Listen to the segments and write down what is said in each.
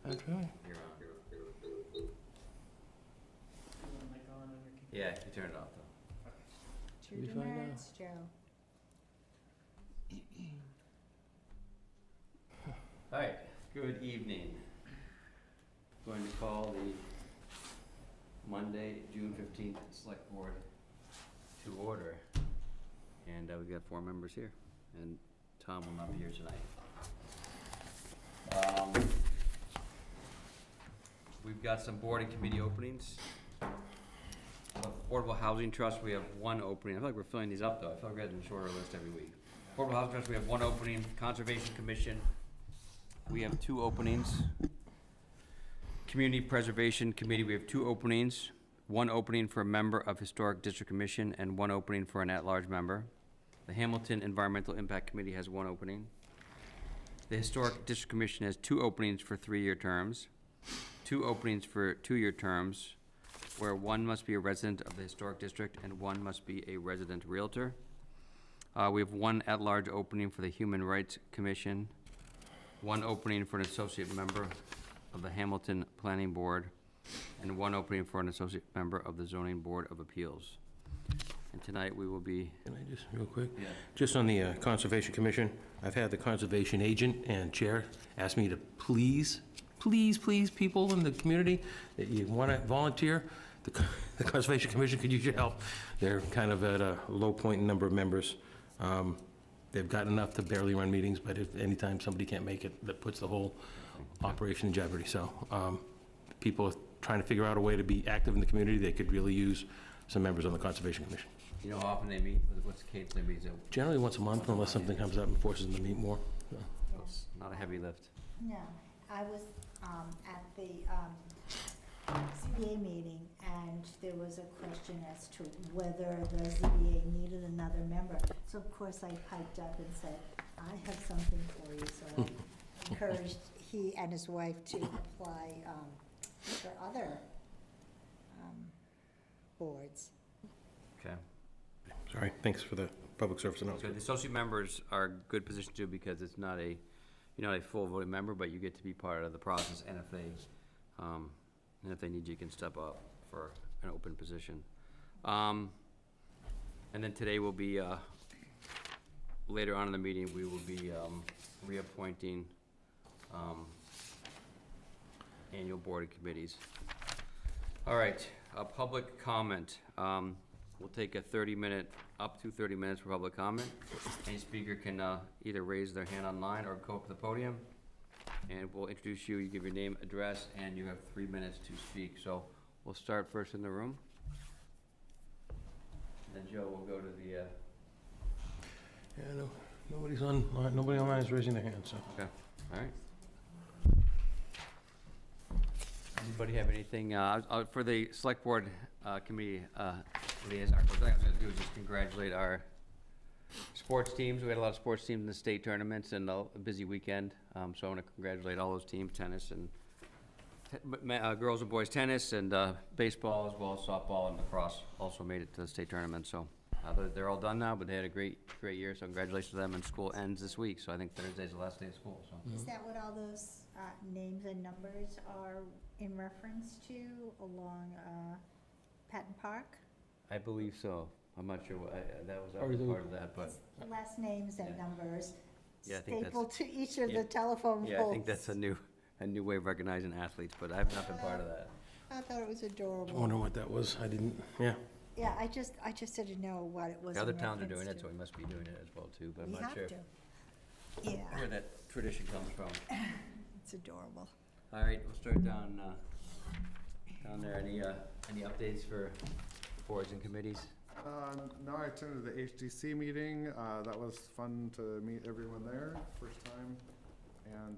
That's right. You're on. Mic on and we can- Yeah, you turn it off though. We Two find out. minutes, Joe. All right, good evening. Going to call the Monday, June 15th Select Board to order. And we've got 4 members here, and Tom will not be here tonight. We've got some board and committee openings. Affordable Housing Trust, we have 1 opening. I feel like we're filling these up though. I feel like we're getting a shorter list every week. Affordable Housing Trust, we have 1 opening. Conservation Commission, we have 2 openings. Community Preservation Committee, we have 2 openings. 1 opening for a member of Historic District Commission and 1 opening for an at-large member. The Hamilton Environmental Impact Committee has 1 opening. The Historic District Commission has 2 openings for 3-year terms, 2 openings for 2-year terms, where 1 must be a resident of the Historic District and 1 must be a resident realtor. We have 1 at-large opening for the Human Rights Commission, 1 opening for an associate member of the Hamilton Planning Board, and 1 opening for an associate member of the Zoning Board of Appeals. And tonight we will be. Can I just, real quick? Yeah. Just on the Conservation Commission, I've had the conservation agent and chair ask me to please, people in the community, that you want to volunteer, the Conservation Commission could use your help. They're kind of at a low point in number of members. They've got enough to barely run meetings, but if anytime somebody can't make it, that puts the whole operation in jeopardy. So people are trying to figure out a way to be active in the community. They could really use some members on the Conservation Commission. You know how often they meet? What's the cadence they meet? Is it- Generally once a month, unless something comes up and forces them to meet more. So. It's not a heavy lift. No, I was at the ZBA meeting, and there was a question as to whether the ZBA needed another member. So of course I piped up and said, I have something for you, so I encouraged he and his wife to apply for other boards. Okay. Sorry, thanks for the public service So announcement. the associate members are a good position too, because it's not a, you're not a full voting member, but you get to be part of the process, and if they need you, can step up for an open position. And then today will be, later on in the meeting, we will be reappointing annual board and committees. All right, public comment. We'll take a 30-minute, up to 30 minutes for public comment. Any speaker can either raise their hand online or go up to the podium, and we'll introduce you. You give your name, address, and you have 3 minutes to speak. So we'll start first in the room. And then Joe will go to the, Yeah, no, nobody online is raising their hand, so. okay, all right. Anybody have anything, for the select board committee liaison, what I was gonna do is just congratulate our sports teams. We had a lot of sports teams in the state tournaments and a busy weekend. So I wanna congratulate all those teams, tennis and, girls and boys tennis and baseball, as well as softball and lacrosse also made it to the state tournament. So they're all done now, but they had a great year, so congratulations to them, and school ends this week, so I think Thursday's the last day of school, so. Is that what all those names and numbers are in reference to along Patton Park? I believe so. I'm not sure what, that was Or the- part of that, but, Last names and Yeah. numbers Yeah, I think that's- stapled to each of yeah. the telephone poles. yeah, I think that's a new way of recognizing athletes, but I've not been part of that. I thought it was I was adorable. wondering what that was. I didn't, yeah. Yeah, I just didn't know what it was The other in towns are reference doing it, to. so we must be doing it as well too, but I'm We not have sure to. Yeah, where that tradition comes from. it's adorable. All right, we'll start down there. Any updates for boards and committees? No, I attended the HDC meeting. That was fun to meet everyone there, first time. And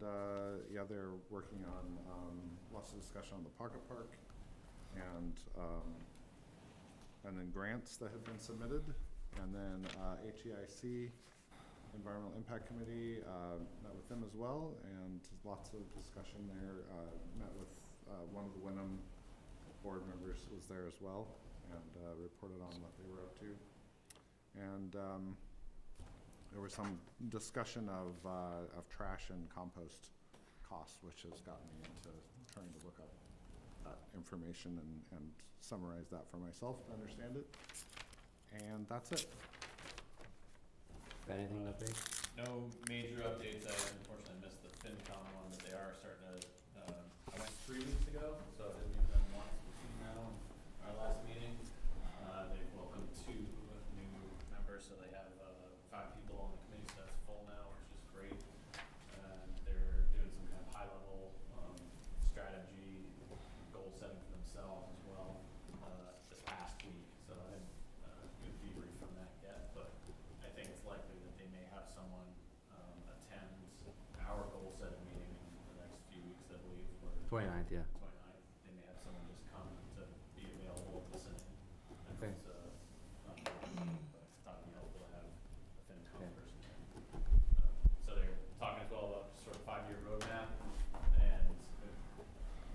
yeah, they're working on lots of discussion on the pocket park and then grants that have been submitted. And then HEIC, Environmental Impact Committee, met with them as well, and lots of discussion there. Met with one of the Wyndham board members was there as well, and reported on what they were up to. And there was some discussion of trash and compost costs, which has gotten me into trying to look up that information and summarize that for myself to understand it. And that's it. Got anything to update? No major updates. I unfortunately missed the FinCom one, but they are starting to, I went 3 weeks ago, so I've been them once between now and our last meeting. They've welcomed 2 new members, so they have 5 people on the committee, so that's full now, which is great. And they're doing some kind of high-level strategy, goal setting for themselves as well this past week. So I haven't good debrief from that yet, but I think it's likely that they may have someone attend our goal setting meeting in the next few weeks, I believe. 29th, yeah. 29th. They may have someone just come to be available, listening. Okay. It's, not important, but I thought it'd be helpful to have a FinCom Okay. person there. So they're talking as well about sort of 5-year roadmap and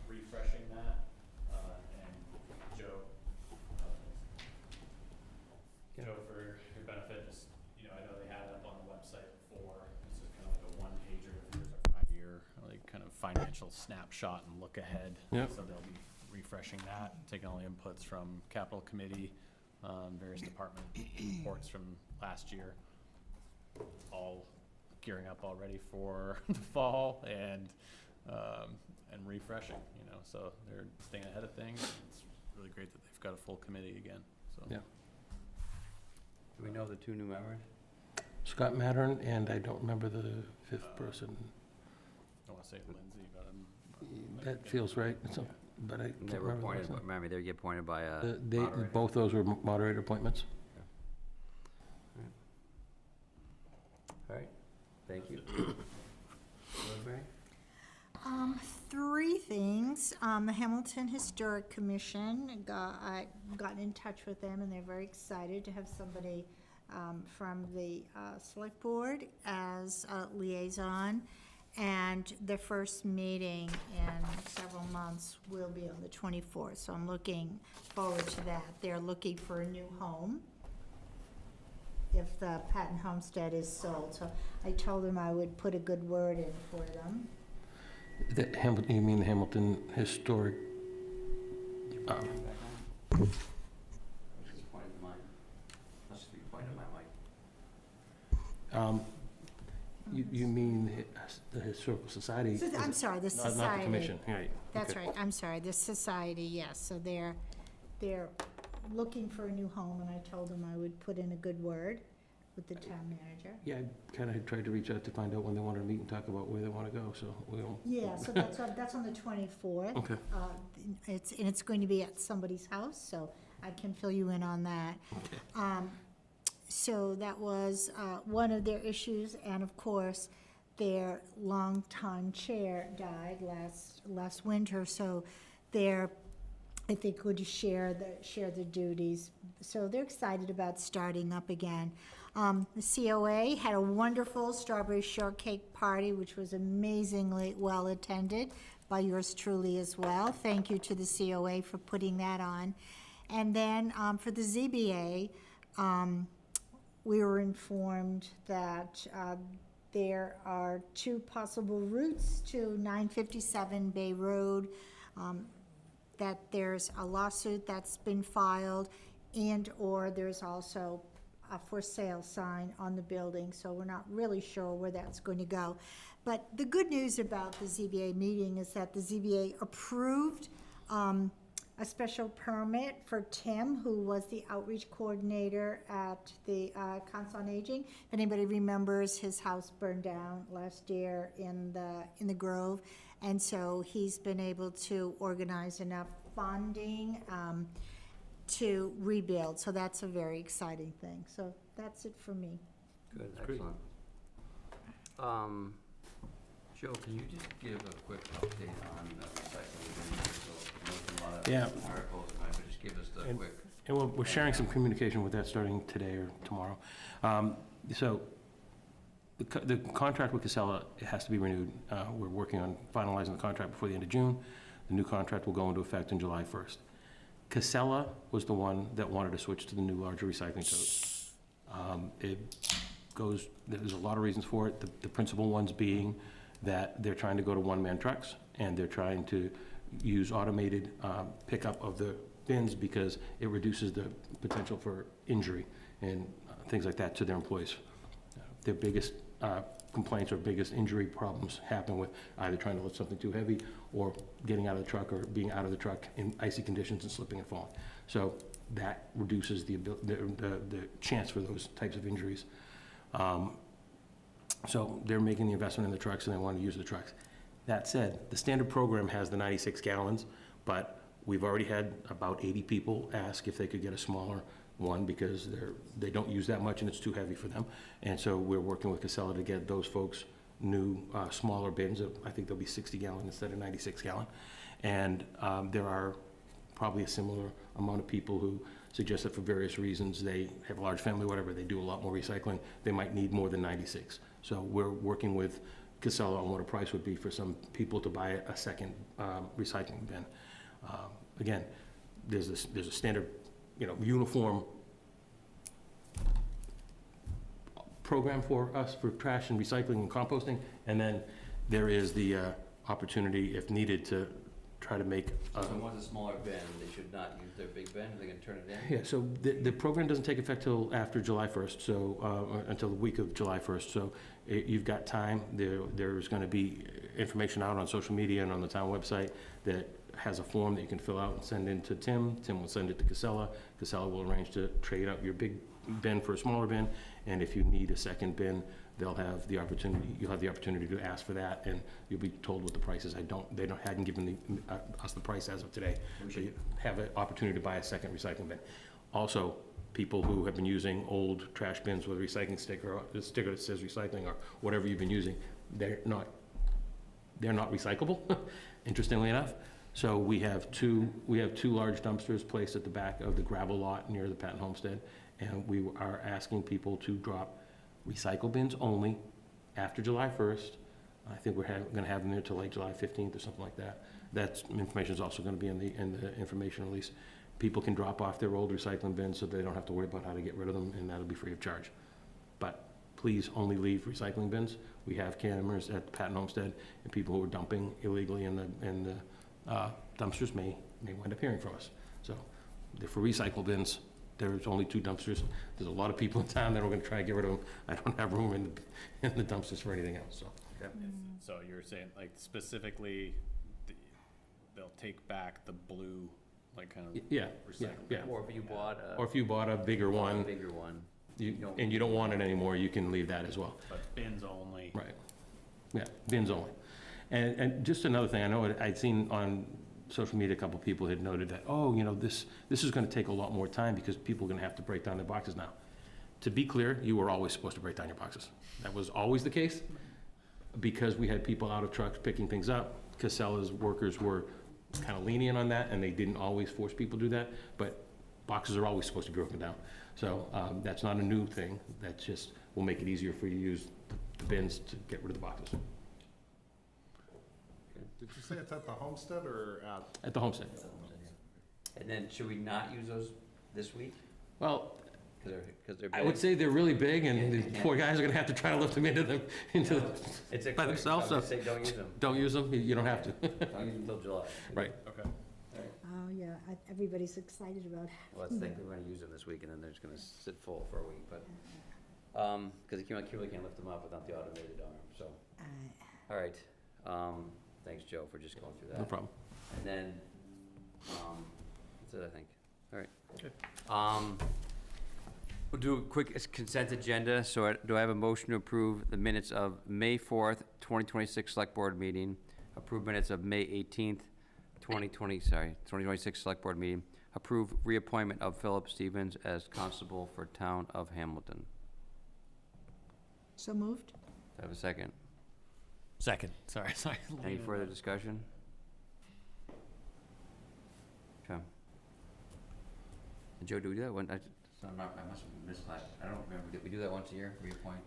refreshing that. And Joe, Yeah. Joe, for your benefit, just, I know they had it up on the website before. This is kind of like a 1-pager. Here's our 5-year, like, kind of financial snapshot and look ahead. Yep. So they'll be refreshing that, taking all the inputs from capital committee, various department reports from last year, all gearing up already for the fall and refreshing, so they're staying ahead of things. It's really great that they've got a full committee again, so. Yeah. Do we know the 2 new members? Scott Mattern, and I don't remember the 5th person. I want to say Lindsay, but I'm. That feels right, so, but I They can't were remember. the appointed, last name. remember, they get appointed by a They, moderator. both those were moderator appointments. All right, thank you. Rosemary? 3 things. The Hamilton Historic Commission, I got in touch with them, and they're very excited to have somebody from the Select Board as a liaison. And the first meeting in several months will be on the 24th, so I'm looking forward to that. They're looking for a new home if the Patton Homestead is sold, so I told them I would put a good word in for them. The Hamilton, you mean the Hamilton Historic? Back on? I was just pointing to mine. Must just be pointing to my mic. You mean the Historical Society? So I'm sorry, the Not the society. commission, right. That's okay. right, I'm sorry, the society, yes, so they're looking for a new home, and I told them I would put in a good word with the town manager. Yeah, I kind of tried to reach out to find out when they wanted to meet and talk about where they want to go, so we'll. Yeah, so that's on the 24th. Okay. It's going to be at somebody's house, so I can fill you in on that. So that was one of their issues, and of course, their longtime chair died last winter, so I think would share the duties. So they're excited about starting up again. The COA had a wonderful strawberry shortcake party, which was amazingly well attended by yours truly as well. Thank you to the COA for putting that on. And then for the ZBA, we were informed that there are 2 possible routes to 957 Bay Road, that there's a lawsuit that's been filed, and/or there's also a for sale sign on the building, so we're not really sure where that's going to go. But the good news about the ZBA meeting is that the ZBA approved a special permit for Tim, who was the outreach coordinator at the Council on Aging. If anybody remembers, his house burned down last year in the Grove, and so he's been able to organize enough funding to rebuild, so that's a very exciting thing. So that's it for me. Good, Great. excellent. Joe, can you just give a quick update on recycling? Yeah. Articles, but just give us the And- quick. And we're sharing some communication with that starting today or tomorrow. So the contract with Casella, it has to be renewed. We're working on finalizing the contract before the end of June. The new contract will go into effect on July 1st. Casella was the one that wanted to switch to the new larger recycling totes. There's a lot of reasons for it, the principal ones being that they're trying to go to one-man trucks, and they're trying to use automated pickup of the bins because it reduces the potential for injury and things like that to their employees. Their biggest complaints or biggest injury problems happen with either trying to lift something too heavy or getting out of the truck or being out of the truck in icy conditions and slipping and falling. So that reduces the chance for those types of injuries. So they're making the investment in the trucks and they want to use the trucks. That said, the standard program has the 96 gallons, but we've already had about 80 people ask if they could get a smaller one because they don't use that much and it's too heavy for them. And so we're working with Casella to get those folks new, smaller bins. I think they'll be 60 gallon instead of 96 gallon. And there are probably a similar amount of people who suggest that for various reasons, they have a large family, whatever, they do a lot more recycling, they might need more than 96. So we're working with Casella on what a price would be for some people to buy a second recycling bin. Again, there's a standard, uniform program for us for trash and recycling and composting, and then there is the opportunity, if needed, to try to make. So one's a smaller bin, they should not use their big bin, they can turn it in? Yeah, so the program doesn't take effect till after July 1st, so, until the week of July 1st, so you've got time. There's gonna be information out on social media and on the town website that has a form that you can fill out and send in to Tim. Tim will send it to Casella. Casella will arrange to trade out your big bin for a smaller bin, and if you need a second bin, you'll have the opportunity to ask for that, and you'll be told what the price is. They hadn't given us the price as of today. So you have an opportunity to buy a second recycling bin. Also, people who have been using old trash bins with a recycling sticker, the sticker that says recycling or whatever you've been using, they're not recyclable, interestingly enough. So we have two large dumpsters placed at the back of the gravel lot near the Patton Homestead, and we are asking people to drop recycle bins only after July 1st. I think we're gonna have them there till like July 15th or something like that. That information is also gonna be in the information release. People can drop off their old recycling bins so they don't have to worry about how to get rid of them, and that'll be free of charge. But please only leave recycling bins. We have cameras at Patton Homestead, and people who are dumping illegally in the dumpsters may wind up hearing from us. So they're for recycle bins. There's only 2 dumpsters. There's a lot of people in town that are gonna try to get rid of them. I don't have room in the dumpsters for anything else, so. So you're saying, like, specifically, they'll take back the blue, like, kind of Yeah, recycle. yeah. Or if you bought a. Or if you bought a bigger one, Bigger one. and you don't want it anymore, you can leave that as well. But bins only. Right. Yeah, bins only. And just another thing, I know I'd seen on social media, a couple people had noted that, this is gonna take a lot more time because people are gonna have to break down their boxes now. To be clear, you were always supposed to break down your boxes. That was always the case. Because we had people out of trucks picking things up, Casella's workers were kind of lenient on that, and they didn't always force people to do that, but boxes are always supposed to be broken down. So that's not a new thing, that just will make it easier for you to use the bins to get rid of the boxes. Did you say it's at the homestead or At the homestead. And then should we not use those this week? Well, Cause they're big? I would say they're really big, and the poor guys are gonna have to try to lift them into It's a by quick, themselves, so so- say don't use them. don't use them, you don't have to. Don't use them till July. Right. Okay. Oh, yeah, everybody's excited about Well, let's think we're gonna use them this week and then they're just gonna sit full for a week, but, cause you really can't lift them up without the automated arm, so. Alright, thanks, Joe, for just going through that. No problem. And then, that's it, I think. Alright. We'll do a quick consent agenda, so do I have a motion to approve the minutes of May 4th, 2026 Select Board meeting, approve minutes of May 18th, 2026 Select Board meeting, approve reappointment of Philip Stevens as Constable for Town of Hamilton. So moved? Do I have a second? Second, sorry. Any further discussion? Okay. And Joe, do we do that one? I must have missed that. I don't remember. Did we do that once a year, reappoint,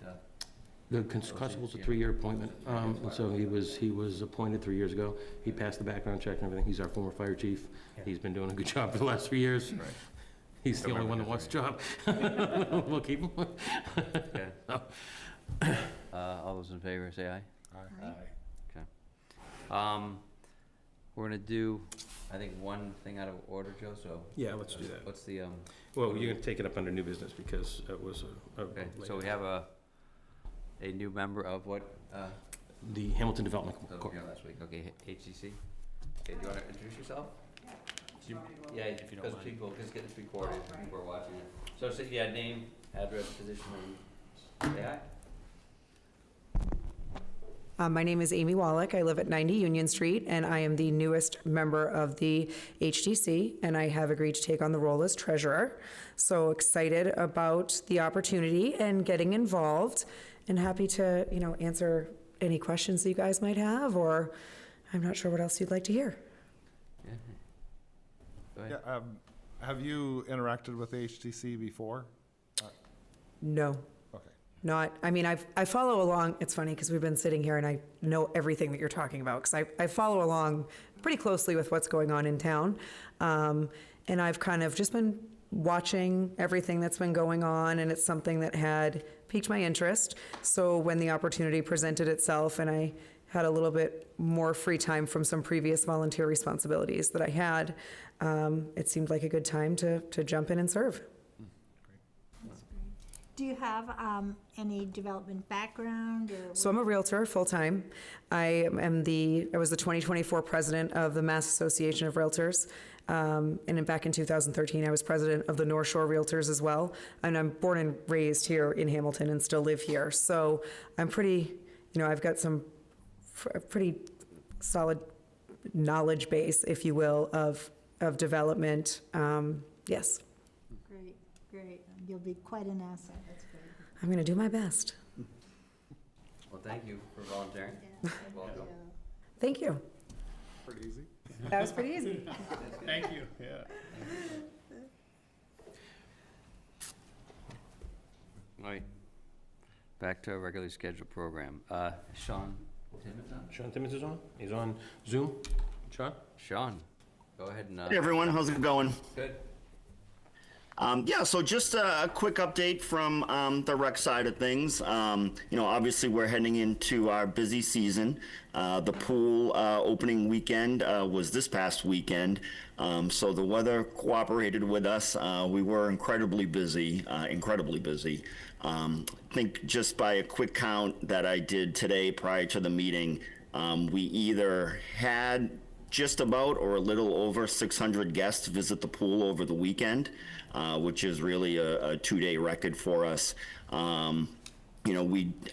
The constable's a 3-year appointment, and so he was appointed 3 years ago. He passed the background check and everything. He's our former fire chief. He's been doing a good job for the last 3 years. Right. He's the only one that wants a job. We'll keep him. Okay. All those in favor, say aye. Aye. Aye. We're gonna do, I think, one thing out of order, Joe, so. Yeah, let's do that. What's the, Well, you're gonna take it up under new business because it was okay, so we have a new member of what, the Hamilton Development that was Corp. here last week, okay, HCC? Okay, do you wanna introduce yourself? Yeah, because people, because it gets recorded, people are watching it. So, yeah, name, address, position, and say hi. My name is Amy Wallach. I live at 90 Union Street, and I am the newest member of the HDC, and I have agreed to take on the role as treasurer. So excited about the opportunity and getting involved, and happy to, answer any questions that you guys might have, or I'm not sure what else you'd like to hear. Yeah. Go ahead. Yeah, have you interacted with HTC before? No. Okay. I follow along. It's funny because we've been sitting here and I know everything that you're talking about because I follow along pretty closely with what's going on in town. And I've kind of just been watching everything that's been going on, and it's something that had piqued my interest. So when the opportunity presented itself and I had a little bit more free time from some previous volunteer responsibilities that I had, it seemed like a good time to jump in and serve. Do you have any development background or? So I'm a realtor full-time. I was the 2024 president of the Mass Association of Realtors. And then back in 2013, I was president of the North Shore Realtors as well. And I'm born and raised here in Hamilton and still live here. So I'm pretty, I've got some pretty solid knowledge base, if you will, of development. Yes, Great, great. You'll be quite an asset. That's great. I'm going to do my best. Well, thank you for volunteering. Yeah, Welcome. Thank you. Pretty easy. That was pretty easy. Thank you, yeah. All right, back to our regularly scheduled program. Sean Timmons on? Sean Timmons is on? He's on Zoom? Sean? Sean, go ahead and, Hey everyone, how's it going? good. Yeah, so just a quick update from the rec side of things. Obviously we're heading into our busy season. The pool opening weekend was this past weekend, so the weather cooperated with us. We were incredibly busy. I think just by a quick count that I did today prior to the meeting, we either had just about or a little over 600 guests visit the pool over the weekend, which is really a 2-day record for us. I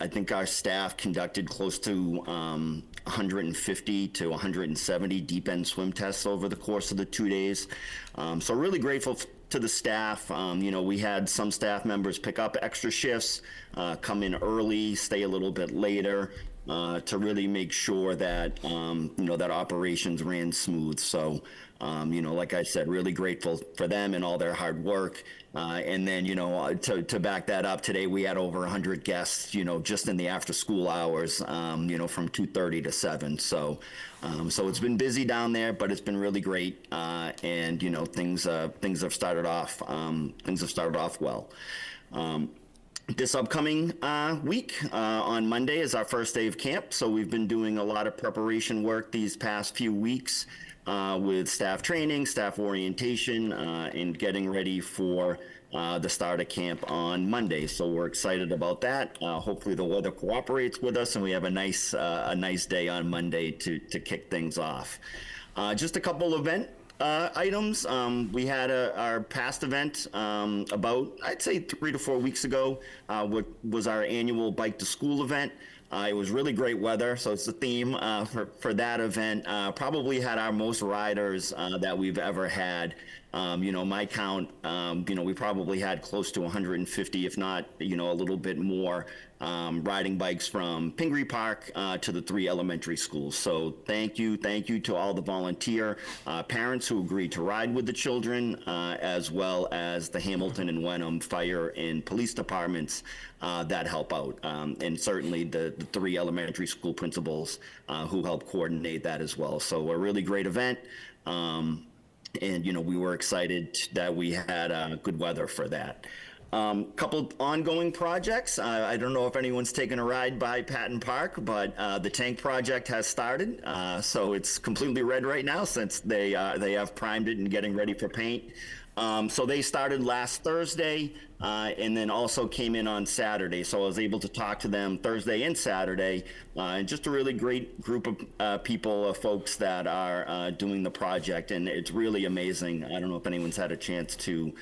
think our staff conducted close to 150 to 170 deep end swim tests over the course of the 2 days. So really grateful to the staff. We had some staff members pick up extra shifts, come in early, stay a little bit later, to really make sure that, that operations ran smooth. So, like I said, really grateful for them and all their hard work. And then, to back that up, today we had over 100 guests, just in the after school hours, from 2:30 to 7. So it's been busy down there, but it's been really great. And, things have started off well. This upcoming week, on Monday, is our first day of camp. So we've been doing a lot of preparation work these past few weeks with staff training, staff orientation, and getting ready for the start of camp on Monday. So we're excited about that. Hopefully the weather cooperates with us and we have a nice day on Monday to kick things off. Just a couple event items. We had our past event about, I'd say 3 to 4 weeks ago, what was our annual Bike to School event. It was really great weather, so it's the theme for that event. Probably had our most riders that we've ever had. My count, we probably had close to 150, if not, a little bit more, riding bikes from Pingree Park to the 3 elementary schools. So thank you to all the volunteer parents who agreed to ride with the children, as well as the Hamilton and Wenham fire and police departments that help out, and certainly the 3 elementary school principals who help coordinate that as well. So a really great event. And, we were excited that we had good weather for that. Couple ongoing projects. I don't know if anyone's taken a ride by Patton Park, but the tank project has started. So it's completely red right now since they have primed it and getting ready for paint. So they started last Thursday and then also came in on Saturday. So I was able to talk to them Thursday and Saturday. And just a really great group of people, folks that are doing the project. And it's really amazing. I don't know if anyone's had a chance to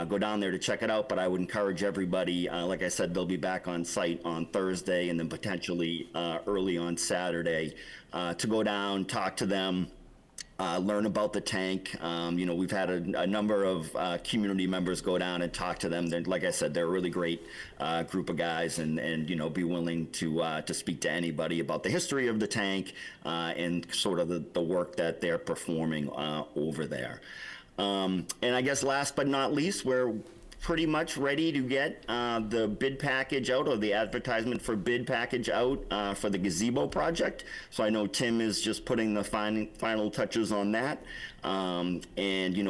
go down there to check it out, but I would encourage everybody. Like I said, they'll be back on site on Thursday and then potentially early on Saturday to go down, talk to them. Learn about the tank. We've had a number of community members go down and talk to them. Like I said, they're a really great group of guys, and be willing to speak to anybody about the history of the tank and sort of the work that they're performing over there. And I guess last but not least, we're pretty much ready to get the bid package out, or the advertisement for bid package out for the gazebo project. So I know Tim is just putting the final touches on that. And,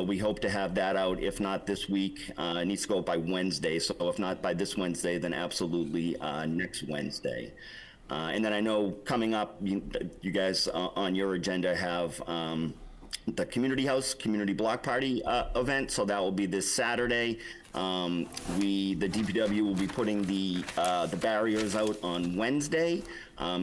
we hope to have that out, if not this week. It needs to go by Wednesday. So if not by this Wednesday, then absolutely next Wednesday. And then I know coming up, you guys on your agenda have the Community House Community Block Party event. So that will be this Saturday. The DPW will be putting the barriers out on Wednesday.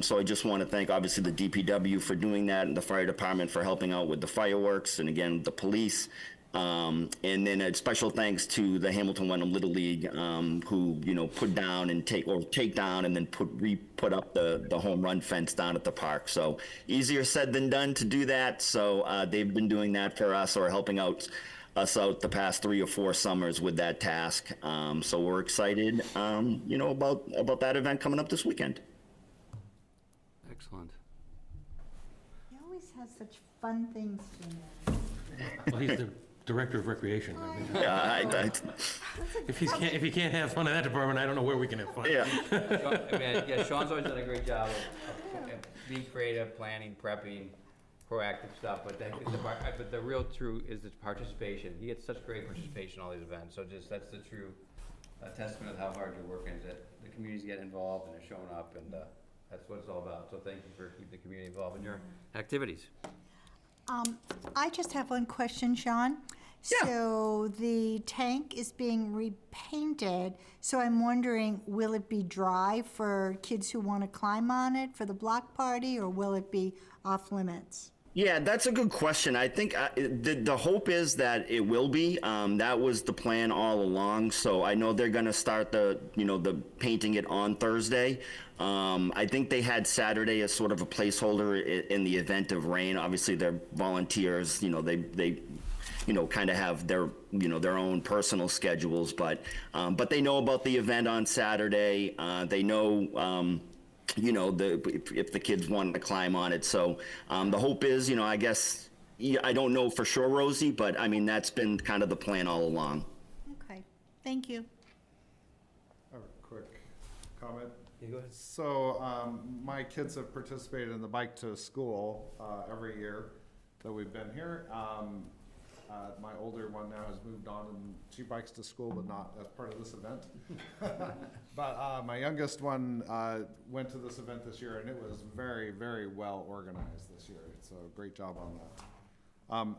So I just want to thank, obviously, the DPW for doing that, and the fire department for helping out with the fireworks, and again, the police. And then a special thanks to the Hamilton Wenham Little League, who, put down and take down and then put up the home run fence down at the park. So easier said than done to do that. So they've been doing that for us, or helping us out the past 3 or 4 summers with that task. So we're excited, about that event coming up this weekend. Excellent. He always has such fun things to do. Well, he's the Director of Recreation. I mean, Yeah, if he can't have fun in that department, I don't know where we can have fun. yeah. Sean's always done a great job of being creative, planning, prepping, proactive stuff, but the real true is the participation. He gets such great participation in all these events, so that's the true testament of how hard you're working, is that the communities get involved and they're showing up, and that's what it's all about. So thank you for keeping the community involved in your activities. I just have one question, Sean. Yeah. So the tank is being repainted, so I'm wondering, will it be dry for kids who want to climb on it for the block party, or will it be off limits? Yeah, that's a good question. I think the hope is that it will be. That was the plan all along. So I know they're going to start the painting it on Thursday. I think they had Saturday as sort of a placeholder in the event of rain. Obviously, they're volunteers. They kind of have their own personal schedules, but they know about the event on Saturday. They know. If the kids want to climb on it. So the hope is, I guess, I don't know for sure, Rosie, but I mean, that's been kind of the plan all along. Okay, thank you. I have a quick comment. Yeah, go ahead. So my kids have participated in the Bike to School every year that we've been here. My older one now has moved on and she bikes to school, but not as part of this event. But my youngest one went to this event this year, and it was very, very well organized this year. So great job on that.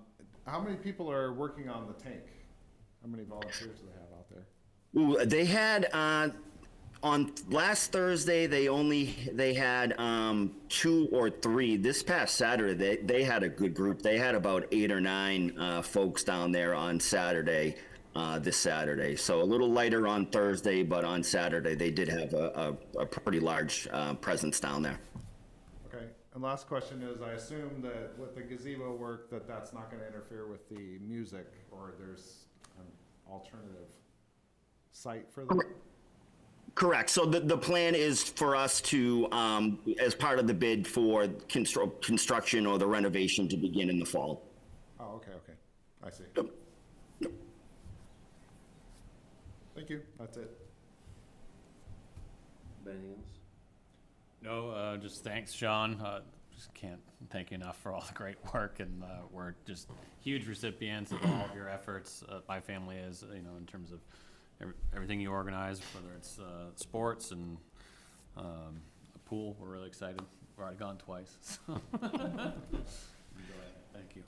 How many people are working on the tank? How many volunteers do they have out there? Ooh, they had on last Thursday. They had 2 or 3. This past Saturday, they had a good group. They had about 8 or 9 folks down there on Saturday. This Saturday, so a little lighter on Thursday, but on Saturday they did have a pretty large presence down there. Okay, and last question is, I assume that with the gazebo work, that's not going to interfere with the music, or there's an alternative site for that? Correct. So the plan is for us to, as part of the bid for construction or the renovation, to begin in the fall. Oh, okay, I see. Thank you, that's it. Anything else? No, just thanks, Sean. Just can't thank you enough for all the great work, and we're just huge recipients of all of your efforts. My family is, in terms of everything you organize, whether it's sports and a pool. We're really excited. We've already gone twice. So. Enjoy it. Thank you.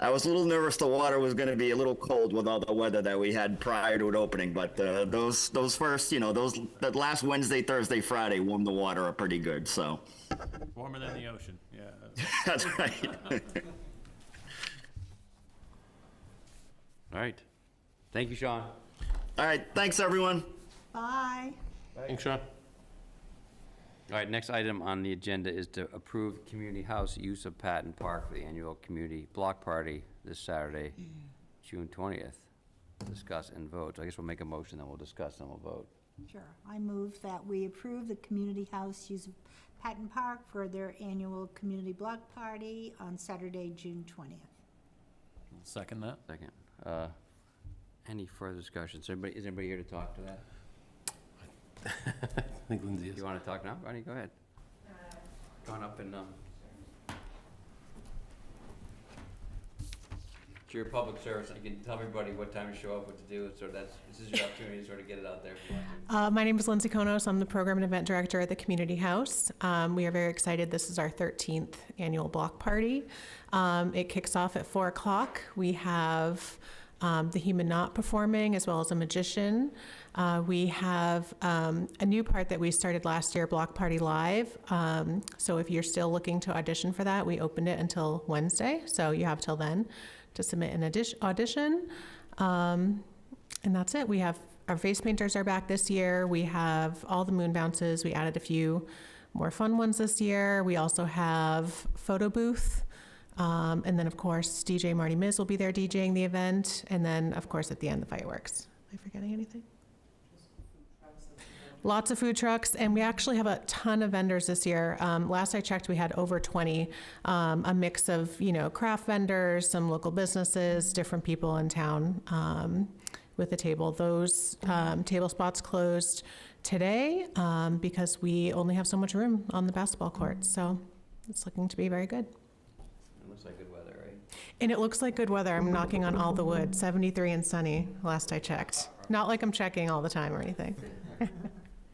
I was a little nervous the water was going to be a little cold with all the weather that we had prior to it opening, but those first, that last Wednesday, Thursday, Friday warmed the water up pretty good, so. Warmer than the ocean. Yeah. That's right. All right. Thank you, Sean. All right, thanks, everyone. Bye. Thanks, Sean. All right, next item on the agenda is to approve Community House use of Patton Park for the annual community block party this Saturday, June 20th. Discuss and vote. So I guess we'll make a motion, then we'll discuss, then we'll vote. Sure. I move that we approve the Community House use of Patton Park for their annual community block party on Saturday, June 20th. Second that. Second. Any further discussion? Is anybody here to talk to that? I think Lindsay Do is. you want to talk now? Ronnie, go ahead. Go on up and, it's your public service, and you can tell everybody what time to show up, what to do, so this is your opportunity to sort of get it out there if you want to. My name is Lindsay Konos. I'm the Program and Event Director at the Community House. We are very excited. This is our 13th annual block party. It kicks off at 4 o'clock. We have the Human Knot performing, as well as a magician. We have a new part that we started last year, Block Party Live. So if you're still looking to audition for that, we opened it until Wednesday, so you have till then to submit an audition. And that's it. We have our face painters are back this year. We have all the moon bounces. We added a few more fun ones this year. We also have photo booth. And then, of course, DJ Marty Miz will be there DJing the event. And then, of course, at the end, the fireworks. Am I forgetting anything? Lots of food trucks, and we actually have a ton of vendors this year. Last I checked, we had over 20, a mix of, craft vendors, some local businesses, different people in town with the table. Those table spots closed today because we only have so much room on the basketball court. So it's looking to be very good. It looks like good weather, right? And it looks like good weather. I'm knocking on all the wood. 73 and sunny, last I checked. Not like I'm checking all the time or anything.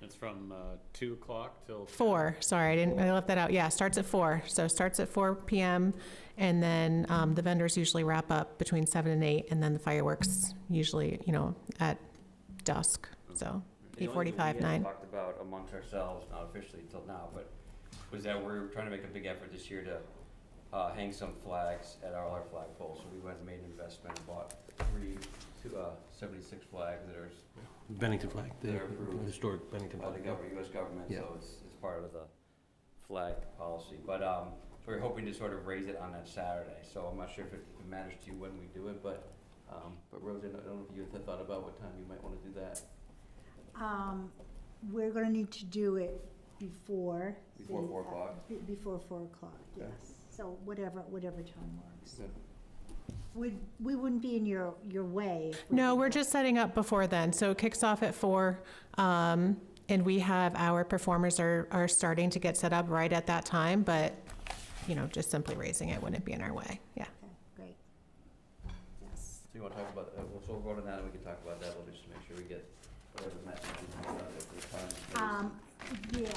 It's from 2 o'clock till 4, sorry, I left that out. Yeah, starts at 4. So it starts at 4 p.m. and then the vendors usually wrap up between 7 and 8, and then the fireworks usually, at dusk. So The only thing 8:45, we 9. had talked about amongst ourselves, not officially till now, but was that we're trying to make a big effort this year to hang some flags at all our flagpoles. So we went and made an investment and bought 76 flags that are Bennington flag, the They're approved historic Bennington by the flag. US government, Yeah. so it's part of the flag policy. But, so we're hoping to sort of raise it on that Saturday, so I'm not sure if it matters to you when we do it, but Rosie, I don't know if you had thought about what time you might wanna do that. We're gonna need to do it before. Before the, 4 o'clock? Before 4 o'clock, yes. So whatever time works. Good. We wouldn't be in your way. if we No, did we're that. just setting up before then. So it kicks off at 4, and we have our performers are starting to get set up right at that time, but, just simply raising it wouldn't be in our way. Yeah. Okay, great. Yes. So you wanna talk about, we'll vote on that, and we can talk about that, we'll just make sure we get whatever message we want out at the time. Yeah,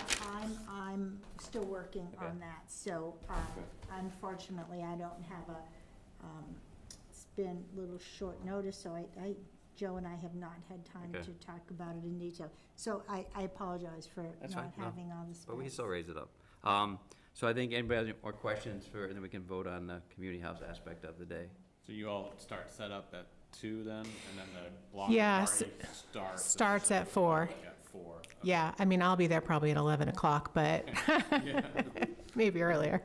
I'm still working Okay. on that, so, unfortunately, I don't have it's been a little short notice, so Joe and I have not had time Okay. to talk about it in detail. So I apologize for That's not fine, no. having all the specs. But we can still raise it up. So I think anybody has any more questions and then we can vote on the community house aspect of the day. So you all start set up at 2 then, and then the block Yes, party starts at 4. At 4. Okay. Yeah, I mean, I'll be there probably at 11 o'clock, but maybe earlier.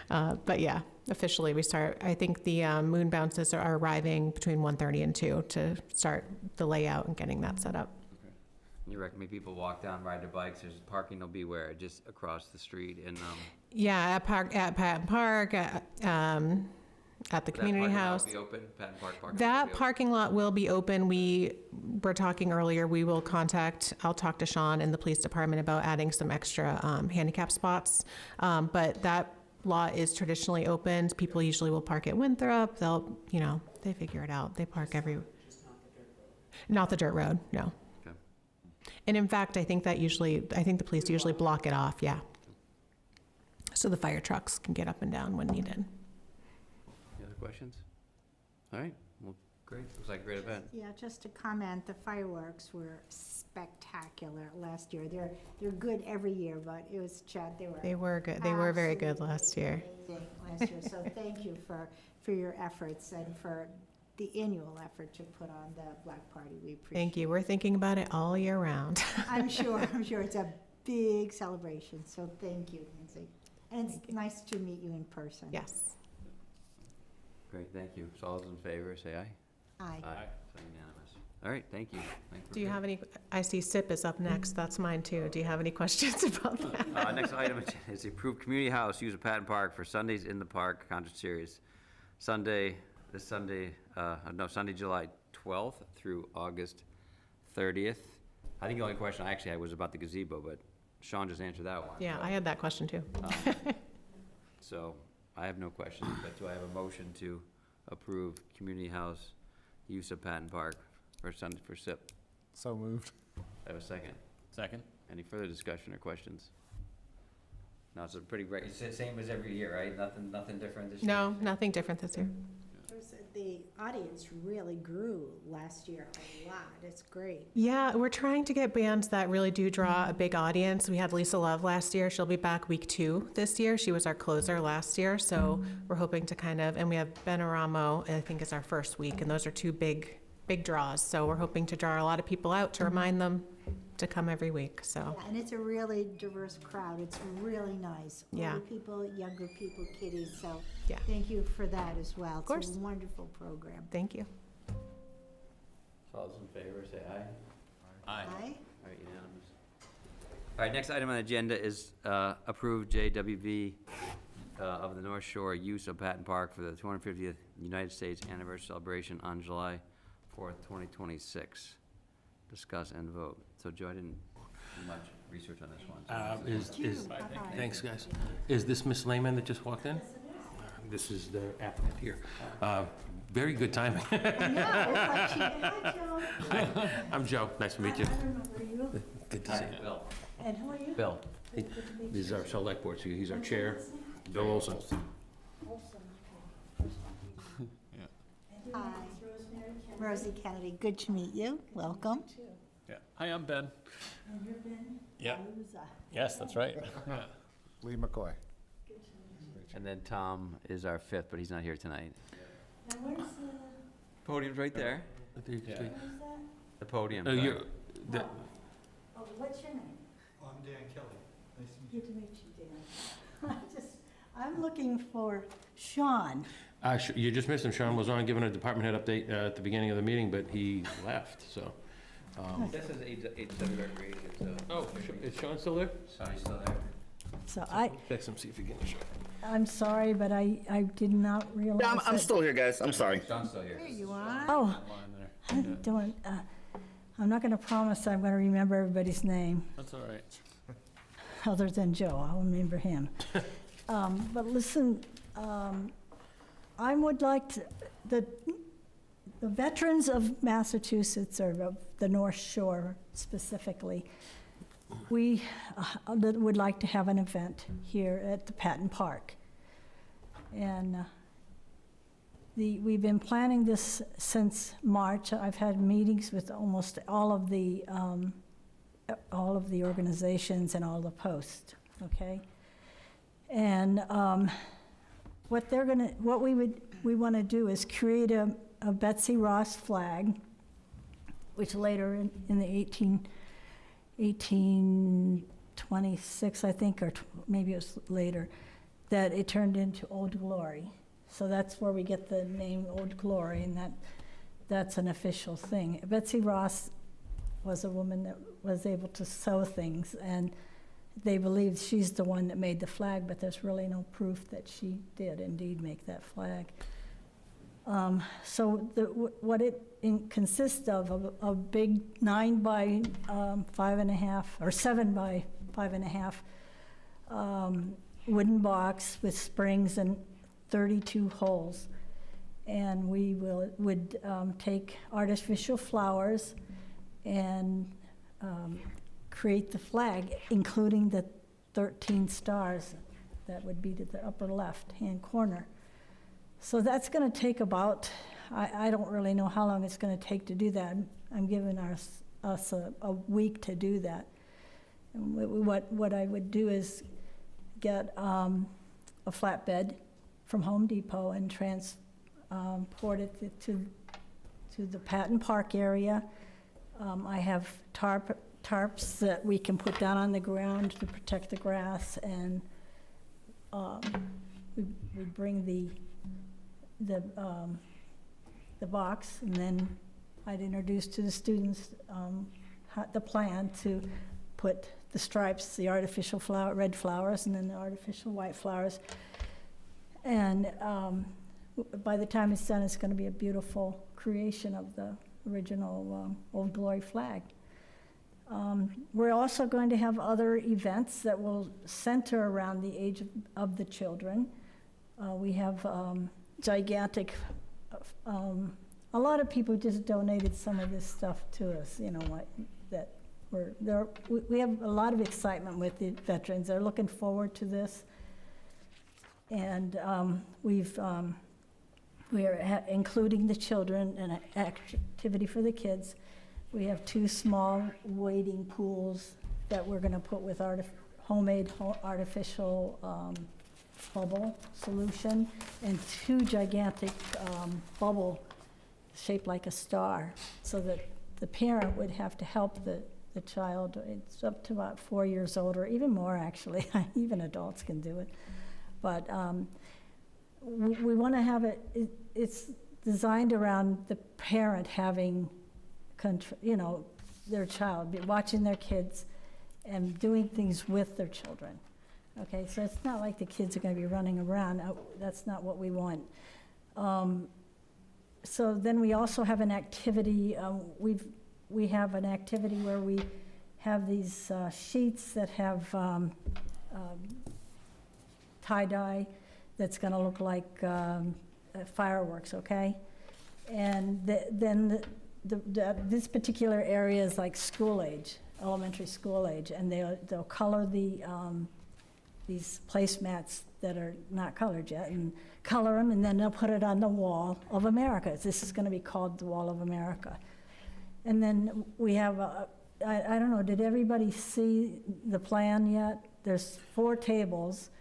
But yeah, officially we start, I think the moon bounces are arriving between 1:30 and 2 to start the layout and getting that set up. You recommend people walk down, ride their bikes, there's parking, they'll be where, just across the street and, Yeah, at Patton Park, at the community house. That parking lot will be open, Patton Park parking lot will That be open? parking lot will be open. We were talking earlier, I'll talk to Sean and the police department about adding some extra handicap spots. But that lot is traditionally opened. People usually will park at Winthrop. They figure it out. They park everywhere. Not the dirt road, no. Okay. And in fact, I think the police usually block it off, yeah. So the fire trucks can get up and down when needed. Any other questions? All right, well, great, looks like a great event. Yeah, just to comment, the fireworks were spectacular last year. They're good every year, but it was, Chad, They were good, they were very good last year. amazing last year. So thank you for your efforts and for the annual effort to put on the Black Party. We appreciate it. Thank you, we're thinking about it all year round. I'm sure it's a big celebration, so thank you, Lindsay. And it's nice to meet you in person. Yes. Great, thank you. So all those in favor, say aye. Aye. So unanimous. All right, thank you. Do you have any, I see SIP is up next, that's mine too. Do you have any questions about that? Next item is the approved community house use of Patton Park for Sundays in the Park concert series. Sunday, Sunday, July 12th through August 30th. I think the only question I actually had was about the gazebo, but Sean just answered that one. Yeah, so, I had that question too. So I have no questions, but do I have a motion to approve community house use of Patton Park for Sunday for SIP? So moved. I have a second. Second? Any further discussion or questions? No, it's a pretty great, it's the same as every year, right? Nothing different this year? No, nothing different this year. The audience really grew last year a lot. It's great. Yeah, we're trying to get bands that really do draw a big audience. We had Lisa Love last year. She'll be back week 2 this year. She was our closer last year, so we're hoping to and we have Benaramo, I think is our first week, and those are 2 big draws. So we're hoping to draw a lot of people out to remind them to come every week, so. Yeah, and it's a really diverse crowd. It's really nice. Yeah. Older people, younger people, kiddies, so Yeah. thank you for that as well. course. It's a wonderful program. Thank you. So all those in favor, say aye. Aye. Aye? All right, unanimous. All right, next item on the agenda is approved JWV of the North Shore use of Patton Park for the 250th United States Anniversary Celebration on July 4th, 2026. Discuss and vote. So Joe, I didn't do much research on this one. Thanks, guys. Is this Miss Lehman that just walked in? This is the applicant here. Very good timing. I know, it's like hi, Joe. I'm Joe, nice to meet you. I remember you. Good to see Hi, you. Bill. And who are you? Bill. This is our select board, so he's our chair, Bill Olson. Hi. Rosie Kennedy, good to meet you. Welcome. Yeah. Hi, I'm Ben. And you're Ben Yeah. Galuza. Yes, that's right. Yeah. Lee McCoy. And then Tom is our 5th, but he's not here tonight. And where's Podium's right there. Yeah. where's that? The podium. Oh, you're, the- Oh, what's your name? I'm Dan Kelly. Nice to meet Good to meet you, Dan. I'm looking for Sean. you just missed him. Sean was on giving a department head update at the beginning of the meeting, but he left, so. This is 8/7 recreation, so. Oh, is Sean still there? Sonny's still there? So Text him, see if he can show. I'm sorry, but I did not realize. Yeah, I'm that- still here, guys. I'm sorry. John's still here. There you are. Oh. Oh, Line there. I don't, I'm not gonna promise I'm gonna remember everybody's name, That's all right. other than Joe. I'll remember him. But listen, I would like to, the veterans of Massachusetts, or of the North Shore specifically, we would like to have an event here at the Patton Park. And we've been planning this since March. I've had meetings with almost all of the organizations and all the posts, okay? And what we want to do is create a Betsy Ross flag, which later in the 1826, I think, or maybe it was later, that it turned into Old Glory. So that's where we get the name Old Glory, and that's an official thing. Betsy Ross was a woman that was able to sew things, and they believe she's the one that made the flag, but there's really no proof that she did indeed make that flag. So what it consists of a big 9 by 5.5 or 7 by 5.5 wooden box with springs and 32 holes. and we would take artificial flowers and create the flag, including the 13 stars that would be to the upper left-hand corner. So that's going to take about, I don't really know how long it's going to take to do that. I'm giving us a week to do that. And what I would do is get a flatbed from Home Depot and transport it to the Patton Park area. I have tarps that we can put down on the ground to protect the grass, and we bring the box, and then I'd introduce to the students the plan to put the stripes, the artificial red flowers, and then the artificial white flowers. And by the time it's done, it's going to be a beautiful creation of the original Old Glory flag. We're also going to have other events that will center around the age of the children. We have gigantic, a lot of people just donated some of this stuff to us, you know, that we have a lot of excitement with the veterans. They're looking forward to this. And we are including the children in an activity for the kids. We have 2 small wading pools that we're going to put with homemade artificial bubble solution, and 2 gigantic bubble shaped like a star, so that the parent would have to help the child. It's up to about 4 years old, or even more actually. Even adults can do it. But we want to have it's designed around the parent having their child, watching their kids and doing things with their children. Okay, so it's not like the kids are going to be running around. That's not what we want. So then we also have an activity. We have an activity where we have these sheets that have tie-dye that's going to look like fireworks, okay? And then this particular area is like school age, elementary school age, and they'll color these placemats that are not colored yet, and color them, and then they'll put it on the Wall of America. This is going to be called the Wall of America. And then we have, I don't know, did everybody see the plan yet? There's 4 tables.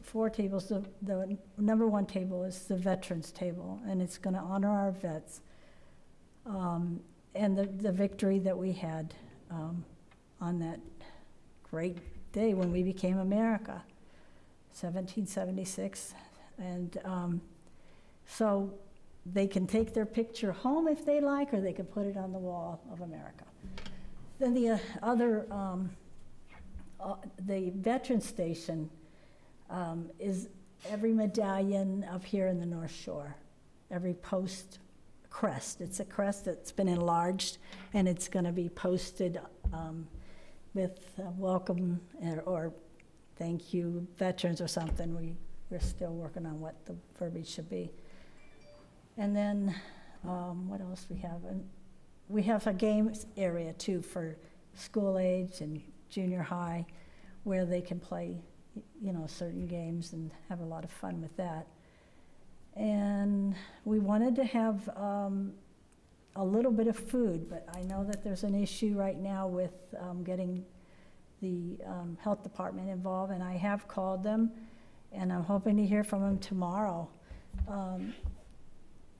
4 tables. The number 1 table is the veterans table, and it's going to honor our vets and the victory that we had on that great day when we became America, 1776. And so they can take their picture home if they like, or they can put it on the Wall of America. Then the other, the Veterans Station is every medallion up here in the North Shore, every post crest. It's a crest that's been enlarged, and it's going to be posted with welcome or thank you veterans or something. We're still working on what the verbiage should be. And then what else we have? And we have a games area too for school age and junior high, where they can play, certain games and have a lot of fun with that. And we wanted to have a little bit of food, but I know that there's an issue right now with getting the health department involved, and I have called them, and I'm hoping to hear from them tomorrow.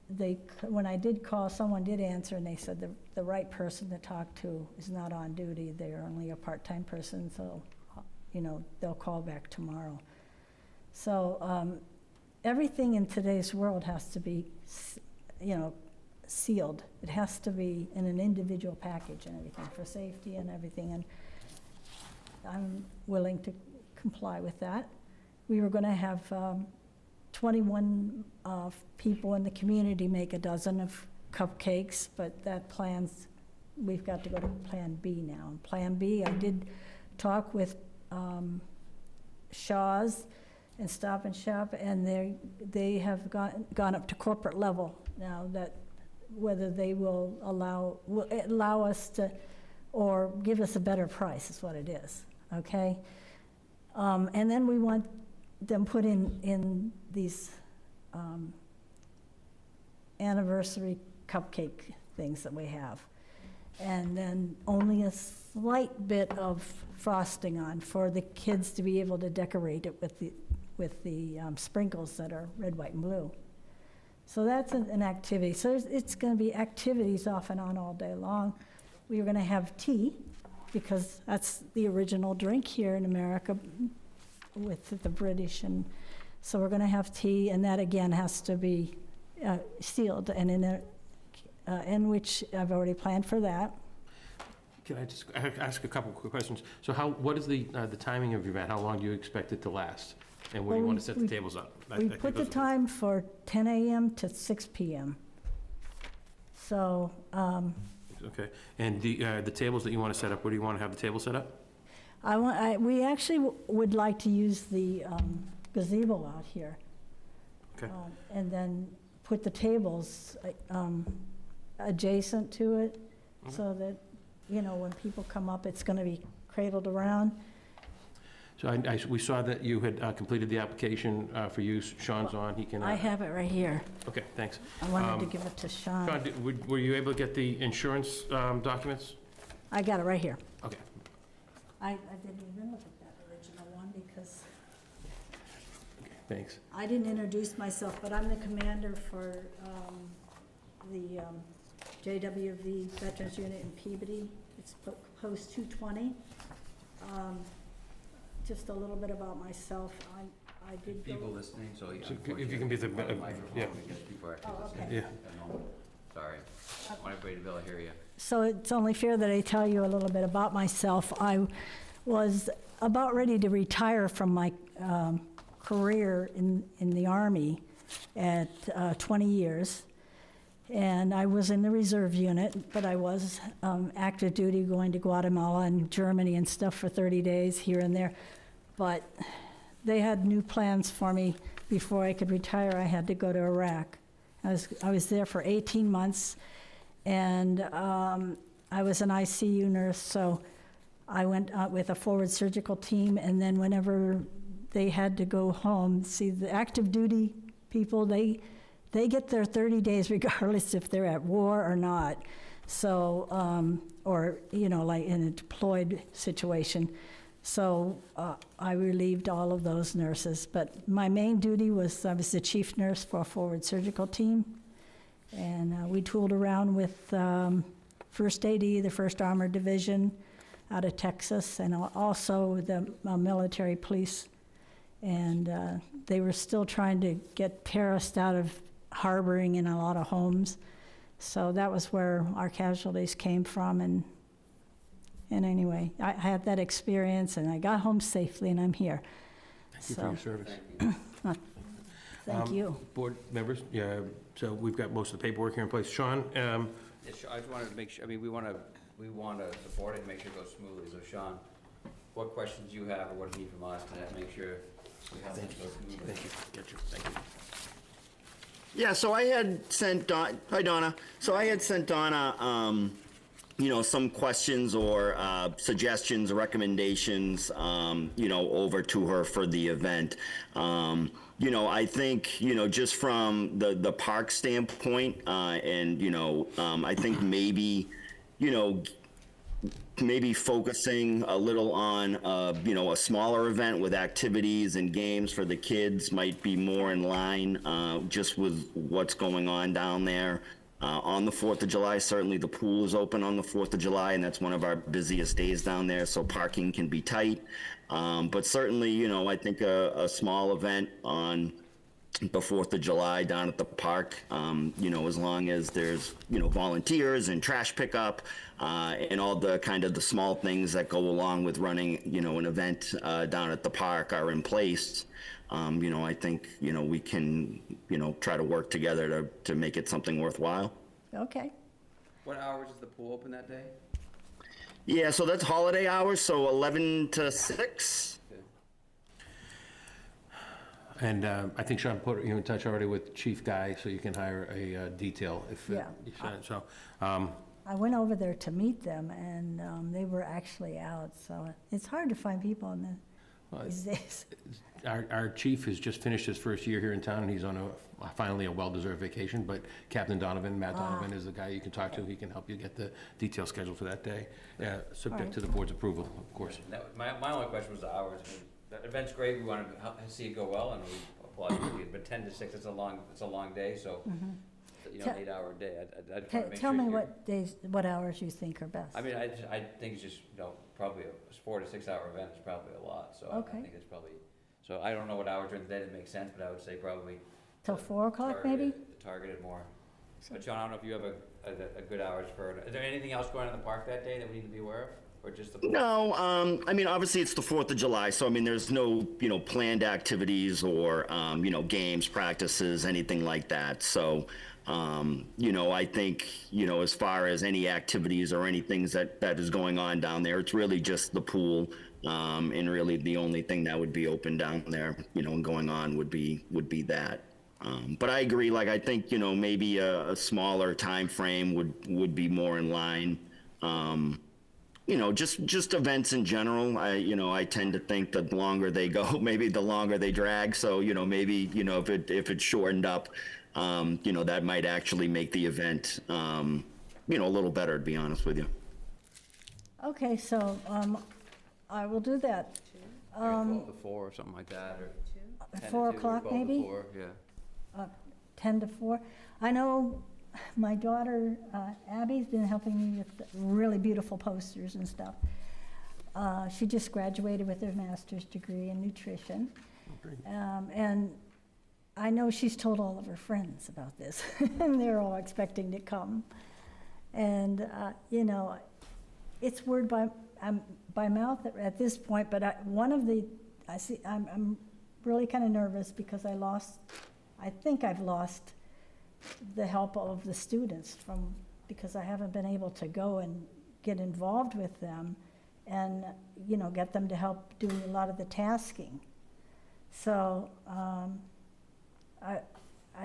When I did call, someone did answer, and they said the right person to talk to is not on duty. They're only a part-time person, so they'll call back tomorrow. So everything in today's world has to be, sealed. It has to be in an individual package and everything for safety and everything, and I'm willing to comply with that. We were going to have 21 people in the community make a dozen of cupcakes, but we've got to go to Plan B now. And Plan B, I did talk with Shaw's and Stop and Shop, and they have gone up to corporate level now, that whether they will allow us to, or give us a better price is what it is, okay? And then we want them put in these anniversary cupcake things that we have. And then only a slight bit of frosting on for the kids to be able to decorate it with the sprinkles that are red, white, and blue. So that's an activity. So it's going to be activities off and on all day long. We are going to have tea, because that's the original drink here in America with the British. And so we're going to have tea, and that again has to be sealed and in which I've already planned for that. Can I just ask a couple quick questions? So what is the timing of your event? How long do you expect it to last? And where do you want to set the tables up? We put the time for 10 a.m. to 6 p.m. So, Okay, and the tables that you want to set up, where do you want to have the table set up? we actually would like to use the gazebo out here. Okay. And then put the tables adjacent to it, so that, when people come up, it's going to be cradled around. So we saw that you had completed the application for use. Sean's on, he can... I have it right here. Okay, thanks. I wanted to give it to Sean. Sean, were you able to get the insurance documents? I got it right here. Okay. I didn't even look at that original one, because Thanks. I didn't introduce myself, but I'm the commander for the JWV Veterans Unit in Peabody. It's Post 220. Just a little bit about myself. I did go... People listening, so if you can be the... microphone, yeah. because people are actually Oh, listening. okay. Yeah. Sorry. I want everybody to be able to hear you. So it's only fair that I tell you a little bit about myself. I was about ready to retire from my career in the Army at 20 years. And I was in the reserve unit, but I was active duty, going to Guatemala and Germany and stuff for 30 days here and there. But they had new plans for me. Before I could retire, I had to go to Iraq. I was there for 18 months, and I was an ICU nurse, so I went out with a forward surgical team, and then whenever they had to go home, see, the active duty people, they get their 30 days regardless if they're at war or not. So, or, like in a deployed situation. So I relieved all of those nurses. But my main duty was, I was the chief nurse for a forward surgical team. And we tooled around with 1st AD, the 1st Armored Division out of Texas, and also the military police. And they were still trying to get terrorists out of harboring in a lot of homes. So that was where our casualties came from. And anyway, I had that experience, and I got home safely, and I'm here. Thank you for your service. Thank you. Board members, yeah, so we've got most of the paperwork here in place. Sean, Yeah, I just wanted to make sure, we want to support it and make sure it goes smoothly. So Sean, what questions you have or what do you need from us to make sure we have things go smoothly? thank you. Thank you. Yeah, so I had sent hi Donna. So I had sent Donna, some questions or suggestions, recommendations, over to her for the event. I think, just from the park standpoint, I think maybe, maybe focusing a little on, a smaller event with activities and games for the kids might be more in line just with what's going on down there. On the 4th of July, certainly the pool is open on the 4th of July, and that's one of our busiest days down there, so parking can be tight. But certainly, I think a small event on the 4th of July down at the park, as long as there's, volunteers and trash pickup and all the kind of the small things that go along with running, an event down at the park are in place. I think, we can, try to work together to make it something worthwhile. Okay. What hours is the pool open that day? Yeah, so that's holiday hours, so 11 to 6. And I think Sean put you in touch already with Chief Guy, so you can hire a detail if Yeah. you sign it. So, I went over there to meet them, and they were actually out, so it's hard to find people in these days. our chief has just finished his first year here in town, and he's on finally a well-deserved vacation, but Captain Donovan, Matt Donovan is the guy you can talk to. He can help you get the details scheduled for that day, subject to the board's approval, of course. My only question was the hours. I mean, the event's great, we want to see it go well, and we applaud you, but 10 to 6, it's a long day, so, you know, Tell- 8-hour day. I'd wanna make Tell sure me you're- what hours you think are best. I mean, I think it's just, you know, probably a 4 to 6 hour event is probably a lot, so I Okay. think it's probably, so I don't know what hours during the day that make sense, but I would say probably. Till 4 o'clock, maybe? Targeted more. But John, I don't know if you have a good hours for, is there anything else going on in the park that day that we need to be aware of, or just the? No, I mean, obviously it's the 4th of July, so I mean, there's no, planned activities or, games, practices, anything like that. So, I think, as far as any activities or anything that is going on down there, it's really just the pool. And really the only thing that would be open down there, and going on would be that. But I agree, like, I think, maybe a smaller time frame would be more in line. Just events in general. I tend to think that the longer they go, maybe the longer they drag. So, maybe, if it's shortened up, that might actually make the event, a little better, to be honest with you. Okay, so I will do that. 12 to 4 or something like that, or 10 to 4 2 or o'clock 12 to maybe? 4, yeah. 10 to 4. I know my daughter Abby's been helping me with really beautiful posters and stuff. She just graduated with her master's degree in nutrition. And I know she's told all of her friends about this, and they're all expecting to come. And, it's word by mouth at this point, but I'm really kind of nervous because I think I've lost the help of the students because I haven't been able to go and get involved with them and, get them to help do a lot of the tasking. So, I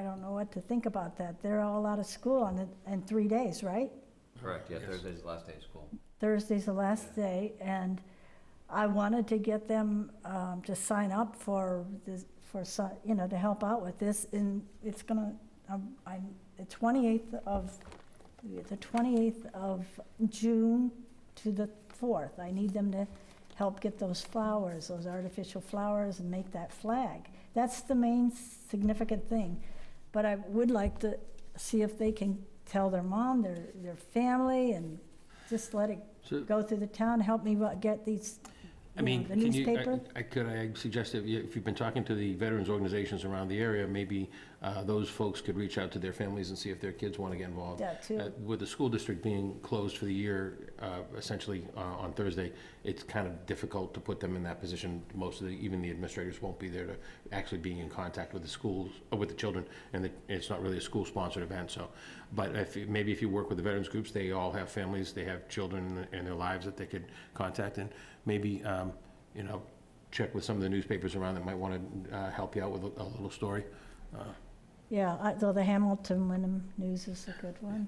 don't know what to think about that. They're all out of school in 3 days, right? Correct, yeah, Thursday's the last day of school. Thursday's the last day, and I wanted to get them to sign up for this, to help out with this. And it's gonna, the 28th of June to the 4th. I need them to help get those flowers, those artificial flowers, and make that flag. That's the main significant thing. But I would like to see if they can tell their mom, their family, and just let it go through the town, help me get these, I mean, the can you, newspaper. I suggest if you've been talking to the veterans organizations around the area, maybe those folks could reach out to their families and see if their kids want to get involved. That too. With the school district being closed for the year, essentially on Thursday, it's kind of difficult to put them in that position. Even the administrators won't be there to actually be in contact with the schools, with the children, and it's not really a school-sponsored event, so. But maybe if you work with the veterans groups, they all have families, they have children in their lives that they could contact, and maybe, check with some of the newspapers around that might want to help you out with a little story. Yeah, though the Hamilton Wyndham News is a good one.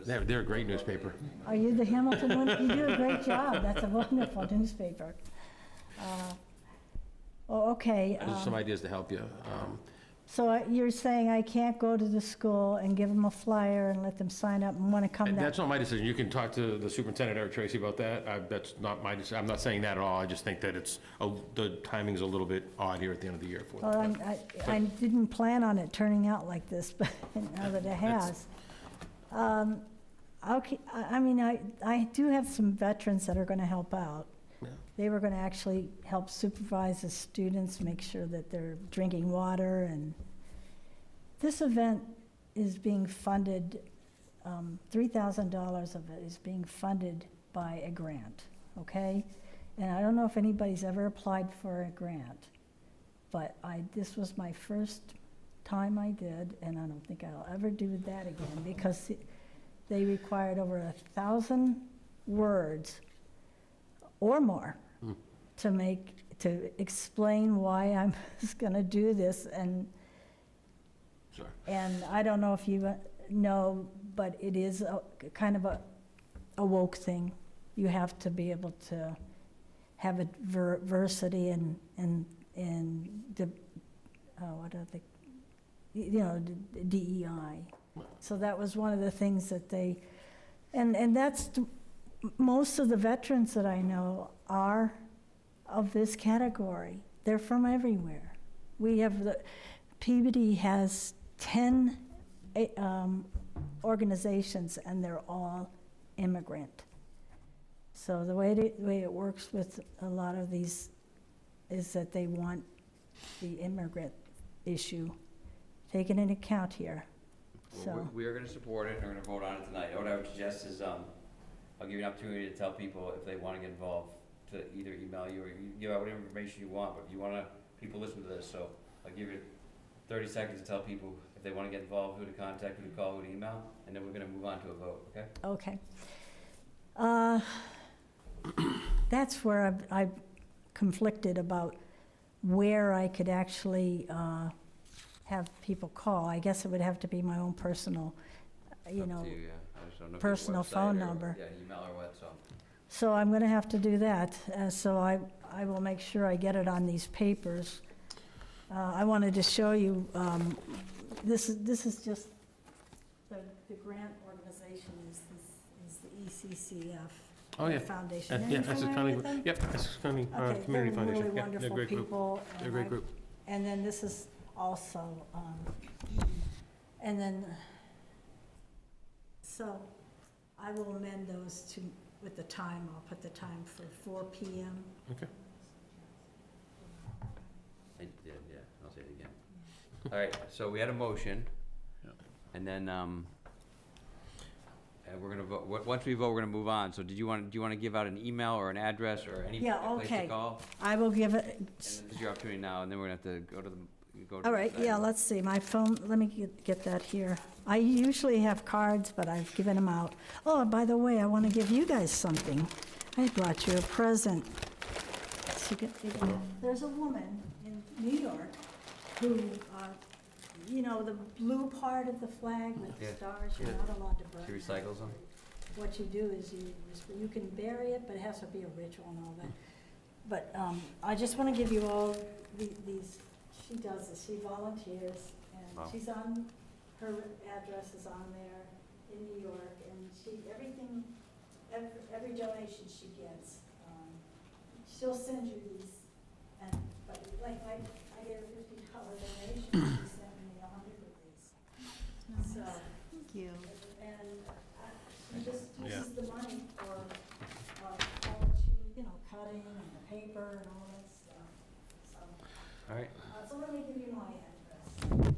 They're a great newspaper. Are you the Hamilton Wyndham? You do a great job. That's a wonderful newspaper. Okay. Just some ideas to help you. So you're saying I can't go to the school and give them a flyer and let them sign up and want to come And that? that's not my decision. You can talk to the superintendent, Eric Tracy, about that. That's not my decision. I'm not saying that at all. I just think that the timing's a little bit odd here at the end of the year for Well, them. I didn't plan on it turning out like this, but now that it has. Okay, I do have some veterans that are going to help out. Yeah. They were going to actually help supervise the students, make sure that they're drinking water. And this event is being funded, $3,000 of it is being funded by a grant, okay? And I don't know if anybody's ever applied for a grant, but this was my first time I did, and I don't think I'll ever do that again because they required over 1,000 words or more to explain why I'm gonna do this, and Sure. and I don't know if you know, but it is a kind of a woke thing. You have to be able to have diversity and the, what are they, you know, DEI. So that was one of the things that they, and that's, most of the veterans that I know are of this category. They're from everywhere. We have Peabody has 10 organizations, and they're all immigrant. So the way it works with a lot of these is that they want the immigrant issue taken into account here. Well, So, we are gonna support it, and we're gonna vote on it tonight. What I would suggest is, I'll give you an opportunity to tell people if they wanna get involved, to either email you or you give out whatever information you want, but you wanna, people listen to this, so I'll give you 30 seconds to tell people if they wanna get involved, who to contact, who to call, who to email, and then we're gonna move on to a vote, okay? okay. That's where I'm conflicted about where I could actually have people call. I guess it would have to be my own personal, you Up know, to you, yeah. I just don't know if you have a personal website phone or- number. Yeah, email or what, so. So I'm gonna have to do that. So I will make sure I get it on these papers. I wanted to show you, this is just, the grant organization is the ECCF. Oh, yeah. Foundation. Are Yeah, you Essex familiar County, with them? yep, Essex County Okay, Community they're Foundation. really Yeah, they're a wonderful great group. people. They're a great group. And then this is also, and then, so I will amend those to, with the time, I'll put the time for 4 PM. Okay. I did, yeah, I'll say it again. All right, so we had a motion, and then, and we're gonna vote, once we vote, we're gonna move on, so do you want to give out an email or an address or any Yeah, place to okay. call? I will give it, And this is your opportunity now, and then we're gonna have to go to the, all right, yeah, let's see, my phone, let me get that here. I usually have cards, but I've given them out. Oh, and by the way, I want to give you guys something. I brought you a present. So there's a woman in New York who, you know, the blue part of the flag with the Yeah. stars, you're Yeah. not allowed to burn. She recycles them? What you do is you can bury it, but it has to be a ritual and all that. But I just want to give you all these, she does this, she volunteers, and Wow. she's on, her address is on there in New York, and everything, every donation she gets, she'll send you these, but like, I get a $50 donation, she sent me 100 of these. So, Thank you. and she just Yeah. uses the money for, all that she, you know, cutting and the paper and all that stuff. So, All right. so let me give you my address.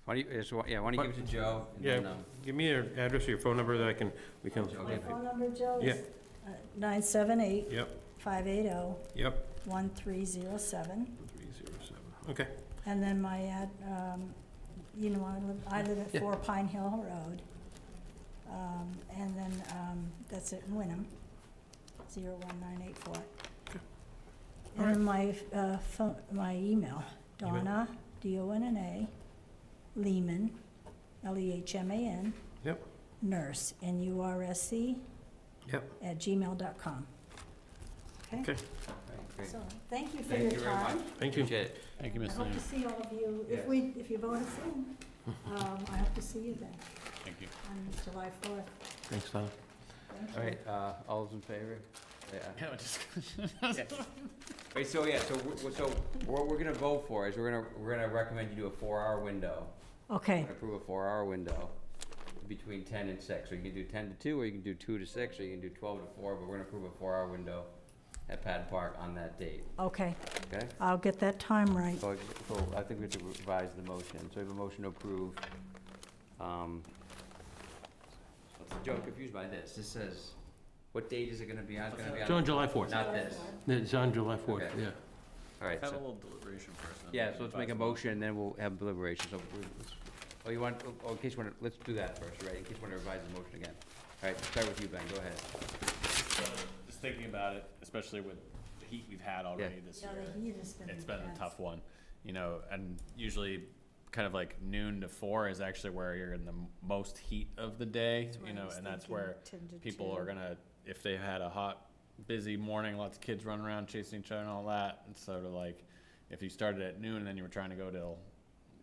Why don't you, why don't you give it to Joe? And Yeah, then, give me your address or your phone number that we can, Joe, My give it. phone number, Joe, Yeah. is 978 yep, 580 yep, 1307. 307. Okay, And then my you know, I live at Yeah. 4 Pine Hill Road. And then, that's it in Wyndham, 01984. And then my, phone, my email, Donna, D-O-N-N-A, Lehman, L-E-H-M-A-N, yep, nurse, N-U-R-S-E, yep, @gmail.com. Okay? okay, All right, great. So, thank you for Thank your you very much. time. thank you. Appreciate it. Thank you, I Ms. hope Lane. to see all of you, Yes. if you vote us in, I hope to see you then Thank you. on July 4th. Thanks, Donna. Thank you. All right, all those in favor? Yeah. Yeah, just. Right, so, yeah, so what we're gonna vote for is we're gonna recommend you do a 4-hour window. We're Okay, gonna approve a 4-hour window between 10 and 6. So you can do 10 to 2, or you can do 2 to 6, or you can do 12 to 4, but we're gonna approve a 4-hour window at Patton Park on that date, okay, okay? I'll get that time right. So I think we have to revise the motion. So we have a motion to approve. Joe, I'm confused by this. This says, what date is it gonna be on? It's gonna be It's on on, July 4th. not this. It's on July 4th, Okay. yeah. All right, Have a so, little deliberation first. then yeah, so let's make a advise motion, and then we'll have deliberation. So, oh, you want, in case you wanna, let's do that first, right? In case you wanna revise the motion again. All right, start with you, Ben, go ahead. So, just thinking about it, especially with heat we've had already this Yeah, year. the heat has been It's been a intense. tough one, you know, and usually kind of like noon to 4 is actually where you're in the most heat of the day, That's why you I know, was and that's thinking where 10 to people 2. are gonna, if they had a hot, busy morning, lots of kids running around chasing each other and all that, and sort of like, if you started at noon and then you were trying to go till,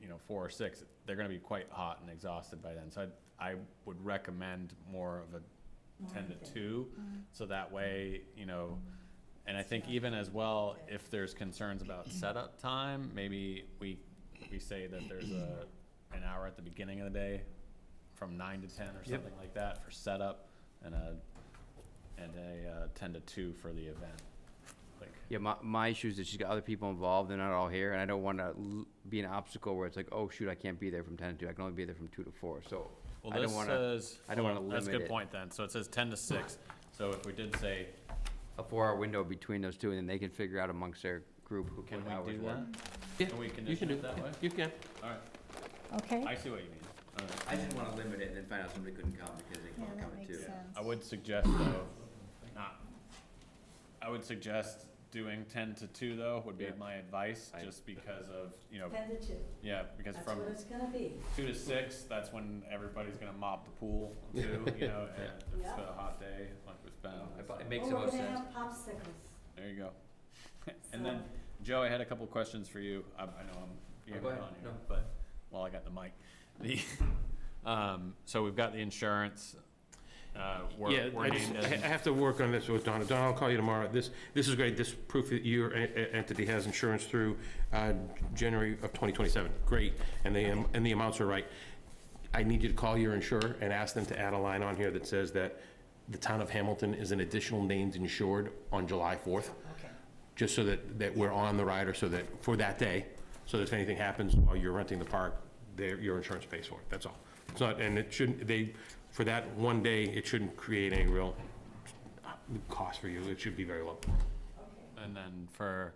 you know, 4 or 6, they're gonna be quite hot and exhausted by then. So I would recommend more of a 10 to 2, so that way, you know, and I think even as well, if there's concerns about setup time, maybe we say that there's an hour at the beginning of the day from 9 to 10 or something like that for setup, and a 10 to 2 for the event. Like, Yeah, my issue is that she's got other people involved, they're not all here, and I don't wanna be an obstacle where it's like, oh, shoot, I can't be there from 10 to 2, I can only be there from 2 to 4, so. well, I don't this wanna- says, I don't wanna that's a limit good it. point then. So it says 10 to 6. So if we did say, A 4-hour window between those two, and then they can figure out amongst their group who can what hours we do work. that? Yeah, Can we you can condition do it that way? You can. All right, Okay? I see what you mean. All right. I didn't wanna limit it and then find out somebody couldn't come because they Yeah, can't come that at makes 2. sense. I would suggest though, I would suggest doing 10 to 2 though, would be Yeah. my advice, I- just because of, you know, 10 to 2, yeah, because that's from what it's gonna be. 2 to 6, that's when everybody's gonna mop the pool too, you know, and if it's Yeah. a hot day like it's been. It makes Oh, the most we're sense. gonna have popsicles. There you go. And then, Joe, I had a couple questions for you. I know you Oh, haven't go been ahead. on here, No. but, well, I got the mic. The, so we've got the insurance, Yeah, we're I just- named I as, have to work on this with Donna. Donna, I'll call you tomorrow. This is great. This proof that your entity has insurance through January of 2027. Great, and the amounts are right. I need you to call your insurer and ask them to add a line on here that says that the town of Hamilton is an additional named insured on July 4th, Okay. just so that we're on the rider, so that, for that day, so that if anything happens while you're renting the park, your insurance pays for it. That's all. It's not, and it shouldn't, for that one day, it shouldn't create any real cost for you. It should be very low. and then for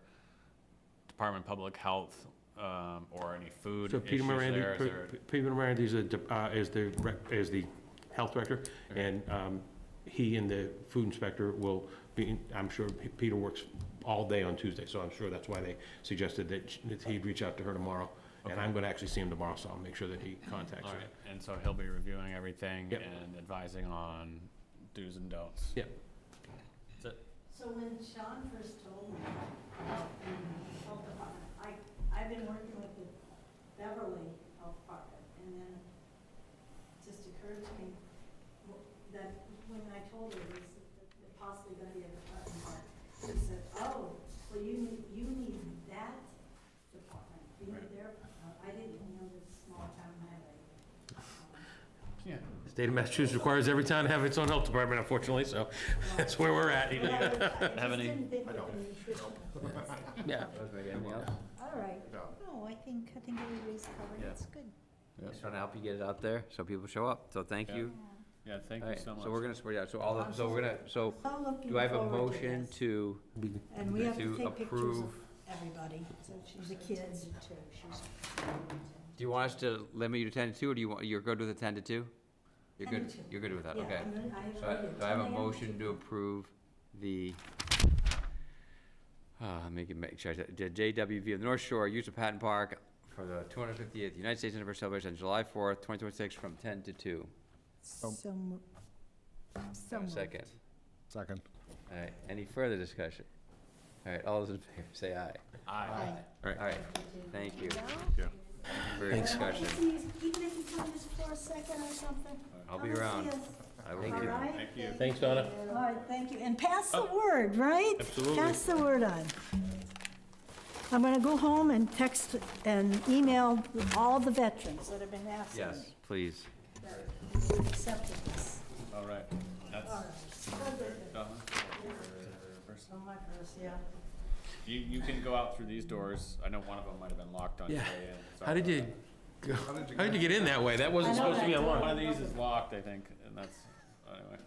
Department of Public Health, or any food So issues Peter Morandi, there, is there? Peter Morandi is the health director, and he and the food inspector will be, I'm sure Peter works all day on Tuesday, so I'm sure that's why they suggested that he'd reach out to her tomorrow. And Okay. I'm gonna actually see him tomorrow, so I'll make sure that he contacts All her. right, and so he'll be reviewing everything Yep. and advising on do's and don'ts. Yep. That's it. So when Sean first told me about the health department, I've been working with the Beverly Health Department, and then it just occurred to me that when I told her this, that possibly gonna be a department part, she said, oh, well, you need that department, you need their, I didn't know this small town highway. Yeah. State of Massachusetts requires every town to have its own health department, unfortunately, so that's where we're at. But I Have just any? didn't think with the nutrition. Yeah. Anything else? All right. No. No, I think everybody's covered, Yeah. it's good. Just trying to help you get it out there so people show up, so thank Yeah. you. Yeah, thank you Alright, so much. so we're gonna spread out, so all of, so we're gonna, so So looking do I have a forward to motion this. to, And we have to to take pictures approve? of everybody, the kids. Do you want us to limit you to 10 to 2, or do you want, you're good with the 10 to 2? You're 10 good, to 2. you're good with that, Yeah, okay. I So I, have do I have a 10 a.m. motion to approve the, make sure, the JWV of the North Shore Use of Patton Park for the 250th United States Anniversary Celebration on July 4th, 2026, from 10 to 2. So moved. Second. Second. All right, any further discussion? All right, all those in favor, say aye. Aye. All right, thank you Yeah. for your Thanks. discussion. Even if you come just for a second or something. I'll be come and see around. us. I will All be. right? Thank you. Thanks, Donna. All right, thank you. And pass the word, right? Absolutely. Pass the word on. I'm gonna go home and text and email all the veterans that have been asking me. Yes, please. that accepted this. All right, that's, All right. Donna, Oh, my purse, yeah. you can go out through these doors. I know one of them might have been locked on your Yeah. way in. Sorry How did about you, that. how did you get in that way? That wasn't I know supposed to be that. unlocked. One of these is locked, I think, and that's, anyway.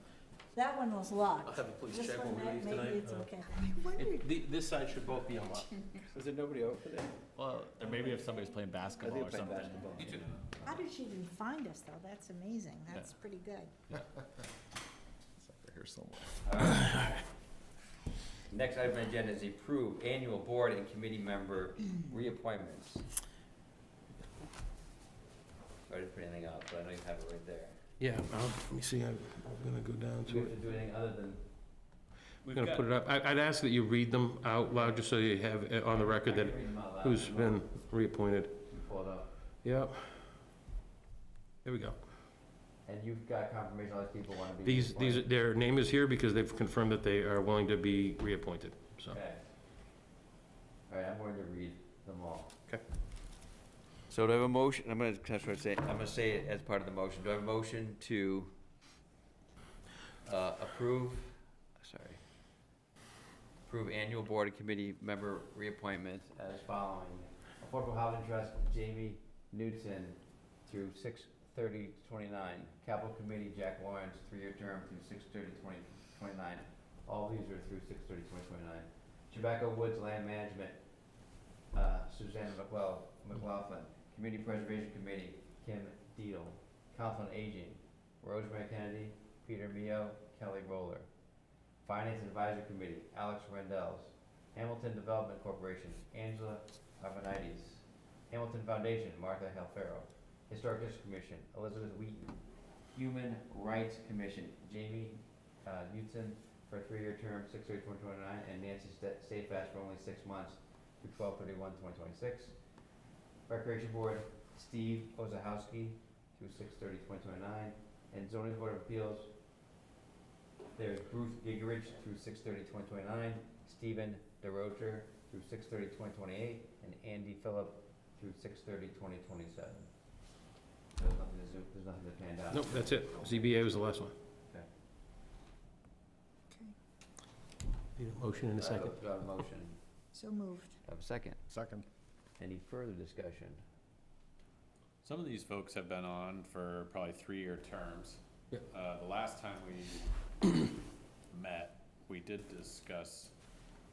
That one was locked. I'll have the police This check one, when we leave maybe tonight. it's okay. I wondered, This side should both be unlocked. Is there nobody over there? Well, or maybe if somebody's playing basketball or playing something. basketball. you know. how did she even find us, though? That's amazing. That's pretty good. Here somewhere. Next item on the agenda is approve annual board and committee member reappointments. Sorry to put anything up, but I know you have it right there. Yeah, let me see, I'm gonna go down Do we to have it. to do anything other than, We've I'm gonna got, put it up. I'd ask that you read them out loud, just so you have it on the record that I can read them out loud. who's been reappointed. You pull it up. Yep. Here we go. And you've got confirmation all these people want to be These, reappointed? their name is here because they've confirmed that they are willing to be reappointed, so. Okay. All right, I'm going to read them all. Okay. So do I have a motion, I'm gonna say it as part of the motion. Do I have a motion to, approve annual board and committee member reappointments as following? Affordable Housing Trust, Jamie Newton through 6/30/29. Capital Committee, Jack Lawrence, 3-year term through 6/30/2029. All these are through 6/30/2029. Tobacco Woods Land Management, Suzanne McLaughlin. Community Preservation Committee, Kim Deal. Council on Aging, Rosemary Kennedy, Peter Mio, Kelly Roller. Finance Advisory Committee, Alex Rendels. Hamilton Development Corporation, Angela Arvanites. Hamilton Foundation, Martha Halfero. Historic District Commission, Elizabeth Wheaton. Human Rights Commission, Jamie Newton for a 3-year term, 6/30/2029, and Nancy Stayfast for only 6 months through 12/31/2026. Recreation Board, Steve Ozahowski through 6/30/2029, and Zoning Board of Appeals, there's Bruce Gigerich through 6/30/2029, Stephen DeRocher through 6/30/2028, and Andy Phillip through 6/30/2027. There's nothing to hand out. Nope, that's it. ZBA was the last one. Okay. Need a motion in a second. Do I have a motion? So moved. Do I have a second? Second. Any further discussion? some of these folks have been on for probably 3-year terms. Yeah. The last time we met, we did discuss,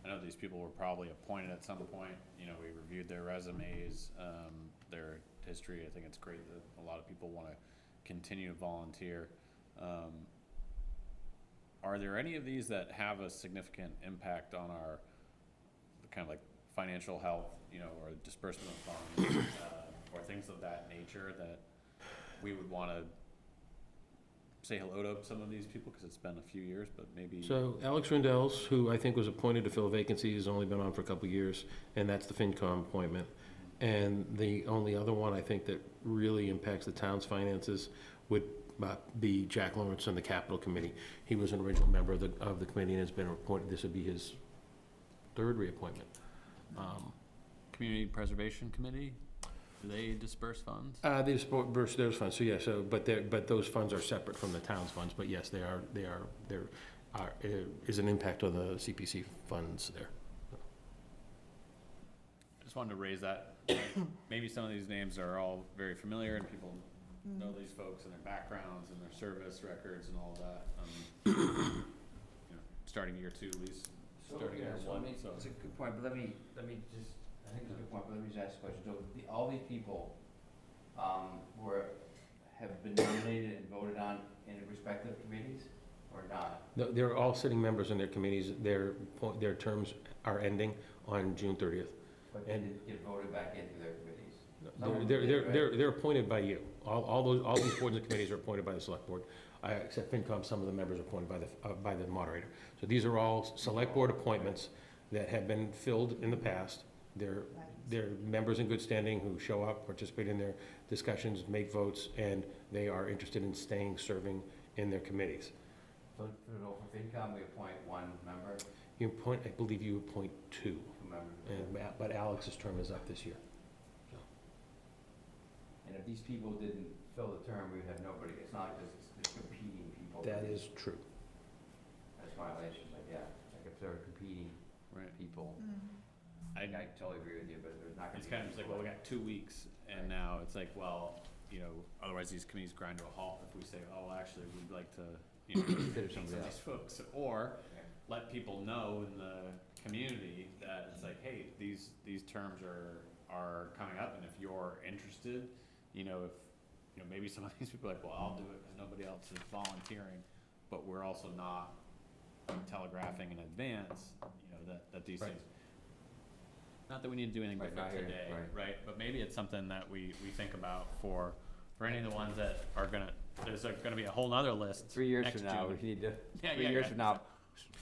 I know these people were probably appointed at some point, you know, we reviewed their resumes, their history. I think it's great that a lot of people wanna continue to volunteer. Are there any of these that have a significant impact on our kind of like financial health, you know, or disbursement of funds, or things of that nature that we would wanna say hello to some of these people, because it's been a few years, but maybe. So Alex Rendels, who I think was appointed to fill a vacancy, has only been on for a couple of years, and that's the FinCom appointment. And the only other one I think that really impacts the town's finances would be Jack Lawrence on the Capital Committee. He was an original member of the committee and has been appointed, this would be his third reappointment. Community Preservation Committee, do they disperse funds? They disperse those funds, so yeah, but those funds are separate from the town's funds, but yes, there is an impact on the CPC funds there. Just wanted to raise that. Maybe some of these names are all very familiar and people know these folks and their backgrounds and their service records and all that. You know, starting year 2, at least, starting year 1, so. It's a good point, but let me just, I think it's a good point, but let me just ask a question. So all these people, have been nominated and voted on in respective committees or not? No, they're all sitting members in their committees, their terms are ending on June 30th. But they didn't get voted back into their committees? They're appointed by you. All these boards and committees are appointed by the select board. Except FinCom, some of the members are appointed by the moderator. So these are all select board appointments that have been filled in the past. They're members in good standing who show up, participate in their discussions, make votes, and they are interested in staying, serving in their committees. So for FinCom, we appoint 1 member, You appoint, I believe you appoint 2, 2 members. but Alex's term is up this year. And if these people didn't fill the term, we'd have nobody. It's not like there's competing people. That is true. That's violation, like, yeah, like if they're competing Right. people. I totally agree with you, but there's not gonna be. It's kind of just like, well, we got 2 weeks, and now it's like, well, you know, otherwise these committees grind to a halt if we say, oh, actually, we'd like to, you know, Consider meet some somebody of these folks. Or let people know in the community that it's like, hey, these terms are coming up, and if you're interested, you know, maybe some of these people are like, well, I'll do it because nobody else is volunteering, but we're also not telegraphing in advance, you know, that these things. Not that we need to do anything Right, different not here, today, right. right? But maybe it's something that we think about for any of the ones that are gonna, there's gonna be a whole nother list. 3 years next from now, June. we need to, Yeah, 3 yeah, years yeah. from now,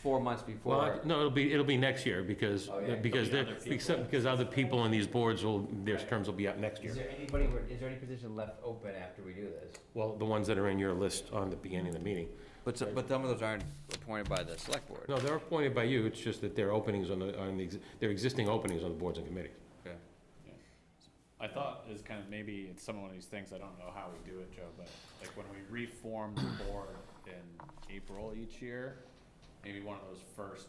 4 months before. Well, no, it'll be next year, because, Oh, yeah. because There'll be there, other people. because other people on these boards their terms will be up next year. Is there any position left open after we do this? Well, the ones that are in your list on the beginning of the meeting. But some of those aren't appointed by the select board. No, they're appointed by you, it's just that they're openings they're existing openings on the boards and committees. Okay. I thought is kind of, maybe it's some of these things, I don't know how we do it, Joe, but like when we reform the board in April each year, maybe one of those first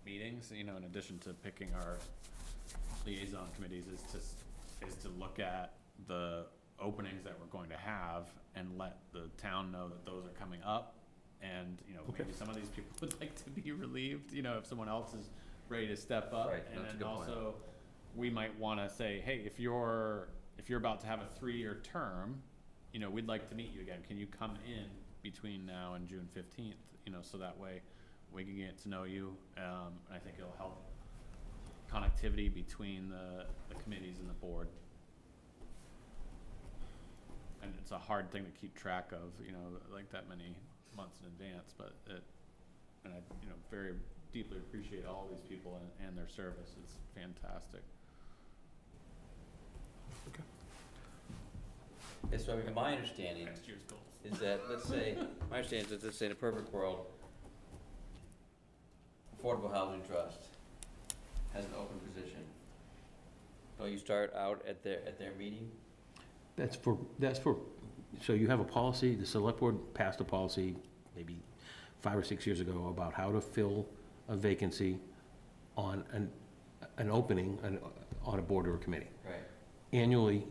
meetings, you know, in addition to picking our liaison committees, is to look at the openings that we're going to have and let the town know that those are coming up. And, you know, maybe some of these people would like to be relieved, you know, if someone else is ready to step up. Right, And that's a then good point. also, we might wanna say, hey, if you're about to have a 3-year term, you know, we'd like to meet you again. Can you come in between now and June 15th? You know, so that way we can get to know you. I think it'll help connectivity between the committees and the board. And it's a hard thing to keep track of, you know, like that many months in advance, but and I, you know, very deeply appreciate all these people and their service. It's fantastic. Yeah, so I mean, my understanding Next year's goals. is that, let's say, my understanding is that, let's say in a perfect world, Affordable Housing Trust has an open position. Don't you start out at their meeting? That's for, so you have a policy, the select board passed a policy maybe 5 or 6 years ago about how to fill a vacancy on an opening on a board or a committee. Right. Annually,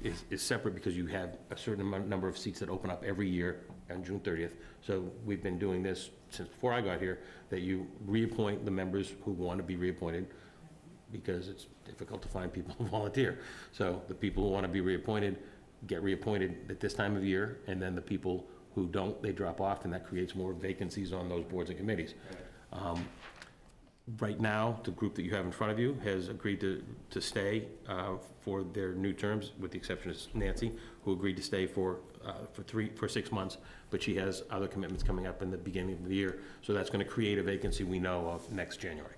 is separate because you have a certain number of seats that open up every year on June 30th. So we've been doing this since before I got here, that you reappoint the members who want to be reappointed, because it's difficult to find people who volunteer. So the people who want to be reappointed get reappointed at this time of year, and then the people who don't, they drop off, and that creates more vacancies on those boards and committees. Right now, the group that you have in front of you has agreed to stay for their new terms, with the exception of Nancy, who agreed to stay for 6 months, but she has other commitments coming up in the beginning of the year, so that's gonna create a vacancy we know of next January.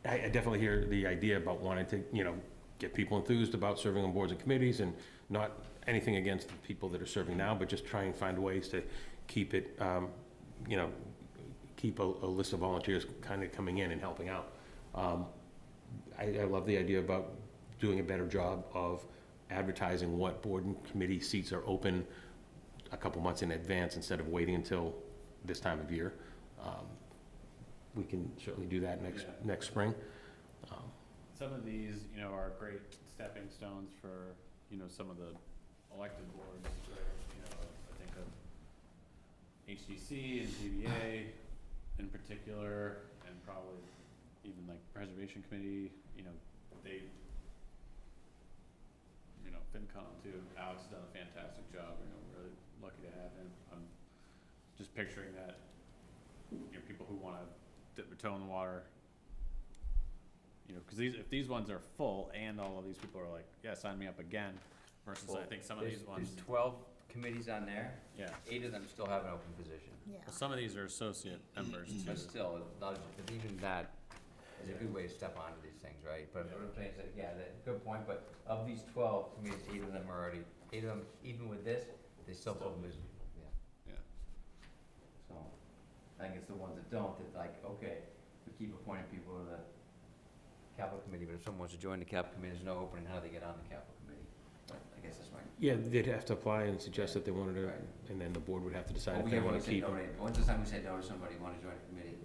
I definitely hear the idea about wanting to, you know, get people enthused about serving on boards and committees, and not anything against the people that are serving now, but just try and find ways to keep it, you know, keep a list of volunteers kind of coming in and helping out. I love the idea about doing a better job of advertising what board and committee seats are open a couple months in advance instead of waiting until this time of year. We can certainly do that next spring. Some of these, you know, are great stepping stones for, you know, some of the elected boards, right? You know, I think of HDC and ZBA in particular, and probably even like Preservation Committee, you know, they, you know, FinCom too. Alex has done a fantastic job, you know, we're really lucky to have him. I'm just picturing that, you know, people who wanna dip their toe in the water, you know, cause if these ones are full and all of these people are like, yeah, sign me up again, versus I think some of these ones, There's 12 committees on there, yeah. 8 of them still have an open position. Yeah. Well, some of these are associate members too. But still, it's not, but even that is a good way to step onto these things, right? But what I'm saying is that, yeah, good point, but of these 12 committees, 8 of them are already, 8 of them, even with this, they still have open position. Yeah. Yeah. So, I think it's the ones that don't, that like, okay, we keep appointing people to the capital committee, but if someone wants to join the capital committee, there's no opening, how do they get on the capital committee? But I guess that's right. Yeah, they'd have to apply and suggest that they wanted to, Right. and then the board would have to decide Well, if we they never want to say keep no them. to- When's the time we said no to somebody who wanted to join a committee?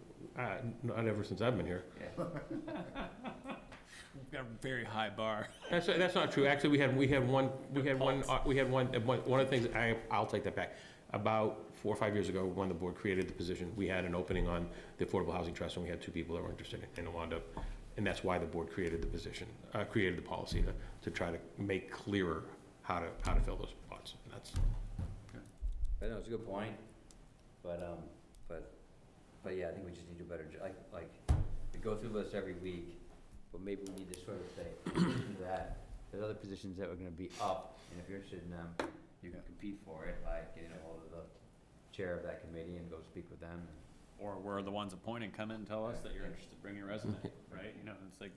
Not ever since I've been here. Yeah. We've got a very high bar. That's not true. Actually, we had one of the things, I'll take that back. About 4 or 5 years ago, when the board created the position, we had an opening on the Affordable Housing Trust, and we had 2 people that were interested in it, wound up, and that's why the board created the position, created the policy to try to make clearer how to fill those spots. And that's, But no, it's a good point. but yeah, I think we just need to do a better, like, we go through this every week, but maybe we need to sort of say, in addition to that, there's other positions that are gonna be up, and if you're interested in them, you can compete for it by getting a hold of the chair of that committee and go speak with them. Or we're the ones appointing, come in and tell us that you're interested, bring your resume, right? You know, it's like,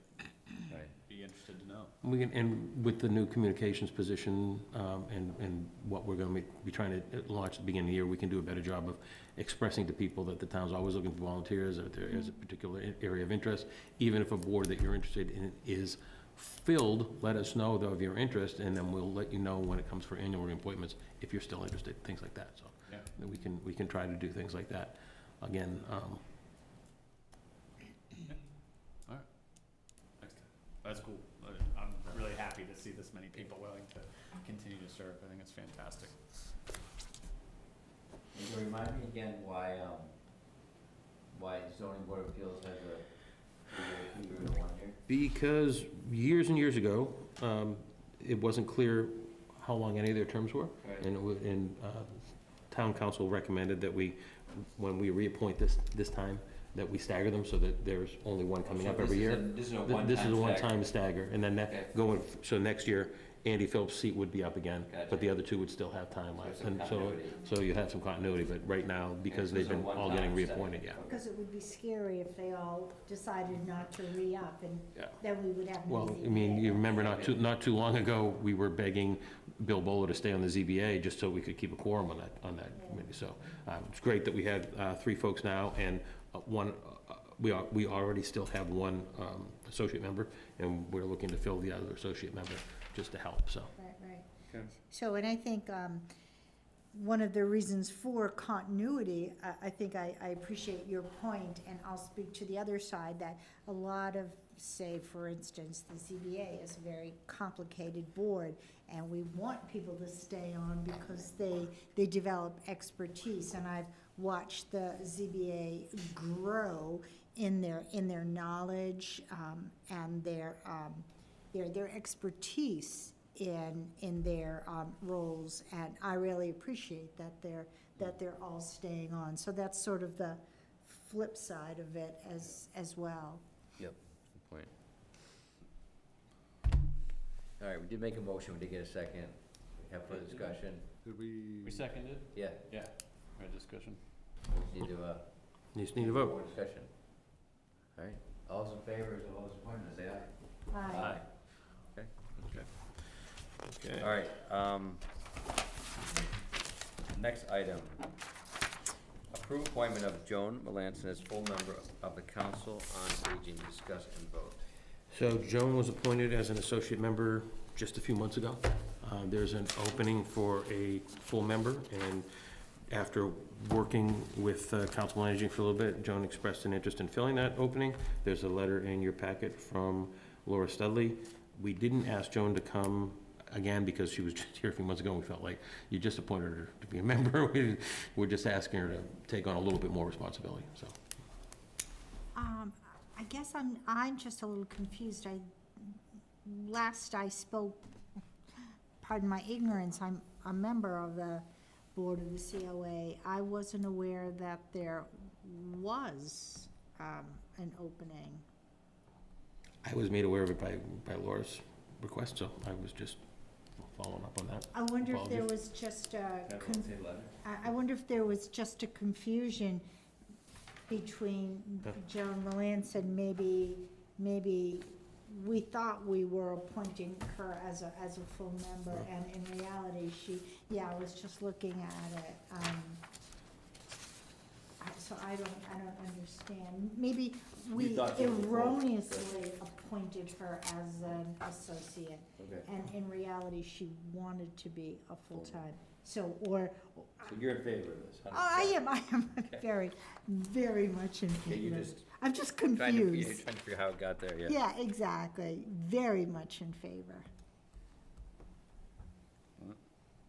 Right. be interested to know. We can, and with the new communications position, and what we're gonna be trying to launch at the beginning of the year, we can do a better job of expressing to people that the town's always looking for volunteers, or if there is a particular area of interest. Even if a board that you're interested in is filled, let us know though of your interest, and then we'll let you know when it comes for annual reappointments, if you're still interested, things like that, so. Yeah. That we can try to do things like that. Again, That's cool. I'm really happy to see this many people willing to continue to serve. I think it's fantastic. And you remind me again why zoning board of appeals has a 2-year to 1 year? because years and years ago, it wasn't clear how long any of their terms were. Right. And town council recommended that we, when we reappoint this time, that we stagger them so that there's only one coming up every year. This is a Th- one-time This is a stagger. one-time stagger, and then Okay. that, so next year, Andy Phillips' seat would be up again, Gotcha. but the other two would still have time So left. some And continuity. so you have some continuity, but right now, because so they've it's a been all one-time getting stagger. reappointed, yeah. Because it would be scary if they all decided not to re-up, and Yeah. then we would have no Well, ZBA. I mean, you remember not too long ago, we were begging Bill Bowler to stay on the ZBA just so we could keep a quorum on that committee. So it's great that we had 3 folks now, and one, we already still have one associate member, and we're looking to fill the other associate member just to help, so. Right, right. Okay. So, and I think one of the reasons for continuity, I think I appreciate your point, and I'll speak to the other side, that a lot of, say, for instance, the ZBA is a very complicated board, and we want people to stay on because they develop expertise, and I've watched the ZBA grow in their knowledge and their expertise in their roles, and I really appreciate that they're all staying on. So that's sort of the flip side of it as well. Yep, good point. All right, we did make a motion, we did get a second. We have further discussion? Did we? We seconded? Yeah, Yeah. Right, discussion. we need to, You just need to vote. more discussion. All right, all those in favor of all those appointments, say aye. Aye. Okay. Okay. All right, next item. Approve appointment of Joan Melanson as full member of the Council on Aging, discuss and vote. So Joan was appointed as an associate member just a few months ago. There's an opening for a full member, and after working with Council on Aging for a little bit, Joan expressed an interest in filling that opening. There's a letter in your packet from Laura Studley. We didn't ask Joan to come again because she was just here a few months ago, and we felt like you just appointed her to be a member. We're just asking her to take on a little bit more responsibility, so. I guess I'm just a little confused. Last I spoke, pardon my ignorance, I'm a member of the board of the COA. I wasn't aware that there was an opening. I was made aware of it by Laura's request, so I was just following up on that. I wonder if there Apologies. was just Same letter? I wonder if there was just a confusion between Yeah. Joan Melanson, maybe we thought we were appointing her as a full member, and in reality, I was just looking at it. So I don't understand. Maybe we thought she was a full- erroneously appointed her as an associate, Okay, and in reality, she wanted to be a full-time. So, or, so you're in favor of this? oh, I am very, very much in Okay, you favor. just I'm just trying to, you're confused. trying to figure out how it got there, yeah. Yeah, exactly. Very much in favor.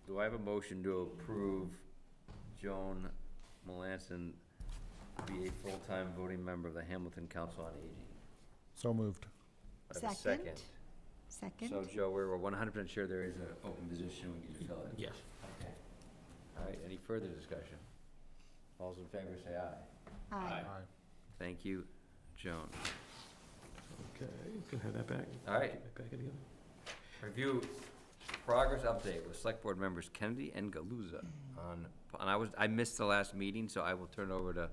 Do I have a motion to approve Joan Melanson to be a full-time voting member of the Hamilton Council on Aging? So moved. I have a Second? second. Second? So Joe, we're 100% sure there is an open position, we need to fill it. Yes. Okay. All right, any further discussion? All those in favor say aye. Aye. Thank you, Joan. Okay, you can have that back. All right, Get that back together. review progress update with select board members Kennedy and Galuza on, and I missed the last meeting, so I will turn it over to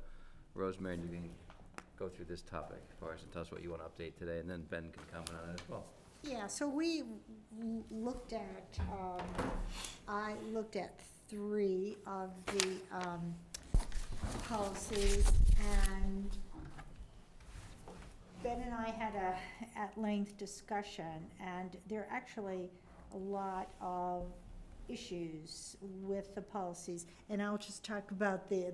Rosemary, and you can go through this topic for us and tell us what you want to update today, and then Ben can comment on it as well. Yeah, so we looked at, I looked at 3 of the policies, and Ben and I had a at-length discussion, and there are actually a lot of issues with the policies, and I'll just talk about the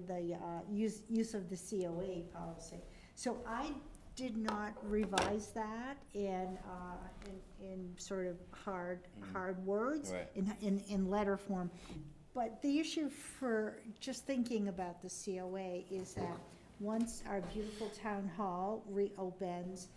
use of the COA policy. So I did not revise that in sort of hard words, Right. in letter form. But the issue for just thinking about the COA is that once our beautiful town hall reopens,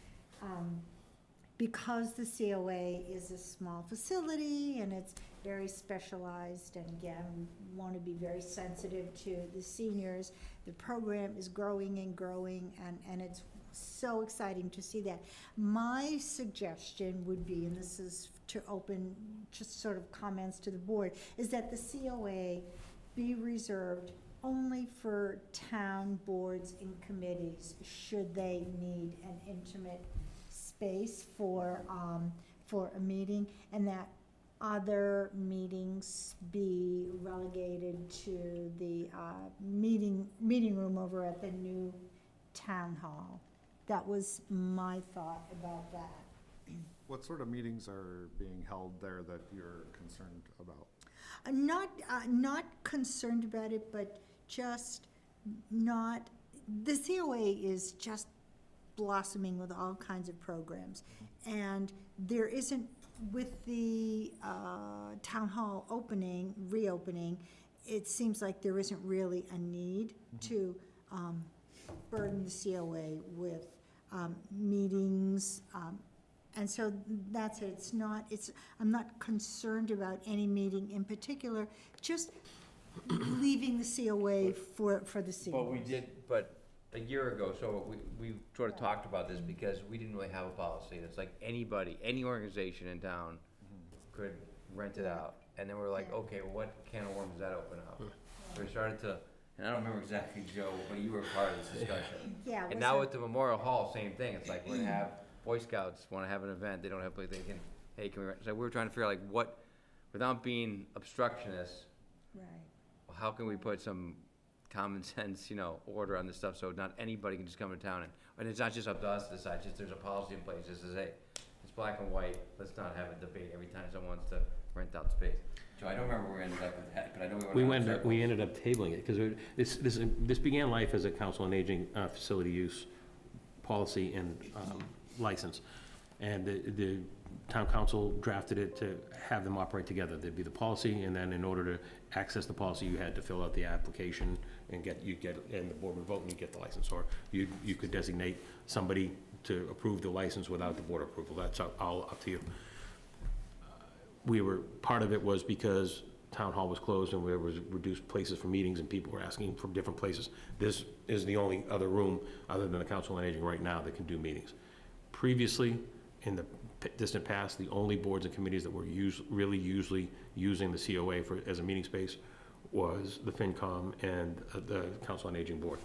because the COA is a small facility and it's very specialized, and again, we want to be very sensitive to the seniors, the program is growing and growing, and it's so exciting to see that. My suggestion would be, and this is to open just sort of comments to the board, is that the COA be reserved only for town boards and committees, should they need an intimate space for a meeting, and that other meetings be relegated to the meeting room over at the new town hall. That was my thought about that. What sort of meetings are being held there that you're concerned about? Not concerned about it, but just not, the COA is just blossoming with all kinds of programs. And there isn't, with the town hall reopening, it seems like there isn't really a need to burden the COA with meetings, and so that's it. I'm not concerned about any meeting in particular, just leaving the COA for the seniors. But a year ago, so we sort of talked about this because we didn't really have a policy. And it's like anybody, any organization in town could rent it out. And then we're like, Yeah. okay, well, what can of worms does that open up? So we started to, and I don't remember exactly, Joe, but you were part of this discussion. Yeah, it And was now a- with the Memorial Hall, same thing. It's like we're gonna have Boy Scouts wanna have an event, they don't have a place they can, hey, can we rent? So we were trying to figure out like what, without being obstructionist, Right. how can we put some common sense, order on this stuff, so not anybody can just come to town and it's not just up to us to decide, just there's a policy in place, this is, hey, it's black and white, let's not have a debate every time someone wants to rent out space. Joe, I don't remember where we ended up with that, but I know We ended up tabling it, because this began life as a council on aging facility use policy and license. And the town council drafted it to have them operate together. There'd be the policy, and then in order to access the policy, you had to fill out the application and and the board would vote and you get the license. Or you could designate somebody to approve the license without the board approval. That's all up to you. Part of it was because town hall was closed and there was reduced places for meetings and people were asking for different places. This is the only other room, other than the council on aging right now, that can do meetings. Previously, in the distant past, the only boards and committees that were really usually using the COA as a meeting space was the FinCom and the Council on Aging Board.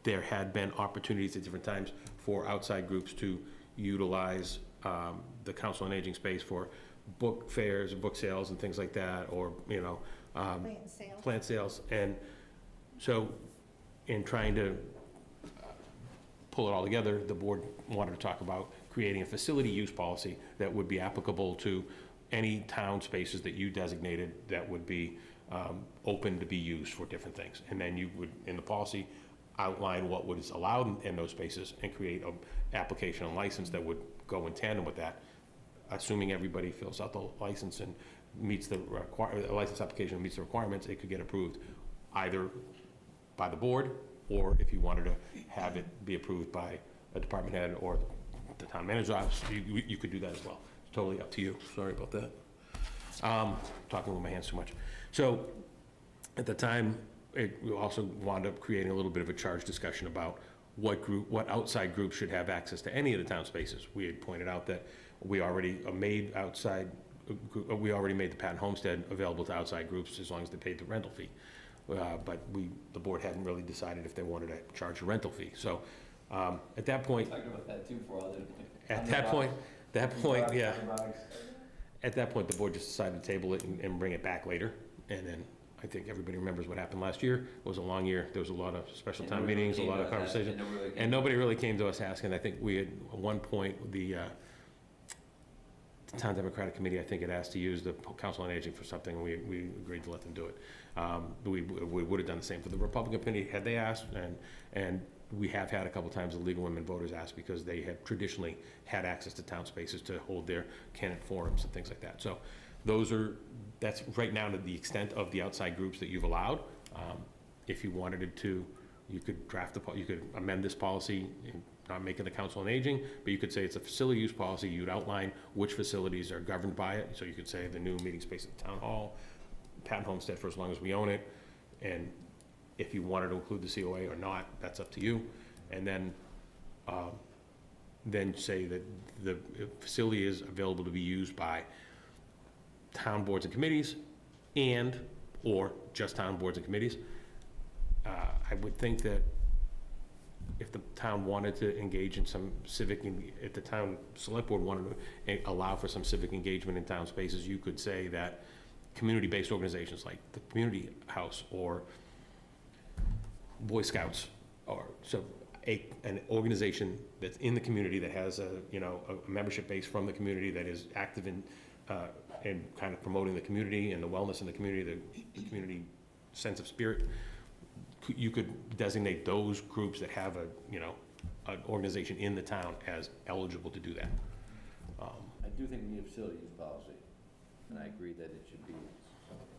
There had been opportunities at different times for outside groups to utilize the Council on Aging space for book fairs, book sales and things like that, or, plant sales. And so in trying to pull it all together, the board wanted to talk about creating a facility use policy that would be applicable to any town spaces that you designated that would be open to be used for different things. And then you would, in the policy, outline what was allowed in those spaces and create an application and license that would go in tandem with that. Assuming everybody fills out the license and meets the license application meets the requirements, it could get approved either by the board, or if you wanted to have it be approved by a department head or the town manager's office, you could do that as well. It's totally up to you. Sorry about that. Talking with my hands too much. So at the time, we also wound up creating a little bit of a charged discussion about what outside groups should have access to any of the town spaces. We had pointed out that we already made we already made the Patton Homestead available to outside groups as long as they paid the rental fee. But the board hadn't really decided if they wanted to charge a rental fee. So, at that point, Talking about that too for other. yeah, at that point, the board just decided to table it and bring it back later. And then I think everybody remembers what happened last year. It was a long year. There was a lot of special town meetings, a lot of conversation. And nobody really came to us asking. I think we had, at one point, the Town Democratic Committee, I think, had asked to use the Council on Aging for something, and we agreed to let them do it. We would have done the same for the Republican Committee had they asked, and we have had a couple times the League of Women Voters ask, because they have traditionally had access to town spaces to hold their candidate forums and things like that. So that's right now to the extent of the outside groups that you've allowed. If you wanted to, you could you could amend this policy, not make it the Council on Aging, but you could say it's a facility use policy. You'd outline which facilities are governed by it. So you could say the new meeting space at the Town Hall, Patton Homestead for as long as we own it, and if you wanted to include the COA or not, that's up to you. And then say that the facility is available to be used by town boards and committees or just town boards and committees. I would think that if the town wanted to engage in some civic, if the town select board wanted to allow for some civic engagement in town spaces, you could say that community-based organizations like the community house or Boy Scouts, or an organization that's in the community that has a membership base from the community that is active in kind of promoting the community and the wellness in the community, the community sense of spirit. You could designate those groups that have an organization in the town as eligible to do that. I do think we need a facility use policy, and I agree that it should be.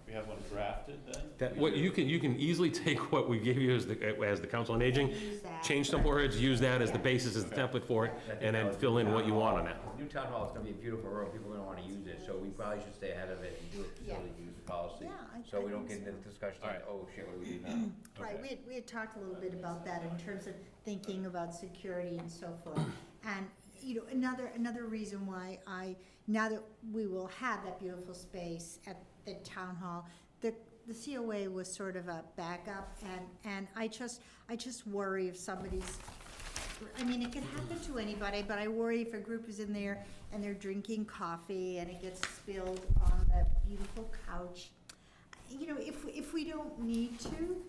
We have one drafted then? That, what, you can easily take what we gave you as the Council on Aging, Use that. change some words, use that as the basis, as the template for it, and then fill in what you want on that. New town hall is gonna be a beautiful room, people are gonna wanna use it, so we probably should stay ahead of it and do a facility use policy. Yeah, So we don't get into the discussion like, oh shit, what do we do now? Right, we had talked a little bit about that in terms of thinking about security and so forth. And, another reason why now that we will have that beautiful space at the town hall, the COA was sort of a backup, and I just worry if somebody's, it can happen to anybody, but I worry if a group is in there and they're drinking coffee and it gets spilled on the beautiful couch. If we don't need to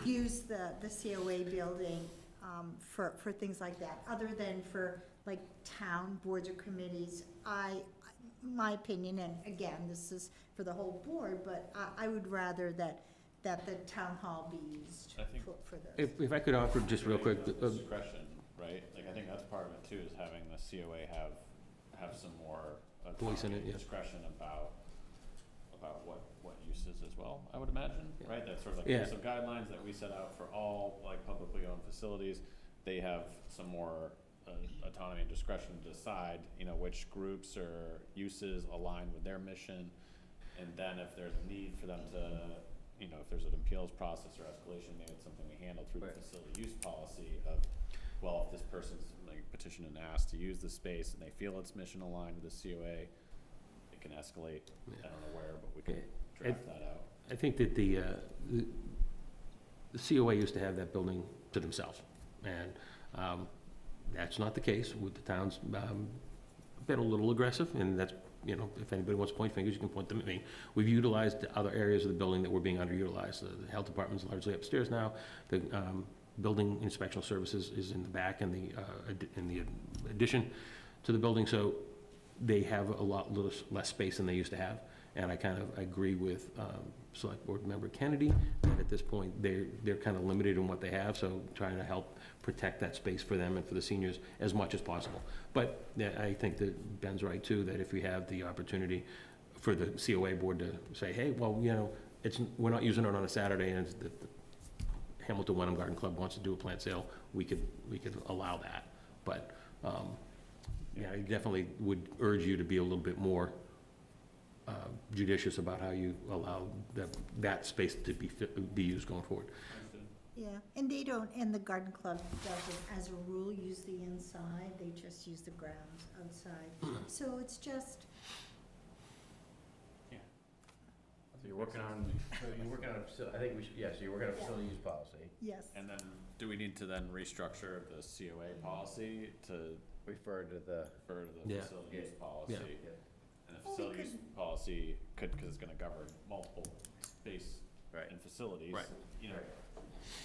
use the COA building for things like that, other than for like town boards or committees, my opinion, and again, this is for the whole board, but I would rather that the town hall be used I think- for those. If I could offer just real quick, Discretion, right? Like, I think that's part of it too, is having the COA have some more Voice in it, autonomy, yeah. discretion about what uses as well, I would imagine, Yeah. right? That's sort of like, Yeah. there's some guidelines that we set out for all, like, publicly owned facilities. They have some more autonomy and discretion to decide, which groups or uses align with their mission. And then if there's a need for them to, if there's an appeals process or escalation, maybe it's something we handle through the Right. facility use policy of, well, if this person's like petitioned and asked to use the space and they feel it's mission aligned with the COA, it can escalate. I don't know where, but we can Yeah. draft that out. I think that the COA used to have that building to themselves, and that's not the case with the towns. Been a little aggressive, and that's, if anybody wants to point fingers, you can point them at me. We've utilized other areas of the building that were being underutilized. The health department's largely upstairs now. The building inspectional services is in the back in the addition to the building, so they have a little less space than they used to have. And I kind of agree with Select Board Member Kennedy that at this point, they're kind of limited in what they have, so trying to help protect that space for them and for the seniors as much as possible. But yeah, I think that Ben's right too, that if we have the opportunity for the COA board to say, hey, well, we're not using it on a Saturday, and the Hamilton Wenham Garden Club wants to do a plant sale, we could allow that. But, I definitely would urge you to be a little bit more judicious about how you allow that space to be used going forward. Yeah, and they don't, and the garden club doesn't, as a rule, use the inside, they just use the grounds outside. So it's just, So you're working on, I think we should, yeah, so you're working on a facility use policy. yes. And then, do we need to then restructure the COA policy to Refer to the, refer to Yeah. the facility use policy? Yeah. And the Well, we facility use policy because it's gonna govern multiple space Right. and facilities. Right. You know,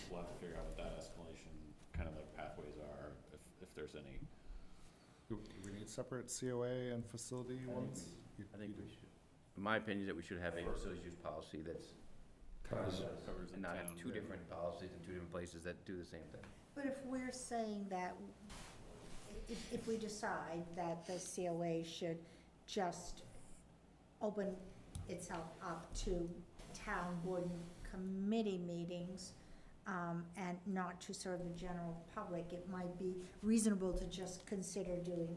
we'll have to figure out what that escalation kind of like pathways are, if there's any. Do we need separate COA and facility ones? I think we should, in my opinion, that we should have a facilities use policy that's covers, Covers and the not have town. two different policies in two different places that do the same thing. But if we're saying that, if we decide that the COA should just open itself up to town board and committee meetings, and not to serve the general public, it might be reasonable to just consider doing,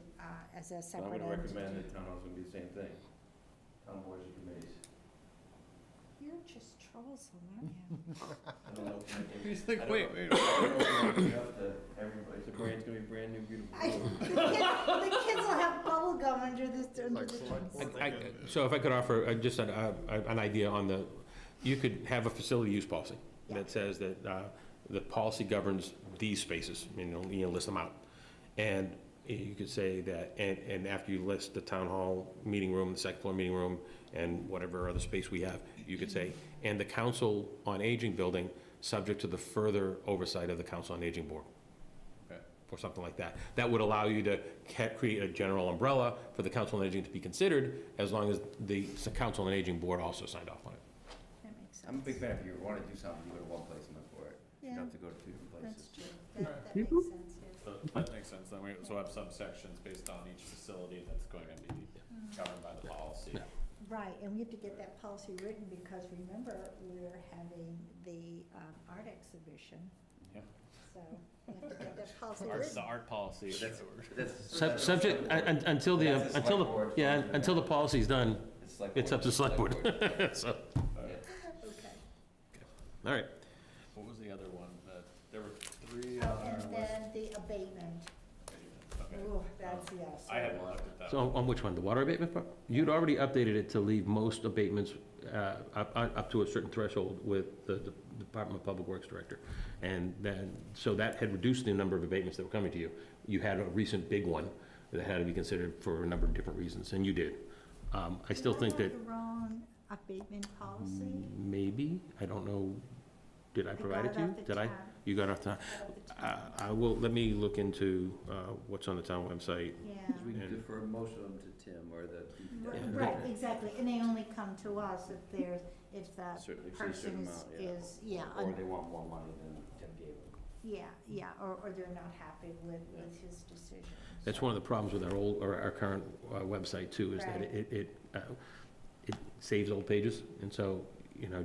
as a separate entity. that town halls would be the same thing, town boards and committees. You're just troublesome, aren't you? He's like, wait. Everybody, the brand's gonna be brand new, beautiful. The kids will have bubble gum under this, under Like the select trees. board. So if I could offer just an idea on you could have a facility use policy that says that the policy governs these spaces, you list them out. And you could say that, and after you list the town hall meeting room, the second floor meeting room, and whatever other space we have, you could say, and the Council on Aging building, subject to the further oversight of the Council on Aging board. Okay. Or something like that. That would allow you to create a general umbrella for the Council on Aging to be considered, as long as the Council on Aging board also signed off on it. That makes sense. I'm a big fan, if you wanna do something, you go to one place and look for it. You Yeah. don't have to go to two different That's places. true. That makes sense, yes. So that makes sense, then so have subsections based on each facility that's going to be governed by the policy. Yeah. Right, and we have to get that policy written, because remember, we're having the art exhibition. Yeah. So we have to get that policy Art, the written. art policy. Subject, until until the policy's done, it's up to select board. So, Okay. all right. What was the other one? There were three Oh, on our and list. then the abatement. Okay. Ooh, that's, yes. I hadn't looked at that. So on which one, the water abatement part? You'd already updated it to leave most abatements up to a certain threshold with the Department of Public Works Director. And then, so that had reduced the number of abatements that were coming to you. You had a recent big one that had to be considered for a number of different reasons, and you did. I still think that Did I have the wrong abatement policy? maybe, I don't know, did I provide it to got you? off the Did I? tab. You got off the, Got off the tab. I will, let me look into what's on the town website. Yeah. We And- defer most of them to Tim or the. Right, exactly, and they only come to us if that Certain- exceed a person certain amount, yeah. is, yeah, Or they want more money than Tim gave them. yeah, or they're not happy with his decision. That's so. one of the problems with our current website too, is that Right. it saves old pages, and so,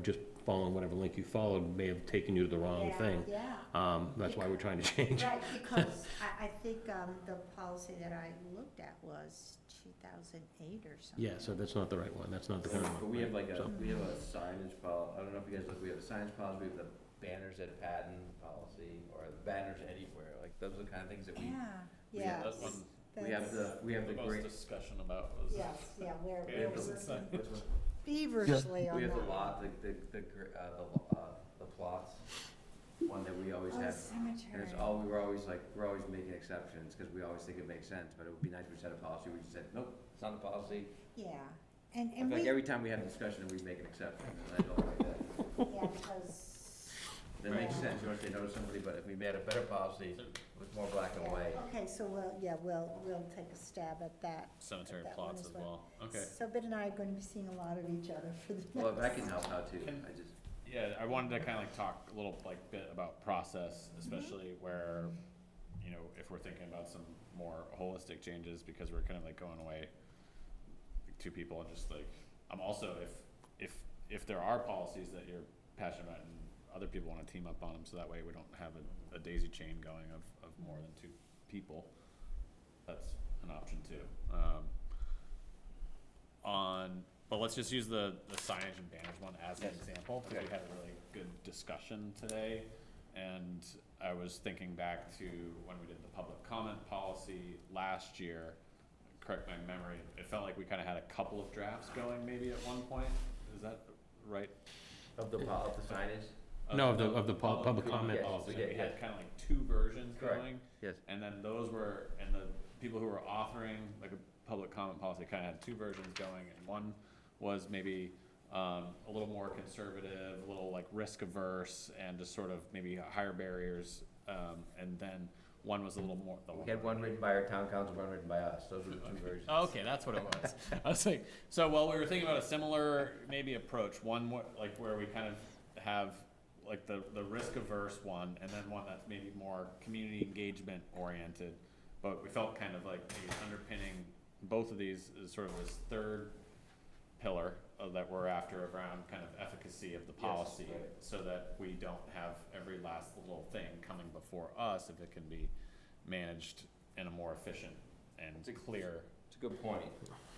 just following whatever link you followed may have taken you to the wrong Yeah, thing. Yeah, That's why we're trying to change. right, because I think the policy that I looked at was 2008 or something. Yeah, so that's not the right one, that's not the current one. But we have like So- we have a signage policy, I don't know if you guys look, we have a signage policy, we have the banners at Patton policy, or the banners anywhere, like those are the kind of things that we. Yeah, we yeah. have- That one, We have the the most great, discussion about was. Yes, yeah, we're Banners and working signs. feverishly on we that. have the lot, the plots, one that we always Oh, have. cemetery. And it's we're always making exceptions, cause we always think it makes sense, but it would be nice if we set a policy, we just said, nope, it's not a policy. Yeah, I and feel like we, every time we have a discussion, we make an exception, and I don't like that. yeah, because. That makes sense, you want to say no to somebody, but if we made a better policy with more black and white. Okay, so we'll take a stab at that. Cemetery That one plots as as well. well. Okay. So Ben and I are going to be seeing a lot of each other for the Well, if I next. can help out too, Can- I just, Yeah, I wanted to kind of like talk a little bit about process, especially where, if we're thinking about some more holistic changes, because we're kind of like going away like, two people and just like, I'm also, if there are policies that you're passionate about and other people want to team up on them, so that way we don't have a daisy chain going of more than two people, that's an option too. On But let's just use the signage and banners one as an example, because we had a really good discussion today. And I was thinking back to when we did the public comment policy last year, correct my memory, it felt like we kind of had a couple of drafts going maybe at one point. Is that right? Of the signage? No, of the public comment Yes, policy. we We had kind of like two versions Correct. going. Yes. And then those were, and the people who were authoring like a public comment policy kind of had two versions going, and one was maybe a little more conservative, a little like risk averse, and just sort of maybe higher barriers. And then one was a little more. We had one written by our town council, one written by us. Those were the two versions. Oh, okay, that's what it was. I was like, so well, we were thinking about a similar maybe approach. One more, like where we kind of have like the risk averse one, and then one that's maybe more community engagement oriented. But we felt kind of like maybe underpinning both of these is sort of this third pillar that we're after around kind of efficacy of the policy, right. so that we don't have every last little thing coming before us if it can be managed in a more efficient and clear. It's a good point.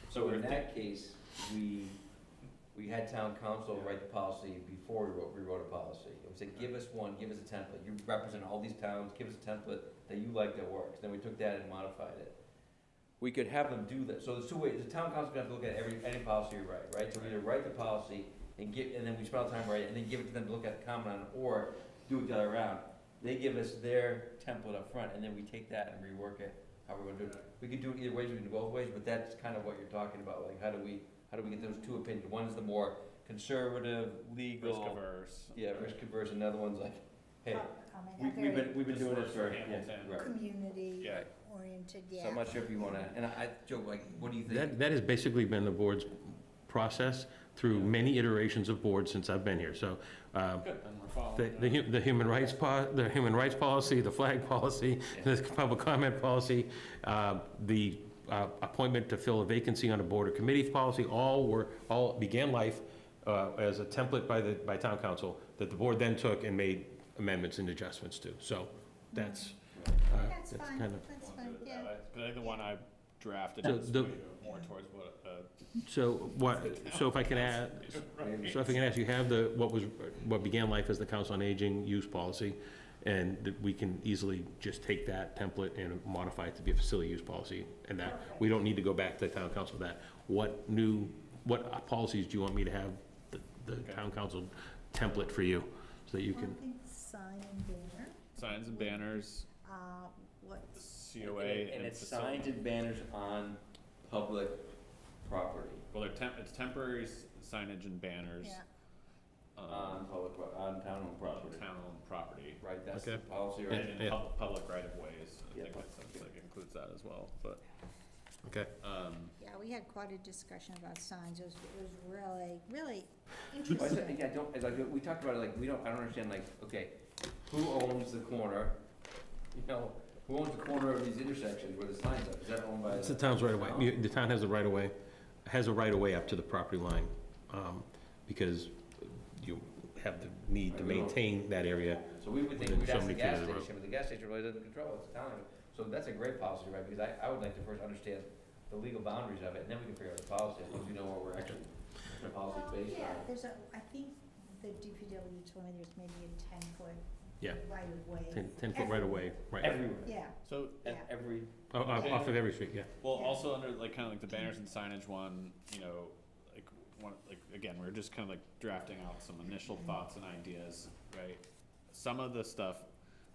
So in that case, we had town council write the policy before we wrote a policy. It would say, give us one, give us a template. You represent all these towns, give us a template that you like that works. Then we took that and modified it. We could have them do that. So there's two ways. The town council can have to look at any policy you write, right? So we either write the policy and then we spend all the time writing, and then give it to them to look at, comment on, or do it the other way around. They give us their template up front, and then we take that and rework it, how we're gonna do it. We could do it either ways, we can do both ways, but that's kind of what you're talking about, like how do we get those two opinions? One is the more conservative, legal. Risk averse. Yeah, risk averse, and the other one's like, hey, I mean, we've been doing this for, Hamilton. right. community Yeah. oriented, So yeah. I'm not sure if you wanna, and Joe, like, what do you think? That has basically been the board's process through many iterations of boards since I've been here. So Good, and we're following. the human rights policy, the flag policy, the public comment policy, the appointment to fill a vacancy on a board or committee policy, all began life as a template by town council that the board then took and made amendments and adjustments to. So that's That's fine, kind of. that's fine, Do it yeah. that way. 'Cause I think the one I drafted So is the- more towards what, So if I can add, ask, you have what began life as the Council on Aging use policy, and that we can easily just take that template and modify it to be a facility use policy, and that, we don't need to go back to the town council for that. What policies do you want me to have the town council template for you, so that you I can, think sign and banner, signs and banners, what, the COA And and it's facility. signs and banners on public property, Well, it's temporary signage and banners. yeah. on town-owned property. Town-owned property. Right, that's the Okay. policy, And right? in Yeah. public right of ways, I Yeah. think that sounds like it includes that as well, but, okay. Yeah, we had quite a discussion about signs, it was really, really Well, I interesting. think we talked about it, like, I don't understand, like, okay, who owns the corner? You know, who owns the corner of these intersections where the signs are? Is that owned by? It's the town's right of way. The town has a right of way up to the property line, because you have the need to maintain that area. So we would think within we'd so ask the many feet gas of the road. station, but the gas station really doesn't control it, it's the town. So that's a great policy, right, because I would like to first understand the legal boundaries of it, and then we can figure out the policy, as long as we know what we're actually, the policy's Well, based yeah, on. there's I think the DPW told me there's maybe a 10-foot Yeah. right of way. 10-foot right of way, right. Everywhere, Yeah, so, and Yeah. every, Off of every street, yeah. well, Yeah. also under like, kind of like the banners and signage one, you know, again, we're just kind of like drafting out some initial thoughts and ideas, right? Some of the stuff,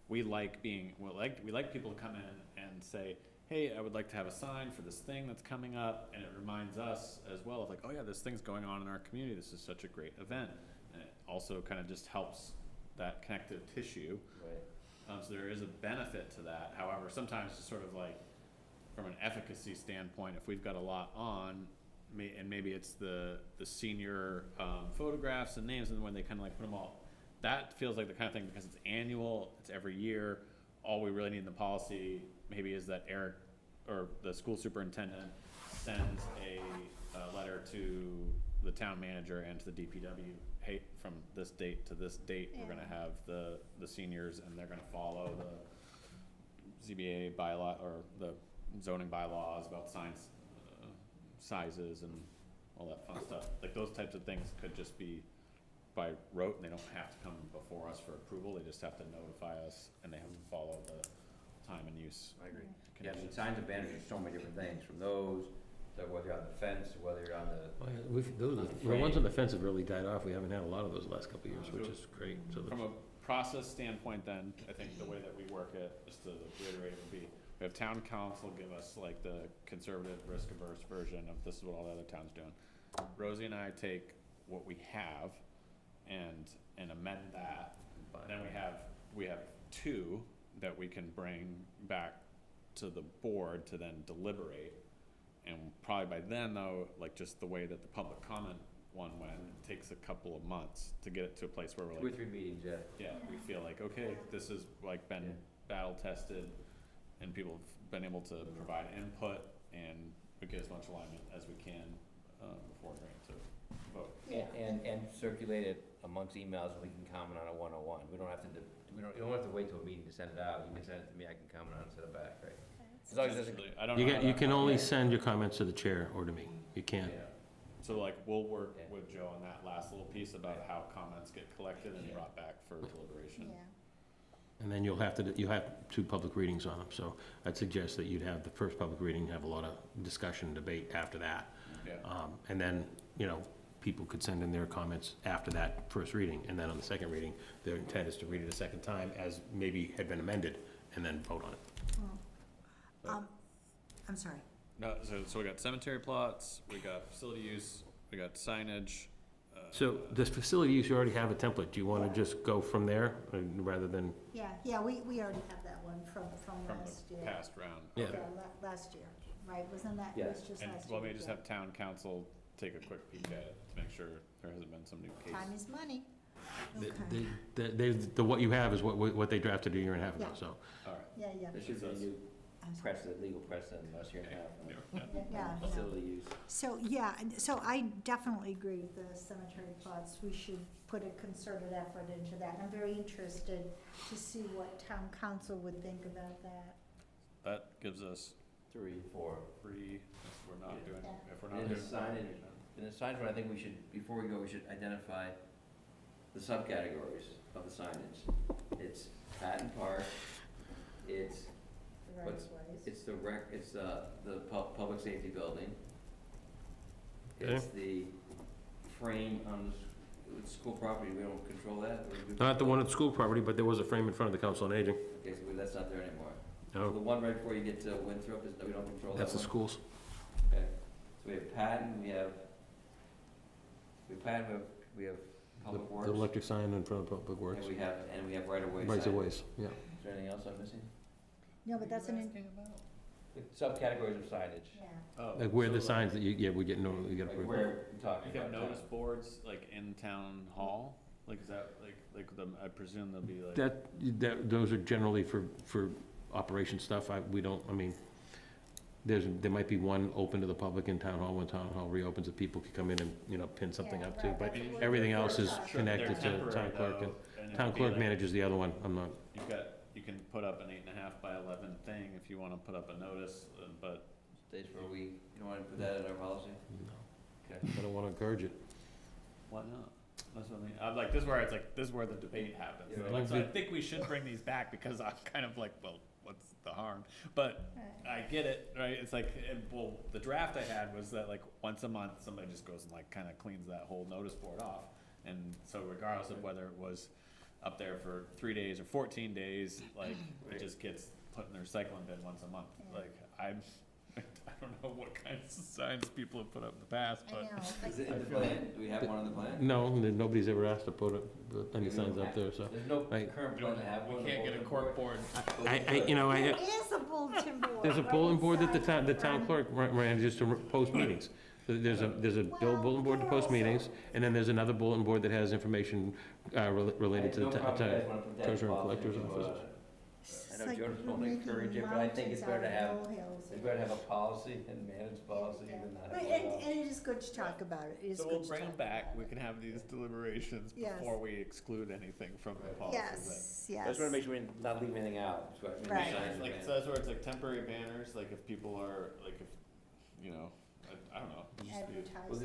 we like people to come in and say, hey, I would like to have a sign for this thing that's coming up, and it reminds us as well of like, oh yeah, this thing's going on in our community, this is such a great event. And it also kind of just helps that connective tissue. right, So there is a benefit to that. However, sometimes just sort of like from an efficacy standpoint, if we've got a lot on, and maybe it's the senior photographs and names, and when they kind of like put them all, that feels like the kind of thing, because it's annual, it's every year. All we really need in the policy maybe is that Eric or the school superintendent sends a letter to the town manager and to the DPW. Hey, from this date to this date, we're gonna have the seniors, and they're gonna follow the ZBA bylaw or the zoning bylaws about signs, sizes and all that fun stuff. Like, those types of things could just be by rote, and they don't have to come before us for approval, they just have to notify us, and they have to follow the time and use. I agree. Yeah, I mean, conditions. signs and banners are so many different things, from those, to whether you're on the fence, to whether you're on the, The ones on the fence have really died off. We haven't had a lot of those the last couple of years, which is great. So From a process standpoint then, I think the way that we work it, just to reiterate, would be, we have town council give us like the conservative, risk-averse version of this is what all the other towns doing. Rosie and I take what we have and amend that. Then we have two that we can bring back to the board to then deliberate. And probably by then though, like just the way that the public comment one went, it takes a couple of months to get it to a place where we're 2 or like, 3 meetings, yeah. yeah, we feel like, okay, this has like been battle tested and people have been able to provide input and we get as much alignment as we can, before agreeing to vote. And circulate it amongst emails and we can comment on a one-on-one. We don't have to, you don't have to wait till a meeting to send it out. You can send it to me, I can comment on it, send it back, right? As long as it doesn't, I don't know. how you that can only works. send your comments to the chair or to me. You can't. Yeah. So like, we'll work Yeah. with Joe on that last little piece about how comments get collected and brought back for deliberation. And then you'll have 2 public readings on them. So I'd suggest that you'd have the first public reading, have a lot of discussion, debate after that. Yeah. And then, people could send in their comments after that first reading. And then on the second reading, their intent is to read it a second time as maybe had been amended and then vote on it. I'm sorry. No, so we got cemetery plots, we got facility use, we got signage. So this facility use, you already have a template. Do you want to just go from there rather than? Yeah, we already have that one from From last year. the past round. Yeah. Okay. Last year, right, wasn't that, it Yeah. was just And last year? let me just yeah. have town council take a quick peek at it to make sure there hasn't been some new case. Time is money. The- Okay. what you have is what they drafted a year and a half ago, Yeah. so. All right. Yeah, yeah. there should be a new I'm sorry. precedent, legal precedent last year and a half. Yeah. Yeah, yeah. Facility use. So, yeah, so I definitely agree with the cemetery plots. We should put a concerted effort into that. I'm very interested to see what town council would think about that. That gives us 3, 4. 3, if we're not doing, Yeah. if we're And not the doing. signage, in the signage one, I think we should, before we go, we should identify the subcategories of the signage. It's Patton Park, it's, The right What's- of ways. it's the public safety building. Okay. It's the frame on the school property, we don't control that? Or do we Not the one control at the school property, but there was a frame in front of the Council on Aging. it? Okay, so that's not there anymore. So the No, one right before you get to Winthrop, we don't control that that's the one? schools. Okay, so we have Patton, we have Patton, we have Public The Works. electric sign in front of Public Works. And we have right-of-way Rights of signage. ways, yeah. Is there anything else I'm missing? No, but that's an, The subcategories of signage. yeah. Oh, Like where the so, signs that we get, we get Like approved. where we talking You about? have notice boards like in town hall? Like, is that, like the, I presume there'll be like. Those are generally for operation stuff. There might be one open to the public in Town Hall when Town Hall reopens, that people can come in and, pin something Yeah, up to. right, But that's what everything we're else is talking Sure, connected they're to temporary, town clerk, though, and it town would be clerk like- manages the other one. I'm not, You can put up an 8.5 by 11 thing if you wanna put up a notice, but Stays for a week. You don't wanna put that in our policy? no, Okay. I don't wanna encourage it. why not? That's what I mean. I'm like, this is where it's like, this is where the debate happens. Yeah. Like, so I think we should bring these back because I'm kind of like, well, what's the harm? But I get it, right? It's like, well, the draft I had was that like once a month, somebody just goes and like kind of cleans that whole notice board off. And so regardless of whether it was up there for 3 days or 14 days, like it just gets put in the recycling bin once a month. Yeah. Like I don't know what kinds of signs people have put up in the past, I but know. Is it in the plan? Do we have one on the plan? No, nobody's ever asked to put any signs up there, so. There's no I- current plan to have we one. can't get a cork board. I There is a bulletin board. There's a right bulletin board that inside the town clerk manages to post meetings. There's a bulletin board to post meetings, and then there's another bulletin board that has information related to the treasurer and collector's office. I know Jonas won't encourage it, but I think it's better to have, it's better to have a policy and manage policy than not have Right, one. and it is good to talk about it. It is So good we'll to bring talk them back, about we it. can have these deliberations Yes. before we exclude anything from the policy. Yes, I yes. just wanna make sure we're not leaving anything out. That's what I mean, Right. signs Then. and Like, banners. so that's where it's like temporary banners, like if people are, like if, I don't know, it used to be advertise Well, this.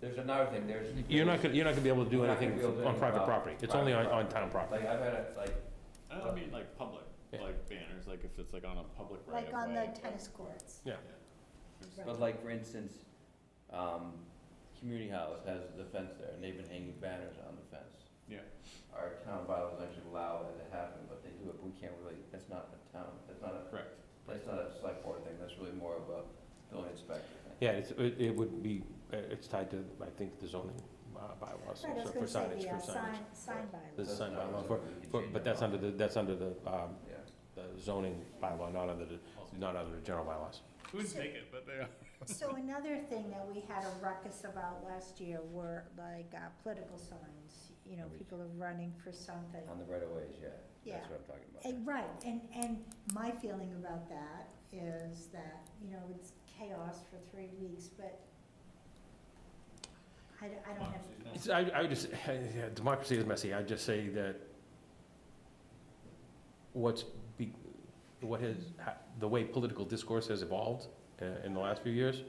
there's another thing, You're not gonna be able to do We're not anything gonna be able to do on private anything property. about It's only on private town property. Like, I've had it, like, I don't mean like public, Yeah. like banners, like if it's like on a public right Like of on way. the tennis courts. Yeah. but like, for instance, Community House has the fence there, and they've been hanging banners on the fence. Yeah. Our town bylaws actually allow that to happen, but they do it, but we can't really, that's not a town, that's not a, Correct. that's not a select board thing, that's really more of a building inspector thing. Yeah, it would be, it's tied to, I think, the zoning bylaws Right, I was for gonna say, signage, the for signage. sign The bylaws. sign bylaw, We can change but it that's all. under the Yeah. zoning bylaw, not under the general bylaws. Who's take it, but they are. So another thing that we had a ruckus about last year were like political signs, you know, people are running for something. On the right of ways, yeah, Yeah. that's what I'm talking about. Right, and my feeling about that is that, you know, it's chaos for 3 weeks, but I don't have, I would just, yeah, democracy is messy. I'd just say that the way political discourse has evolved in the last few years,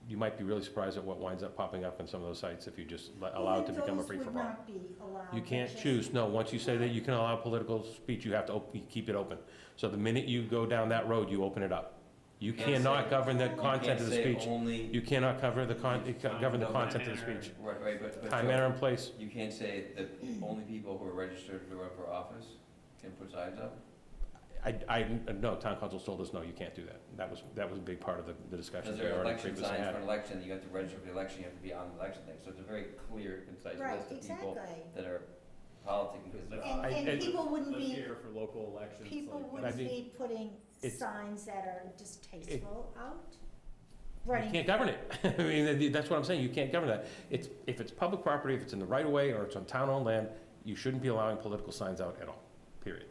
you might be really surprised at what winds up popping up in some of those sites if you just allow it to become a those free-for-all. would not be allowed. You can't but choose, no, once you say that you can allow political speech, you have to you keep it open. So the minute you go down that road, you open it up. You Can't cannot say- govern the You content of the speech. Only. You cannot govern the govern the content of the manner. speech. Right, but. Time, so manner, and place. You can't say that only people who are registered to run for office can put signs up? No, town council told us, no, you can't do that. That was a big part of the discussion. Because there are election signs for an election, you have to register for the election, you have to be on the election thing, so it's a very clear, concise Right, list of people exactly. that are politicking. And people wouldn't Live be, here for local elections. people like- wouldn't I mean, be putting it's- signs that are distasteful out. You Running. can't govern it. I mean, that's what I'm saying, you can't govern that. If it's public property, if it's in the right of way, or it's on town-owned land, you shouldn't be allowing political signs out at all, period.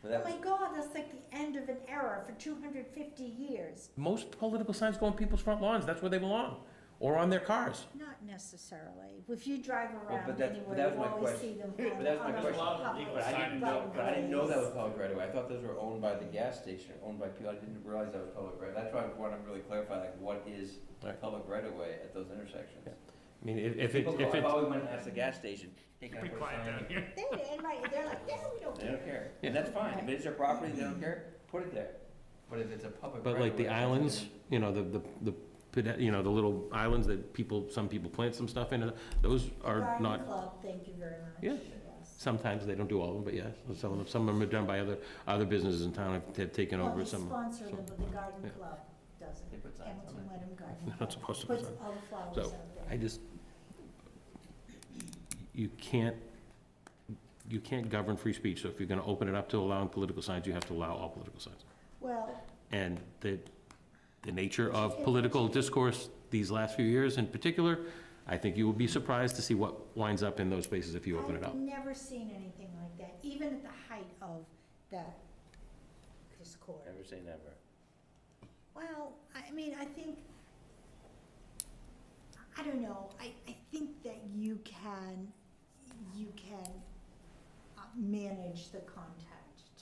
Oh my God, that's like the end of an era for 250 years. Most political signs go on people's front lawns, that's where they belong, or on their cars. Not necessarily. If you drive Well, around but that's- anywhere, but that's you my always question. see them But that's my on the question. public But But I didn't know, right but I didn't know that was ways. public right away, I thought those were owned by the gas station, owned by people, I didn't realize that was public right, that's why I want to really clarify, like, what is Right. public right of way at those intersections? Yeah. I mean, if People go, it, I've always went past the gas station, hey, can I Be put a quiet sign down in? here. They're like, yeah, we don't They care. don't care, and that's fine, if it's their property, they don't care, put it there, but if it's a public right but of way. like the islands, you know, the little islands that some people plant some stuff in, those are Garden not, Club, thank you very much. Yeah. Yes. sometimes they don't do all of them, but yes, some of them are done by other businesses in town have taken Well, over we some. sponsor them, but the Garden Yeah. Club They doesn't. put signs on Hamilton it. Wenham Garden They're not Club supposed to put puts signs. all the flowers So, out there. I just, you can't govern free speech, so if you're gonna open it up to allowing political signs, you have to allow all political signs. Well, And the nature of political discourse these last few years in particular, I think you will be surprised to see what winds up in those spaces if you open it up. I've never seen anything like that, even at the height of that discord. Never say never. Well, I mean, I think, I don't know, I think that you can manage the content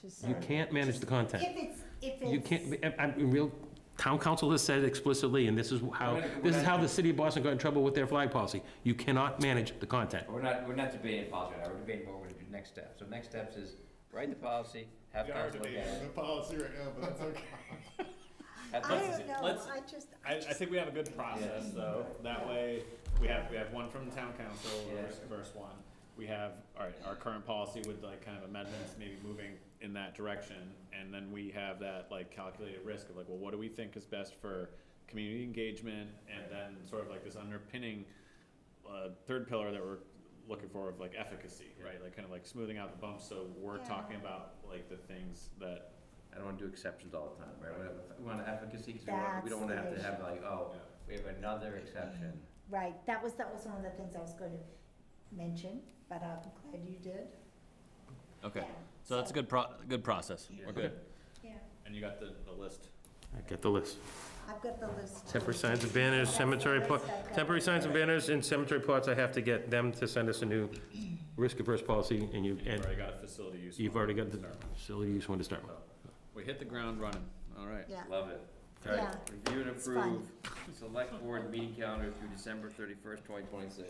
to say. You can't manage the content. If it's. You can't, town council has said explicitly, and this is how the city of Boston got in trouble with their flag policy. You cannot manage the content. But we're not debating policy right now, we're debating what we're gonna do next step. So next steps is write the policy, have We are council look at debating the it. policy right now, but that's okay. Have I council- don't know, let's- I I think we have a good process, Yeah. though. That way, we have one from the town council, Yeah. a risk-averse one. We have, all right, our current policy with like kind of amendments, maybe moving in that direction. And then we have that like calculated risk of like, well, what do we think is best for community engagement? And then sort of like this underpinning, third pillar that we're looking for of like efficacy, right? Like kind of like smoothing out the bumps, so we're Yeah. talking about like the things that, I don't wanna do exceptions all the time, right? We want efficacy, cause we That's don't wanna the have to have issue. like, oh, Yeah. we have another exception. Right, that was one of the things I was going to mention, but I'm glad you did. okay. Yeah, So that's a good process. We're good. Yeah, And you got the list. I get the list. I've got the list. Temporary signs and banners, That's the cemetery list plot, I've got. temporary signs and banners in cemetery plots, I have to get them to send us a new risk-averse policy, and You've already got a facility use. you've one already got to the start with. facility use one to start with. We hit the ground running, all right. Yeah, Love it. All right, Yeah, review and it's fun. approve select board meeting calendar through December 31st, 2026.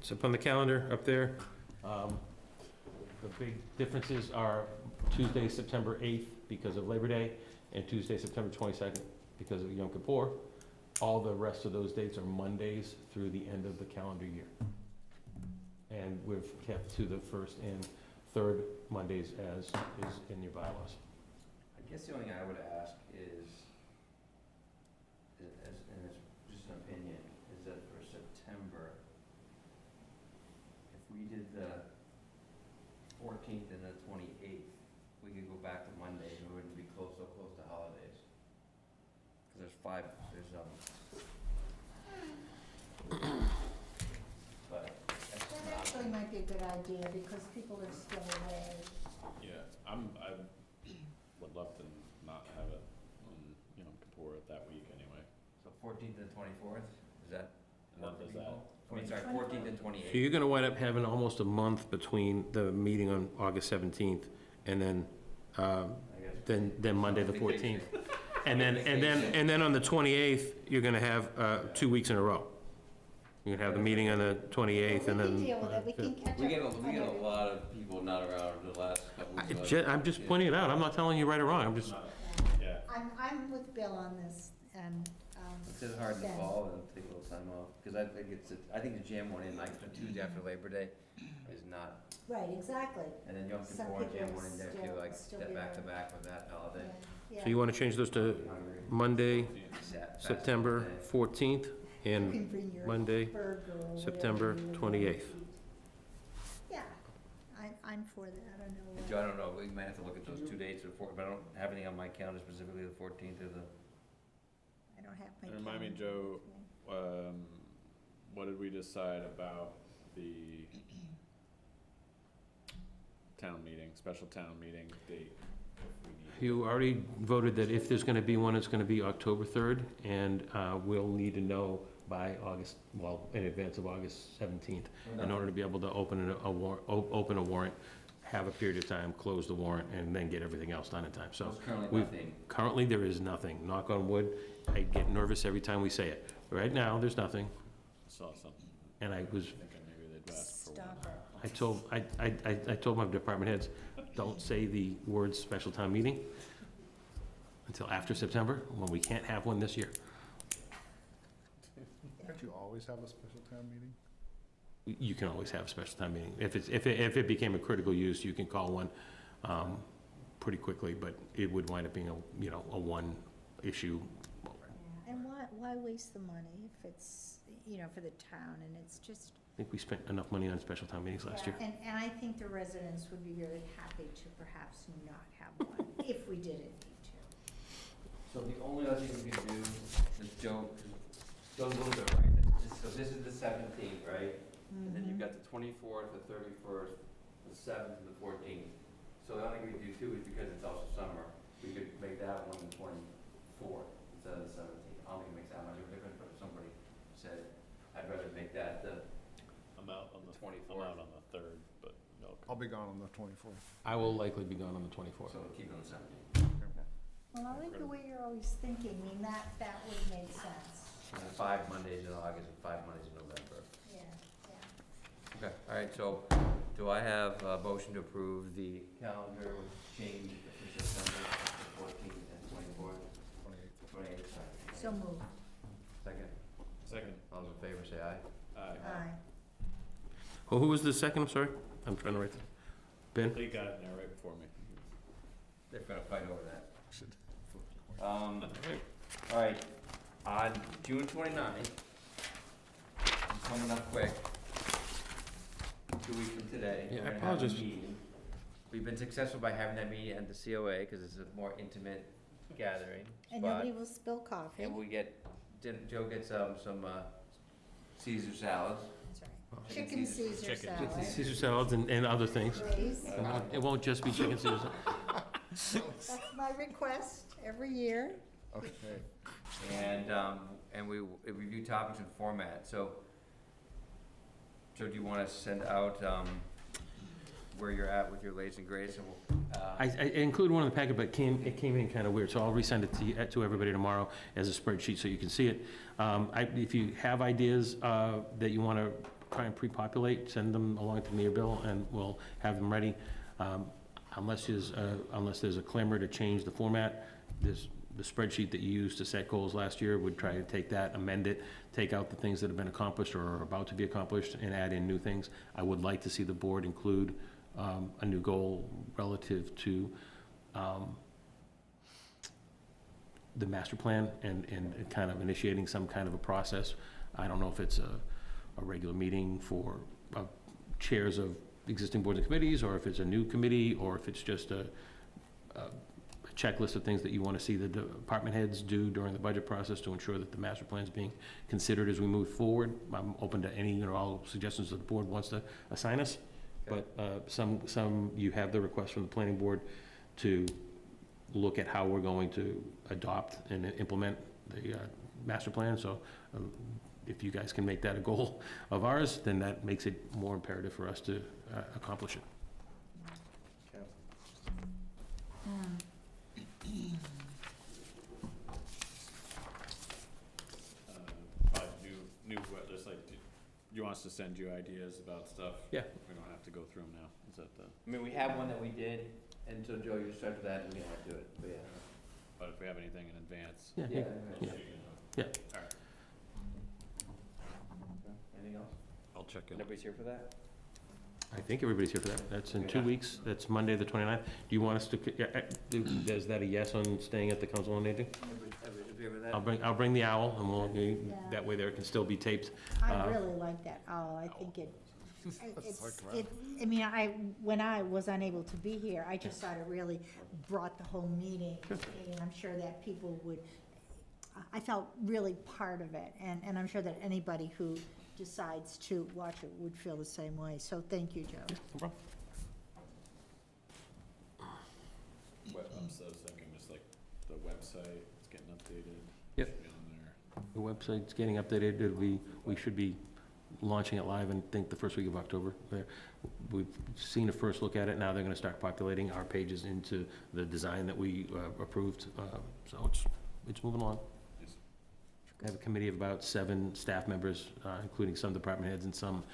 So up on the calendar, up there, the big differences are Tuesday, September 8th because of Labor Day, and Tuesday, September 22nd because of Yom Kippur. All the rest of those dates are Mondays through the end of the calendar year. And we've kept to the first and third Mondays as is in your bylaws. I guess the only thing I would ask is, and it's just an opinion, is that for September, if we did the 14th and the 28th, we could go back to Mondays, and we wouldn't be so close to holidays. Because but that's That not, actually might be a good idea, because people are still away. Yeah, I would love to not have it on, Kippur that week anyway. so 14th and 24th, is that And then work for does that- people? I mean, sorry, 14th and So 28th. you're gonna wind up having almost a month between the meeting on August 17th and then, I guess. then Monday the Vacation. 14th. And then on the 28th, you're gonna have 2 weeks in a row. You're gonna have the meeting on the 28th and We then. can deal with it, we can catch up. We get on a everything. lot of people not around the last couple weeks. so I'm just pointing it out, I'm not telling you right or wrong, I'm just, Yeah. I'm with Bill on this, and, It's just hard to Ben. fall and take a little time off, because I think the jam one in, like, the Tuesday after Labor Day is not, Right, exactly. and then Yom Some Kippur people jam one in there too, still- like, still step be back to there. back with that holiday. Yeah. so you wanna change those to Hungry. Monday, Fast September holiday. 14th, You and can bring your Monday, burger or whatever September you want 28th. to eat. Yeah, I'm for that, I don't know. Joe, I don't know, we might have to look at those 2 dates before, but I don't have anything on my calendar specifically, the 14th or the, I don't have my. Remind me, calendar Joe, with me. what did we decide about the town meeting, special town meeting date? If we need You already voted that if there's gonna be one, it's gonna be October 3rd, and we'll need to know by August, well, in advance of August 17th, in order to be able to open a warrant, have a period of time, close the warrant, and then get everything else done in time, so. there's currently we've- nothing. Currently, there is nothing, knock on wood, I get nervous every time we say it. Right now, there's nothing, I saw something, and I was, thinking maybe they'd ask for one. Stop it. I told my department heads, don't say the words special town meeting until after September, when we can't have one this year. Can't you always have a special town meeting? You can always have a special town meeting. If it became a critical use, you can call one pretty quickly, but it would wind up being a one issue. Yeah, and why waste the money if it's, for the town, and it's just. I think we spent enough money on special town meetings last year. Yeah, and I think the residents would be very happy to perhaps not have one, if we didn't need to. So the only other thing we can do is Joe's a little bit right. So this is the 17th, right? And then you've got the 24th, the 31st, the 7th, and the 14th. So the only thing we could do too is because it's also summer, we could make that one the 24th instead of the 17th. I don't think it makes that much of a difference, but if somebody said, I'd rather make that the I'm out on the 24th. I'm out on the 3rd, but I'll be gone on the 24th. I will likely be gone on the 24th. So keep it on the 17th. Well, I like the way you're always thinking, that would make sense. And 5 Mondays in August and 5 Mondays in November. Yeah, yeah. Okay, all right, so do I have a motion to approve the calendar with change for September 14th and 24th? 28th, sorry. So move. Second, second, all those in favor say aye. Aye. Oh, who was the second? I'm sorry. I'm trying to write that. Ben? they got it in there right before me. They're gonna fight over that. All right, on June 29th, it's coming up quick, 2 weeks from today. Yeah, we're I gonna have a apologize. meeting. We've been successful by having that meeting at the COA, because it's a more intimate gathering And spot. nobody will spill coffee. And we get, Joe gets some Caesar salads. That's right. Chicken Chicken Caesar- Caesar chicken. salad. Caesar salads and other things. Please. It won't just be chicken Caesar. That's my request every year. Okay. And we review topics and format, so, Joe, do you wanna send out, where you're at with your lades and grades, and we'll, I included one in the packet, but it came in kind of weird, so I'll resend it to everybody tomorrow as a spreadsheet so you can see it. If you have ideas that you want to try and pre-populate, send them along to me or Bill, and we'll have them ready. Unless there's a clamor to change the format, the spreadsheet that you used to set goals last year would try to take that, amend it, take out the things that have been accomplished or are about to be accomplished, and add in new things. I would like to see the board include a new goal relative to the master plan and kind of initiating some kind of a process. I don't know if it's a regular meeting for chairs of existing boards and committees, or if it's a new committee, or if it's just a checklist of things that you want to see the department heads do during the budget process to ensure that the master plan is being considered as we move forward. I'm open to any or all suggestions that the board wants to assign us. Okay. But some, you have the request from the planning board to look at how we're going to adopt and implement the master plan. So if you guys can make that a goal of ours, then that makes it more imperative for us to accomplish it. Probably just like, you want us to send you ideas about stuff? Yeah. We don't have to go through them now, is that the, I mean, we have one that we did, and so Joe, you start with that, and we don't have to do it, but yeah. but if we have anything in advance. Yeah, Yeah. Yeah. Yeah. Alright, Anything else? I'll check in. Nobody's here for that? I think everybody's here for that. That's in 2 Yeah. weeks. That's Monday, the 29th. Do you want us to, is that a yes on staying at the Council on Aging? Everybody's here for that? I'll bring the owl, and we'll, that way there can still be taped. I really like that owl. I think I mean, when I was unable to be here, I just thought it really brought the whole meeting. And I'm sure that people would, I felt really part of it. And I'm sure that anybody who decides to watch it would feel the same way. So thank you, Joe. No problem. I'm so thinking just like the website, it's getting updated. Yep. Should be on there. The website's getting updated. We should be launching it live, and think the first week of October. We've seen a first look at it. Now they're gonna start populating our pages into the design that we approved. So it's moving along. Yes. I have a committee of about 7 staff members, including some department heads and some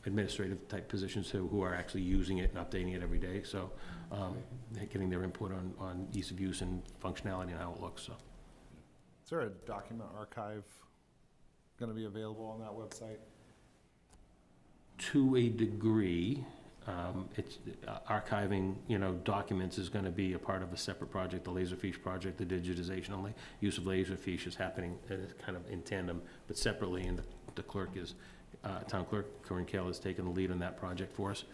administrative type positions who are actually using it and updating it every day. So getting their input on ease of use and functionality and how it looks, so. Is there a document archive going to be available on that website? To a degree, it's archiving, documents is gonna be a part of a separate project, the Laserfiche project, the digitization and use of Laserfiche is happening kind of in tandem, but separately, and the clerk is, town clerk, Corinne Kale, has taken the lead on that project for us.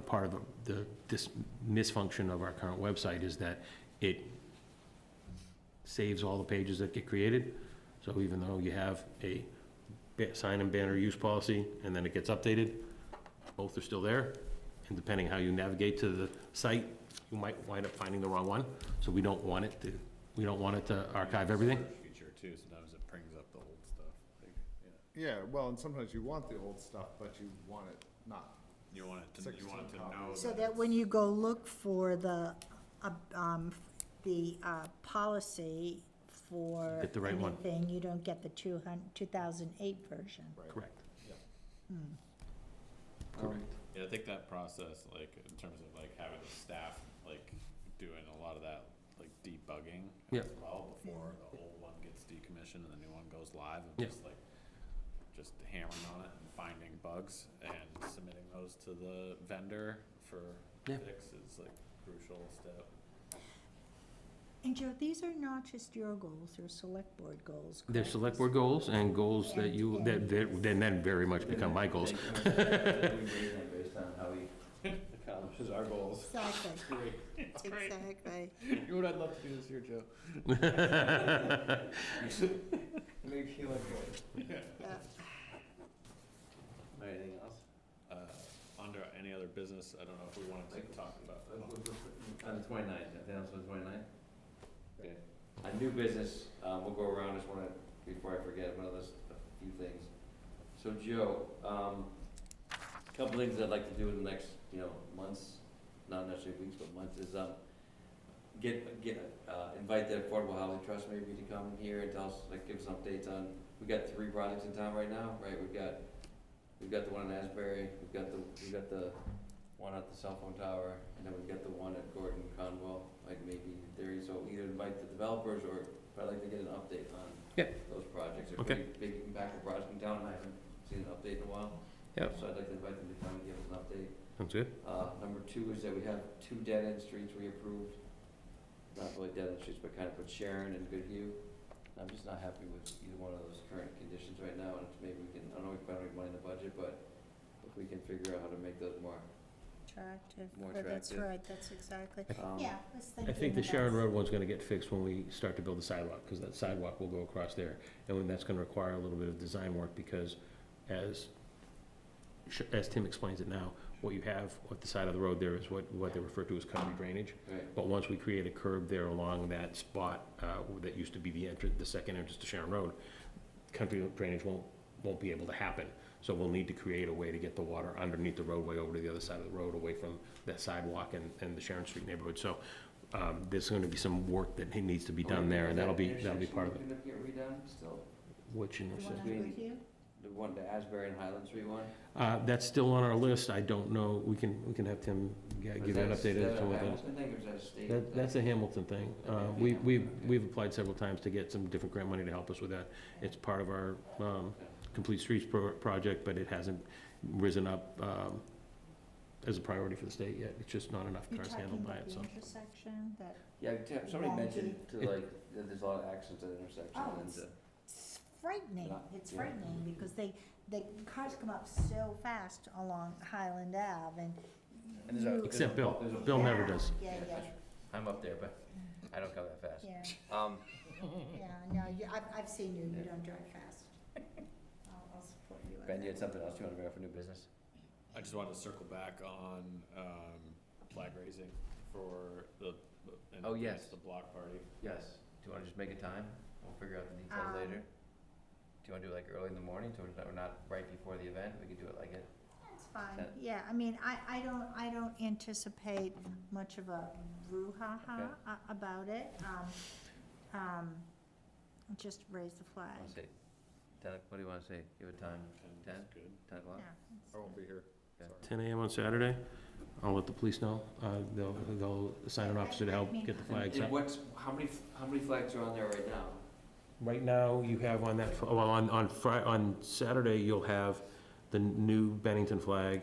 Part of this misfunction of our current website is that it saves all the pages that get created. So even though you have a sign and banner use policy, and then it gets updated, both are still there. And depending how you navigate to the site, you might wind up finding the wrong one. So we don't want it to archive everything. Feature too, sometimes it brings up the old stuff, like, Yeah, well, and sometimes you want the old stuff, but you want it not. you want it to 16 know. copies. So that when you go look for the policy for Get the right one. anything, you don't get the 2008 version. Correct. Yeah, I think that process, like, in terms of like having the staff, like, doing a lot of that, like, debugging Yep. as well before the old one gets decommissioned and the new one goes live, and Yep. just hammering on it and finding bugs and submitting those to the vendor for Yeah. fix is like crucial step. And Joe, these are not just your goals, they're select board goals, They're correct? select board goals and goals that that then very much become my goals. Based on how he accomplishes our goals. Exactly. It's great. Exactly. You know what I'd love to do this year, Joe? Make you feel like good. Yeah. Anything else? Under any other business, I don't know if we wanted to talk about. On the 29th, anything else on the 29th? Okay. On new business, we'll go around, just wanna, before I forget, one of those, a few things. So Joe, Couple things I'd like to do in the next, months, not necessarily weeks, but months, is, invite the Affordable Housing Trust maybe to come here and tell us, give us updates on, we've got 3 projects in town right now, right? We've got the one in Asbury, we've got the one at the cell phone tower, and then we've got the one at Gordon Conwell, maybe in theory, so either invite the developers or, I'd like to get an update on those projects. They're Okay. Big impactful projects in town, and I haven't seen an update in a while. Yep. So I'd like to invite them to come and give us an update. Sounds good. Number 2 is that we have 2 dead-end streets we approved. Not really dead-end streets, but kind of put Sharon and Goodhue. I'm just not happy with either one of those current conditions right now, and maybe we can, I don't know if we don't have money in the budget, but if we can figure out how to make those more. Attractive. More That's attractive. right, that's exactly, Um, yeah, I was I thinking think the about- Sharon Road one's gonna get fixed when we start to build the sidewalk, because that sidewalk will go across there. And when that's gonna require a little bit of design work, because as Tim explains it now, what you have at the side of the road there is what they refer to as country drainage. Right. But once we create a curb there along that spot, that used to be the second entrance to Sharon Road, country drainage won't be able to happen. So we'll need to create a way to get the water underneath the roadway over to the other side of the road, away from that sidewalk and the Sharon Street neighborhood. So, there's gonna be some work that needs to be done there, and that'll be part of it. Gonna get redone still? Which The one intersection? on Goodhue? The one, the Asbury and Highland Street one? That's still on our list. I don't know. We can have Tim give you an update as to what that is. I think it was a state. That's a Hamilton thing. We've applied several times to get some different grant money to help us with that. It's part of our Complete Streets project, but it hasn't risen up as a priority for the state yet. It's just not enough You're cars talking handled by about it, the so. intersection that, Yeah, somebody Wonky. mentioned that there's a lot of accidents at the intersection. Oh, and, it's frightening, it's Yeah. frightening, because the cars come up so fast along Highland Ave, and And there's a- you. Except Bill. there's a- Bill never does. Yeah, yeah, I'm up there, but I don't go that fast. yeah, Um, yeah, no, I've seen you, you don't drive fast. I'll support you on Ben, you that. had something else you want to bring up for new business? I just wanted to circle back on, flag raising for Oh, yes. the block party. Yes. Do you want to just make a time? We'll figure out the details Um, later. Do you want to do it early in the morning, so we're not right before the event? We could do it it. That's fine, That- yeah, I mean, I don't anticipate much of a brouhaha about it. Just raise the flag. I'll say 10, what do you want to say? Give it time? 10? That's good. 10 o'clock? Yeah. I won't be here. Okay. 10 a.m. on Saturday. I'll let the police know. They'll assign an officer to help get the flags And up. how many flags are on there right now? Right now, you have on that, on Saturday, you'll have the new Bennington flag.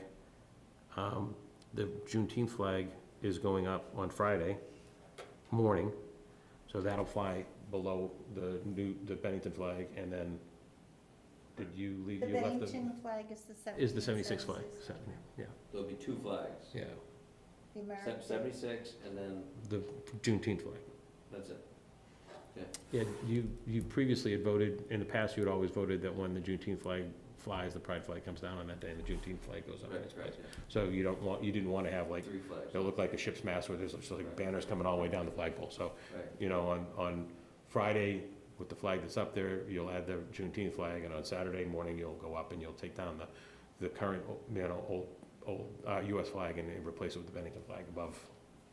The Juneteenth flag is going up on Friday morning, so that'll fly below the Bennington flag, and then, did you leave, The you left Bennington flag is the 76. is the 76 flag, yeah, There'll be 2 flags. yeah, The American. 76, and then the Juneteenth flag. that's it. Yeah, you previously had voted, in the past, you had always voted that when the Juneteenth flag flies, the pride flag comes down on that day, and the Juneteenth flag goes up in its place. So you didn't want to have 3 flags. it'll look like a ship's mast where there's just like banners coming all the way down the flagpole. So, Right. on Friday, with the flag that's up there, you'll add the Juneteenth flag, and on Saturday morning, you'll go up and you'll take down the current, old US flag and replace it with the Bennington flag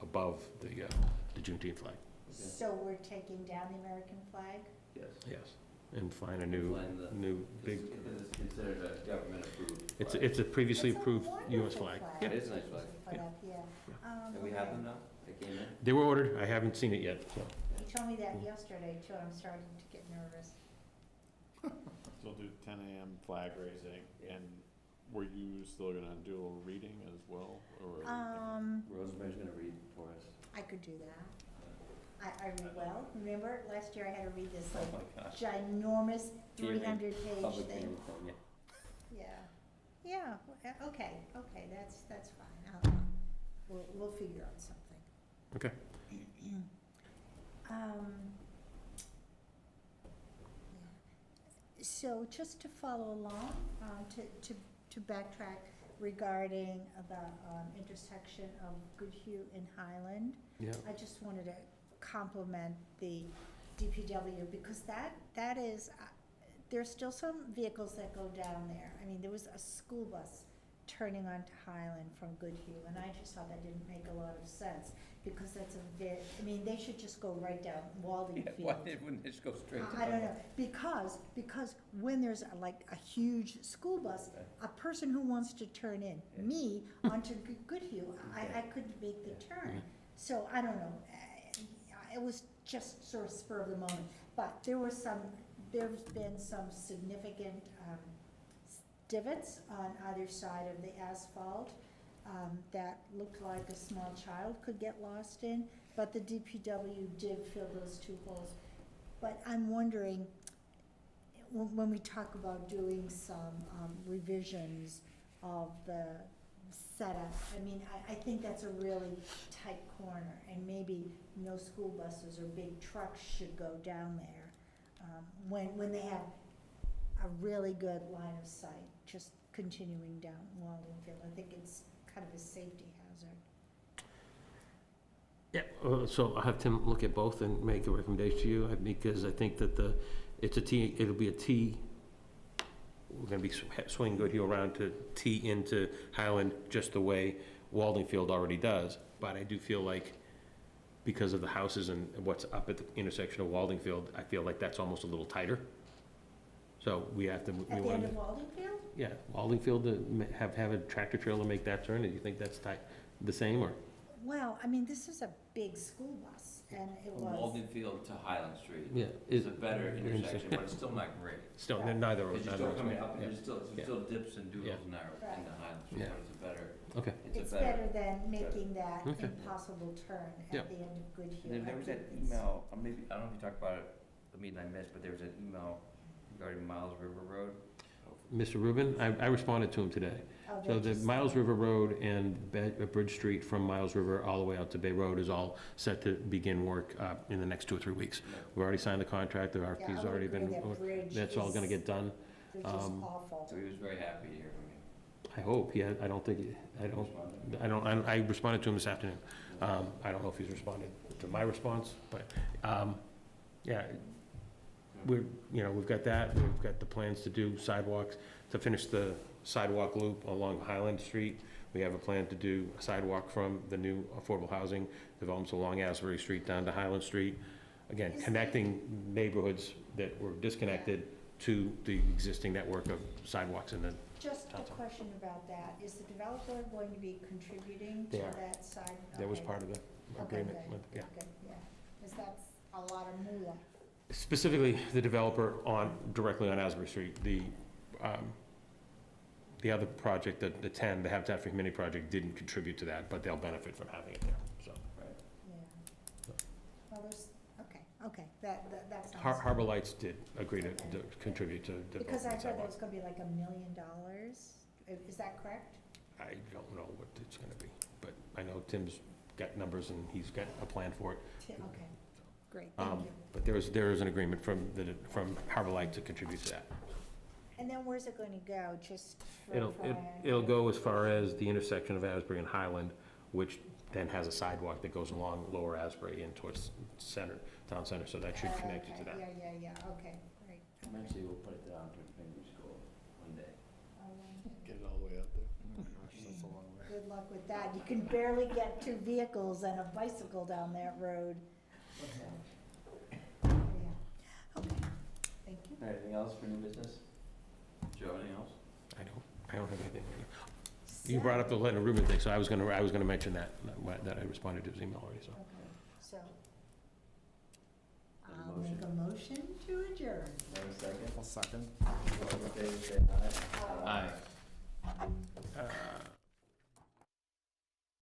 above the Juneteenth flag. So we're taking down the American flag? Yes. Yes. And find a new big, Because it's considered a government approved. it's a previously It's a approved US wonderful flag. flag. Yeah. It is a nice flag. Put up, yeah. And we have them now? They came in? They were ordered, I haven't seen it yet, so. You told me that yesterday too, I'm starting to get nervous. So we'll do 10 a.m. flag raising, and were you still gonna do a little reading as well, or? Rosemary's gonna read for us. I could do that. I read well. Remember, last year I had to read this Oh like my gosh. ginormous Hearing, 300-page Public thing. hearing from you. Yeah, okay, that's fine. We'll figure out something. Okay. So just to follow along, to backtrack regarding the intersection of Goodhue and Highland, Yeah. I just wanted to compliment the DPW because that is, there's still some vehicles that go down there. I mean, there was a school bus turning onto Highland from Goodhue, and I just thought that didn't make a lot of sense, because that's a very, I mean, they should just go right down Walden Yeah, Field. why wouldn't they just go straight to? I don't know, because when there's like a huge school bus, a person who wants to turn in, Yeah. me, onto Goodhue, I couldn't make the turn. So, I don't know, it was just sort of spur of the moment, but there's been some significant, divots on either side of the asphalt, that looked like a small child could get lost in, but the DPW did fill those 2 holes. But I'm wondering, when we talk about doing some revisions of the setup, I mean, I think that's a really tight corner, and maybe no school buses or big trucks should go down there, when they have a really good line of sight, just continuing down Walden Field. I think it's kind of a safety hazard. Yeah, so I'll have Tim look at both and make a recommendation to you, because I think that it'll be a T. We're gonna be swinging Goodhue around to T into Highland, just the way Walden Field already does. But I do feel like, because of the houses and what's up at the intersection of Walden Field, I feel like that's almost a little tighter. So we have to, At the end of Walden Field? yeah, Walden Field, have a tractor trailer make that turn, and you think that's the same, or? Well, I mean, this is a big school bus, and it From was. Walden Field to Highland Street. Yeah. It's a better intersection, but it's still not great. Still, neither of Because you're us. still coming up, and Yeah. there's still dips and doodles Yeah. in there, Right. into Highland Street, Yeah. but it's a better, Okay. It's better than making that Okay. impossible turn Yeah. at the end of Goodhue. And then there was that email, maybe, I don't know if you talked about it, the meeting I missed, but there was an email regarding Miles River Road. Mr. Rubin, I responded to him today. Oh, So the Miles River Road and Bridge Street from Miles River all the way out to Bay Road is all set to begin work in the next 2 or 3 weeks. We've already signed the contract, the RFP's already been, that's all gonna get done. Which is awful. So he was very happy to hear from you. I hope, I don't think, I responded to him this afternoon. I don't know if he's responded to my response, but, yeah, we've got that, we've got the plans to do sidewalks, to finish the sidewalk loop along Highland Street. We have a plan to do a sidewalk from the new affordable housing developments along Asbury Street down to Highland Street. Again, connecting neighborhoods that were disconnected to the existing network of sidewalks in the, Just a That's all. question about that. Is the developer going to be contributing to They are. that side? that was Okay. part of the Okay, agreement. good. with- Yeah. Okay, yeah. Because that's a lot of moolah. Specifically, the developer directly on Asbury Street. The other project, the 10, the Habitat for Humanity project, didn't contribute to that, but they'll benefit from having it there, so. Yeah. Well, there's, okay, that sounds. Harbor Lights did agree to contribute to Because I development heard there sidewalk. was gonna be like $1 million. Is that correct? I don't know what it's gonna be, but I know Tim's got numbers and he's got a plan for it. Okay, great, thank you. But there is an agreement from Harbor Light to contribute to that. And then where's it going to go? Just for? It'll go as far as the intersection of Asbury and Highland, which then has a sidewalk that goes along Lower Asbury and towards town center, so that should connect you to Okay, that. Yeah, okay, great. Eventually, we'll put it down to Finley School one day. Get it all the way out there. Oh my gosh, that's a long way. Good luck with that. You can barely get 2 vehicles and a bicycle down that road. Yeah. Okay, thank you. Anything else for new business? Joe, anything else? I don't have anything. You brought up the Leonard Rubin thing, so I was gonna mention that I responded to his email already, so. Okay, so. Any I'll make motion? a motion to adjourn. One second. I'll second. All in favor, say aye. Aye. Uh,